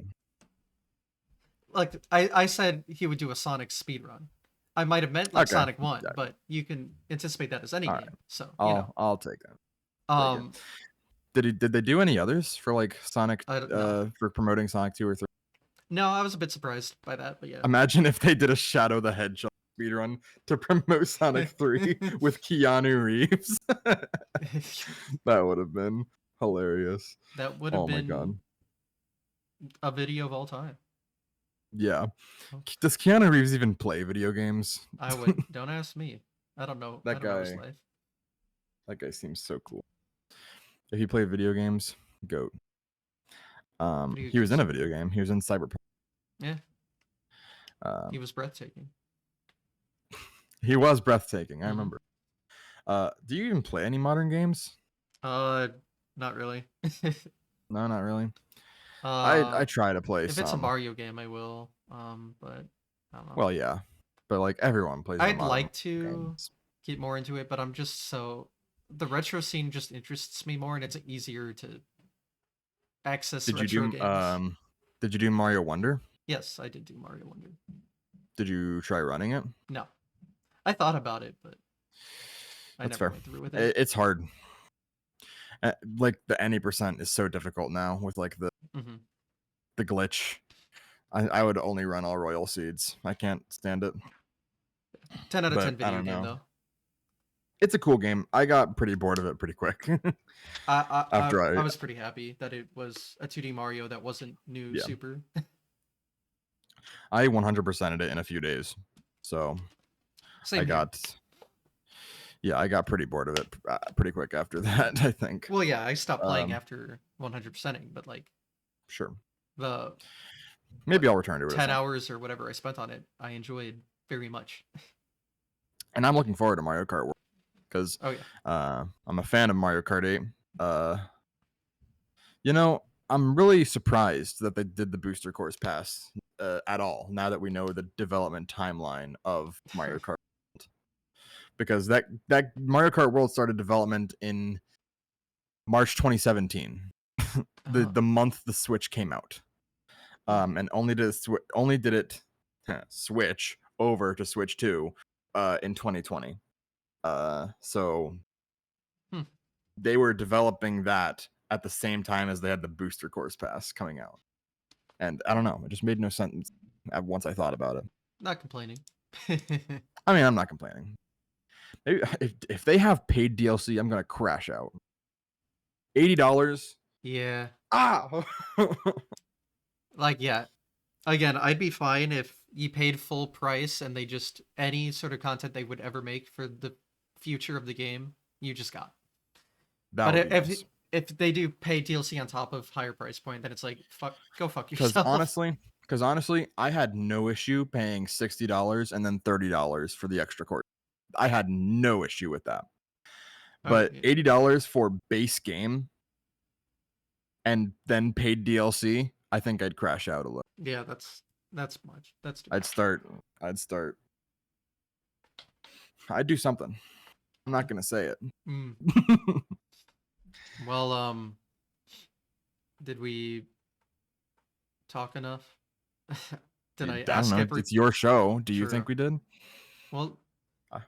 like I said he would do a Sonic speed run. I might have meant like Okay. Sonic 1, Yeah. but you can anticipate that as any All game. right. So, I'll take that. um Did they do any others for like Sonic I don't know. for promoting Sonic 2 or 3? No, I was a bit surprised by that, but yeah. Imagine if they did a Shadow the Hedgehog speedrun to promote Sonic 3 with Keanu Reeves. That would have been hilarious. That would have Oh my been god. a video of all time. Yeah. Oh. Does Keanu Reeves even play video games? I would. Don't ask me. I don't know. I That don't know his guy life. that guy seems so cool. If he played video games, goat. Video He was in games. a video game. He was in Cyberpunk. Yeah, he was breathtaking. He was breathtaking. I Mhm. remember. Do you even play any modern games? Not really. No, not really. I try to play If some. it's a Mario game, I will. But I don't know. Well, yeah, but like everyone plays. I'd modern like to games. get more into it, but I'm just so the retro scene just interests me more, and it's easier to access Did you retro do games. Did you do Mario Wonder? Yes, I did do Mario Wonder. Did you try running it? No, I thought about it, but I That's never fair. went through with it. It's hard. Like the any percent is so difficult now with like Mhm. the glitch. I would only run all royal seeds. I can't stand it. 10 out of But 10 I video don't game know. though. It's a cool game. I got pretty bored of it pretty quick. After I was pretty happy that it was a 2D Mario that wasn't new Yeah. Super. I 100%ed it in a few days. So Same I here. got pretty bored of it pretty quick after that, I think. Well, yeah, I stopped playing after 100%ing, but like Sure. the Maybe I'll return to it. 10 hours or whatever I spent on it, I enjoyed very much. And I'm looking forward to Mario Kart World because Oh yeah. I'm a fan of Mario Kart 8. I'm really surprised that they did the booster course pass at all now that we know the development timeline of Mario Kart World. Because that Mario Kart World started development in March 2017. the month the Switch came out. And only did it switch over to Switch 2 in 2020. So Hmm. they were developing that at the same time as they had the Booster Course Pass coming out. And I don't know, it just made no sense once I thought about it. Not complaining. I mean, I'm not complaining. Maybe if they have paid DLC, I'm gonna crash out. $80. Yeah. Ah. Like, yeah. Again, I'd be fine if you paid full price and they just any sort of content they would ever make for the future of the game, you just got. That But would be if nice. if they do pay DLC on top of higher price point, then it's like go fuck Because yourself. honestly, I had no issue paying $60 and then $30 for the extra course. I had no issue with that. Oh But yeah. $80 for base game and then paid DLC, I think I'd crash out a little. Yeah, that's much. That's too I'd much. start. I'd do something. I'm not gonna say it. Mm. Well, did we talk enough? Did I I don't ask know. every It's your show. Do you True. think we did? Well,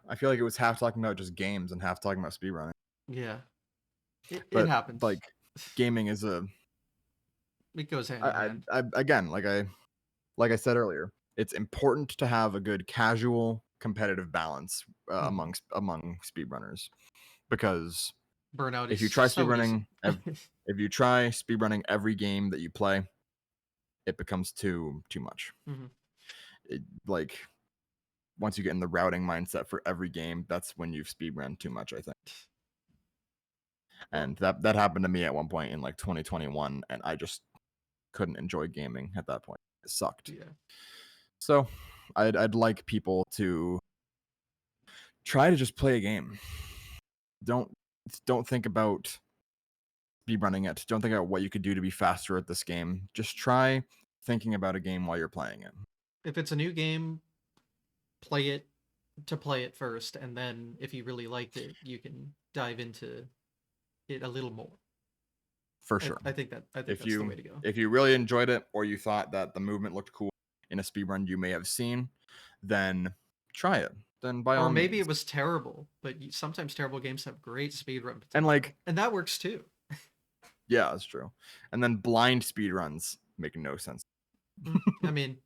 I feel like it was half talking about just games and half talking about speedrunning. yeah. It But happens. like, gaming is a It goes hand in hand. again, like I said earlier, it's important to have a good casual competitive balance Mhm. among speedrunners, because Burnout if is you try so easy. speedrunning if you try speedrunning every game that you play, it becomes too much. Mhm. Like, once you get in the routing mindset for every game, that's when you've speedrun too much, I think. Well, And that happened to me at one point in like 2021, and I just couldn't enjoy gaming at that point. It sucked. yeah. So I'd like people to try to just play a game. Don't think about speedrunning it. Don't think about what you could do to be faster at this game. Just try thinking about a game while you're playing it. If it's a new game, play it to play it first, and then if you really liked it, you can dive into it a little more. For sure. I think If that's the way to go. you really enjoyed it, or you thought that the movement looked cool in a speedrun you may have seen, then try it. Then by Or all maybe means. it was terrible, but sometimes terrible games have great speedrun And potential, like, and that works too. yeah, that's true. And then blind speedruns make no sense. I mean,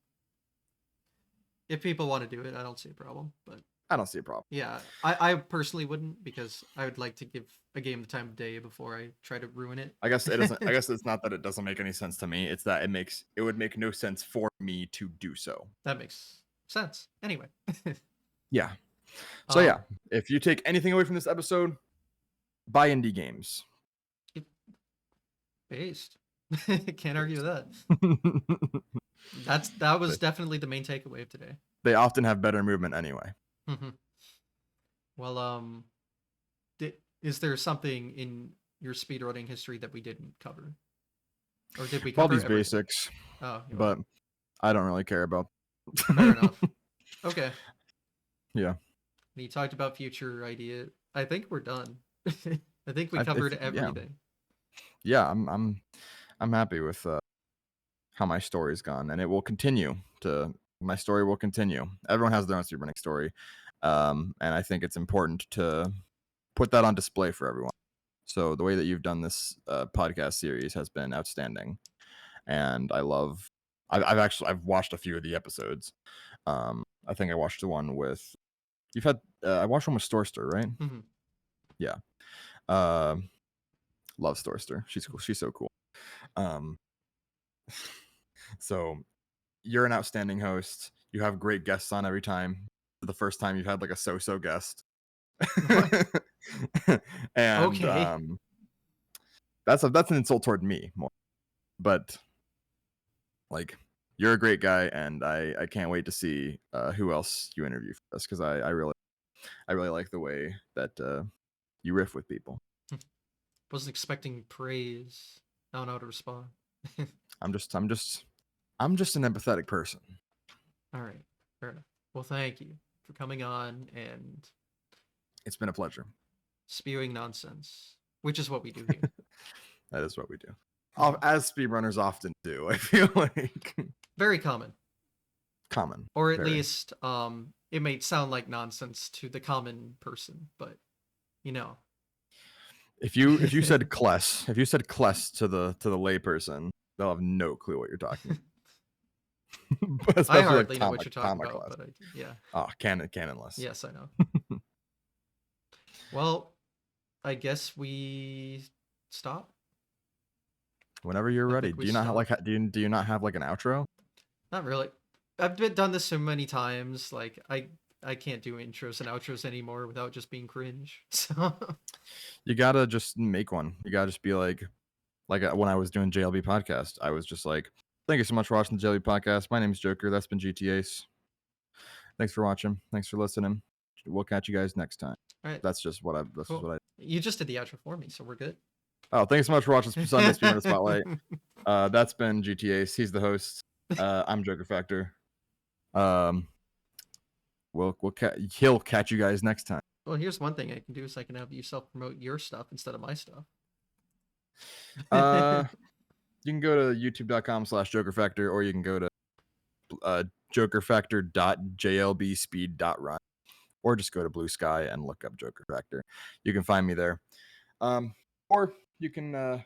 if people want to do it, I don't see a problem. But I don't see a problem. yeah, I personally wouldn't, because I would like to give a game the time of day before I try to ruin it. I guess it doesn't. I guess it's not that it doesn't make any sense to me. It's that it would make no sense for me to do so. That makes sense. Anyway, Yeah. So um, yeah, if you take anything away from this episode, buy indie games. based. Can't argue with that. That was definitely the main takeaway of today. They often have better movement anyway. Well, is there something in your speedrunning history that we didn't cover, or did we All cover these everything? basics, Oh, well, but I don't really care about. fair enough. Okay. Yeah. You talked about future idea. I think we're done. I think we I covered think, yeah. everything. Yeah, I'm happy with how my story's gone, and it will continue to. My story will continue. Everyone has their own speedrunning story, and I think it's important to put that on display for everyone. So the way that you've done this podcast series has been outstanding, and I love. I've watched a few of the episodes. I think I watched the one with. You've had. I watched one with Storster, right? Mm-hmm. Yeah. Love Storster. She's cool. She's so cool. Um, so you're an outstanding host. You have great guests on every time. For the first time, you've had like a so-so guest. And Okay. that's an insult toward me more. But like, you're a great guy, and I can't wait to see who else you interview for this, because I really like the way that you riff with people. Wasn't expecting praise. I don't know how to respond. I'm just an empathetic person. All right. Fair enough. Well, thank you for coming on and It's been a pleasure. spewing nonsense, which is what we do here. That is what we do. As speedrunners often do, I feel like. Very common. Common. Or at very. least it may sound like nonsense to the common person, but you know. If you said Kless to the layperson, they'll have no clue what you're talking about. I Especially like hardly know what you're talking about, Kless. but yeah. Oh, canonless. Yes, I know. Well, I guess we stop. Whenever you're I ready. think we Do you not have stop. like do you not have like an outro? Not really. Done this so many times. Like I can't do intros and outros anymore without just being cringe. So You gotta just make one. You gotta just be like when I was doing JLB podcast, I was just like, thank you so much for watching the JLB podcast. My name is Joker. That's been GTA's. Thanks for watching. Thanks for listening. We'll catch you guys next time. all right, That's just what I. That's cool. just what I. You just did the outro for me, so we're good. Oh, thanks so much for watching Sunday Speedrunner Spotlight. That's been GTA's. He's the host. I'm JokerFactor. He'll catch you guys next time. Well, here's one thing I can do is I can have you self promote your stuff instead of my stuff. You can go to youtube.com/JokerFactor, or you can go to jokerfactor.jlbspeed.run, or just go to Blue Sky and look up JokerFactor. You can find me there. Or you can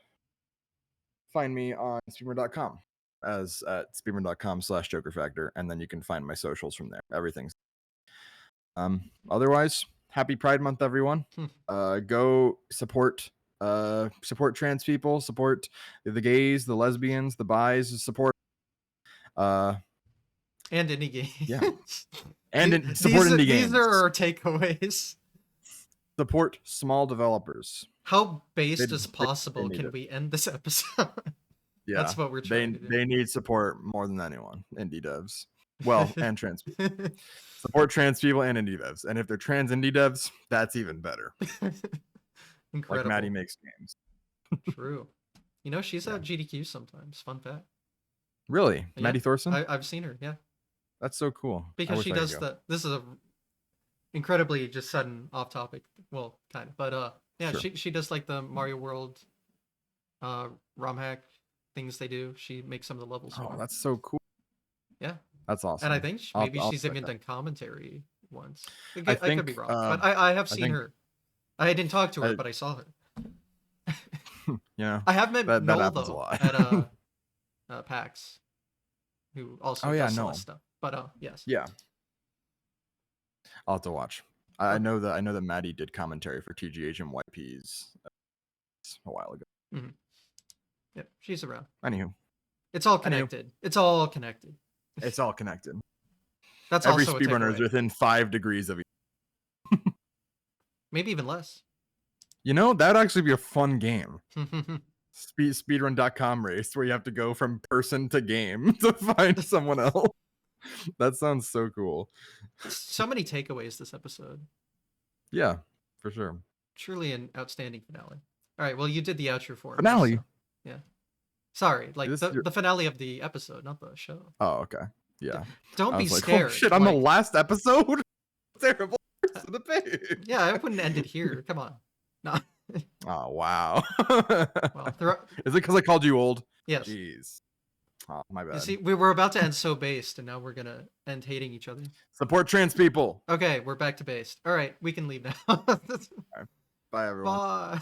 find me on speedrunner.com as at speedrunner.com/JokerFactor, and then you can find my socials from there. Everything's otherwise, happy Pride Month, everyone. Go support trans people, support the gays, the lesbians, the bis, support and indie games. Yeah. And support indie games. These are our takeaways. Support small developers. How based as possible can we end this episode? Yeah, that's what we're trying to do. They need support more than anyone. Indie devs, well, and trans people. Support trans people and indie devs, and if they're trans indie devs, that's even better. Incredible. Like Maddie makes games. True. You know, she's at GDQ sometimes. Fun fact. Really, Yeah, Maddie Thorson? I've seen her. Yeah. That's so cool. Because she does this is a incredibly just sudden off topic. Well, kind of, but yeah, sure. she does like the Mario World, ROM hack things they do. She makes some of the levels. Oh, that's so cool. Yeah, that's awesome. And I think maybe she's even done commentary once. I could be wrong, but I have seen her. I didn't talk to her, but I saw her. Yeah, I have met that Noel happens though a lot. at PAX, who also does some stuff. But yes. Yeah. I'll have to watch. I know that Maddie did commentary for TGH and YPs a while ago. Mm-hmm. Yep, she's around. Anywho, it's all connected. It's all connected. It's all connected. That's every also speedrunner is within 5 degrees of each. Maybe even less. You know, that would actually be a fun game. Speedrun.com race where you have to go from person to game to find someone else. That sounds so cool. So many takeaways this episode. Yeah, for sure. Truly an outstanding finale. All right, well, you did the outro for finale. Me, so, yeah. Sorry, like the finale of the episode, not the show. Oh, okay. Yeah. Don't be scared. Oh, shit, I'm the last episode? Terrible person to pay. Yeah, I wouldn't end it here. Come on. No. Oh, wow. Well, is it because I called you old? Yes. Jeez. Oh, my bad. You see, we were about to end so based, and now we're going to end hating each other. Support trans people. Okay, we're back to based. All right, we can leave now. Right. Bye, everyone. Bye.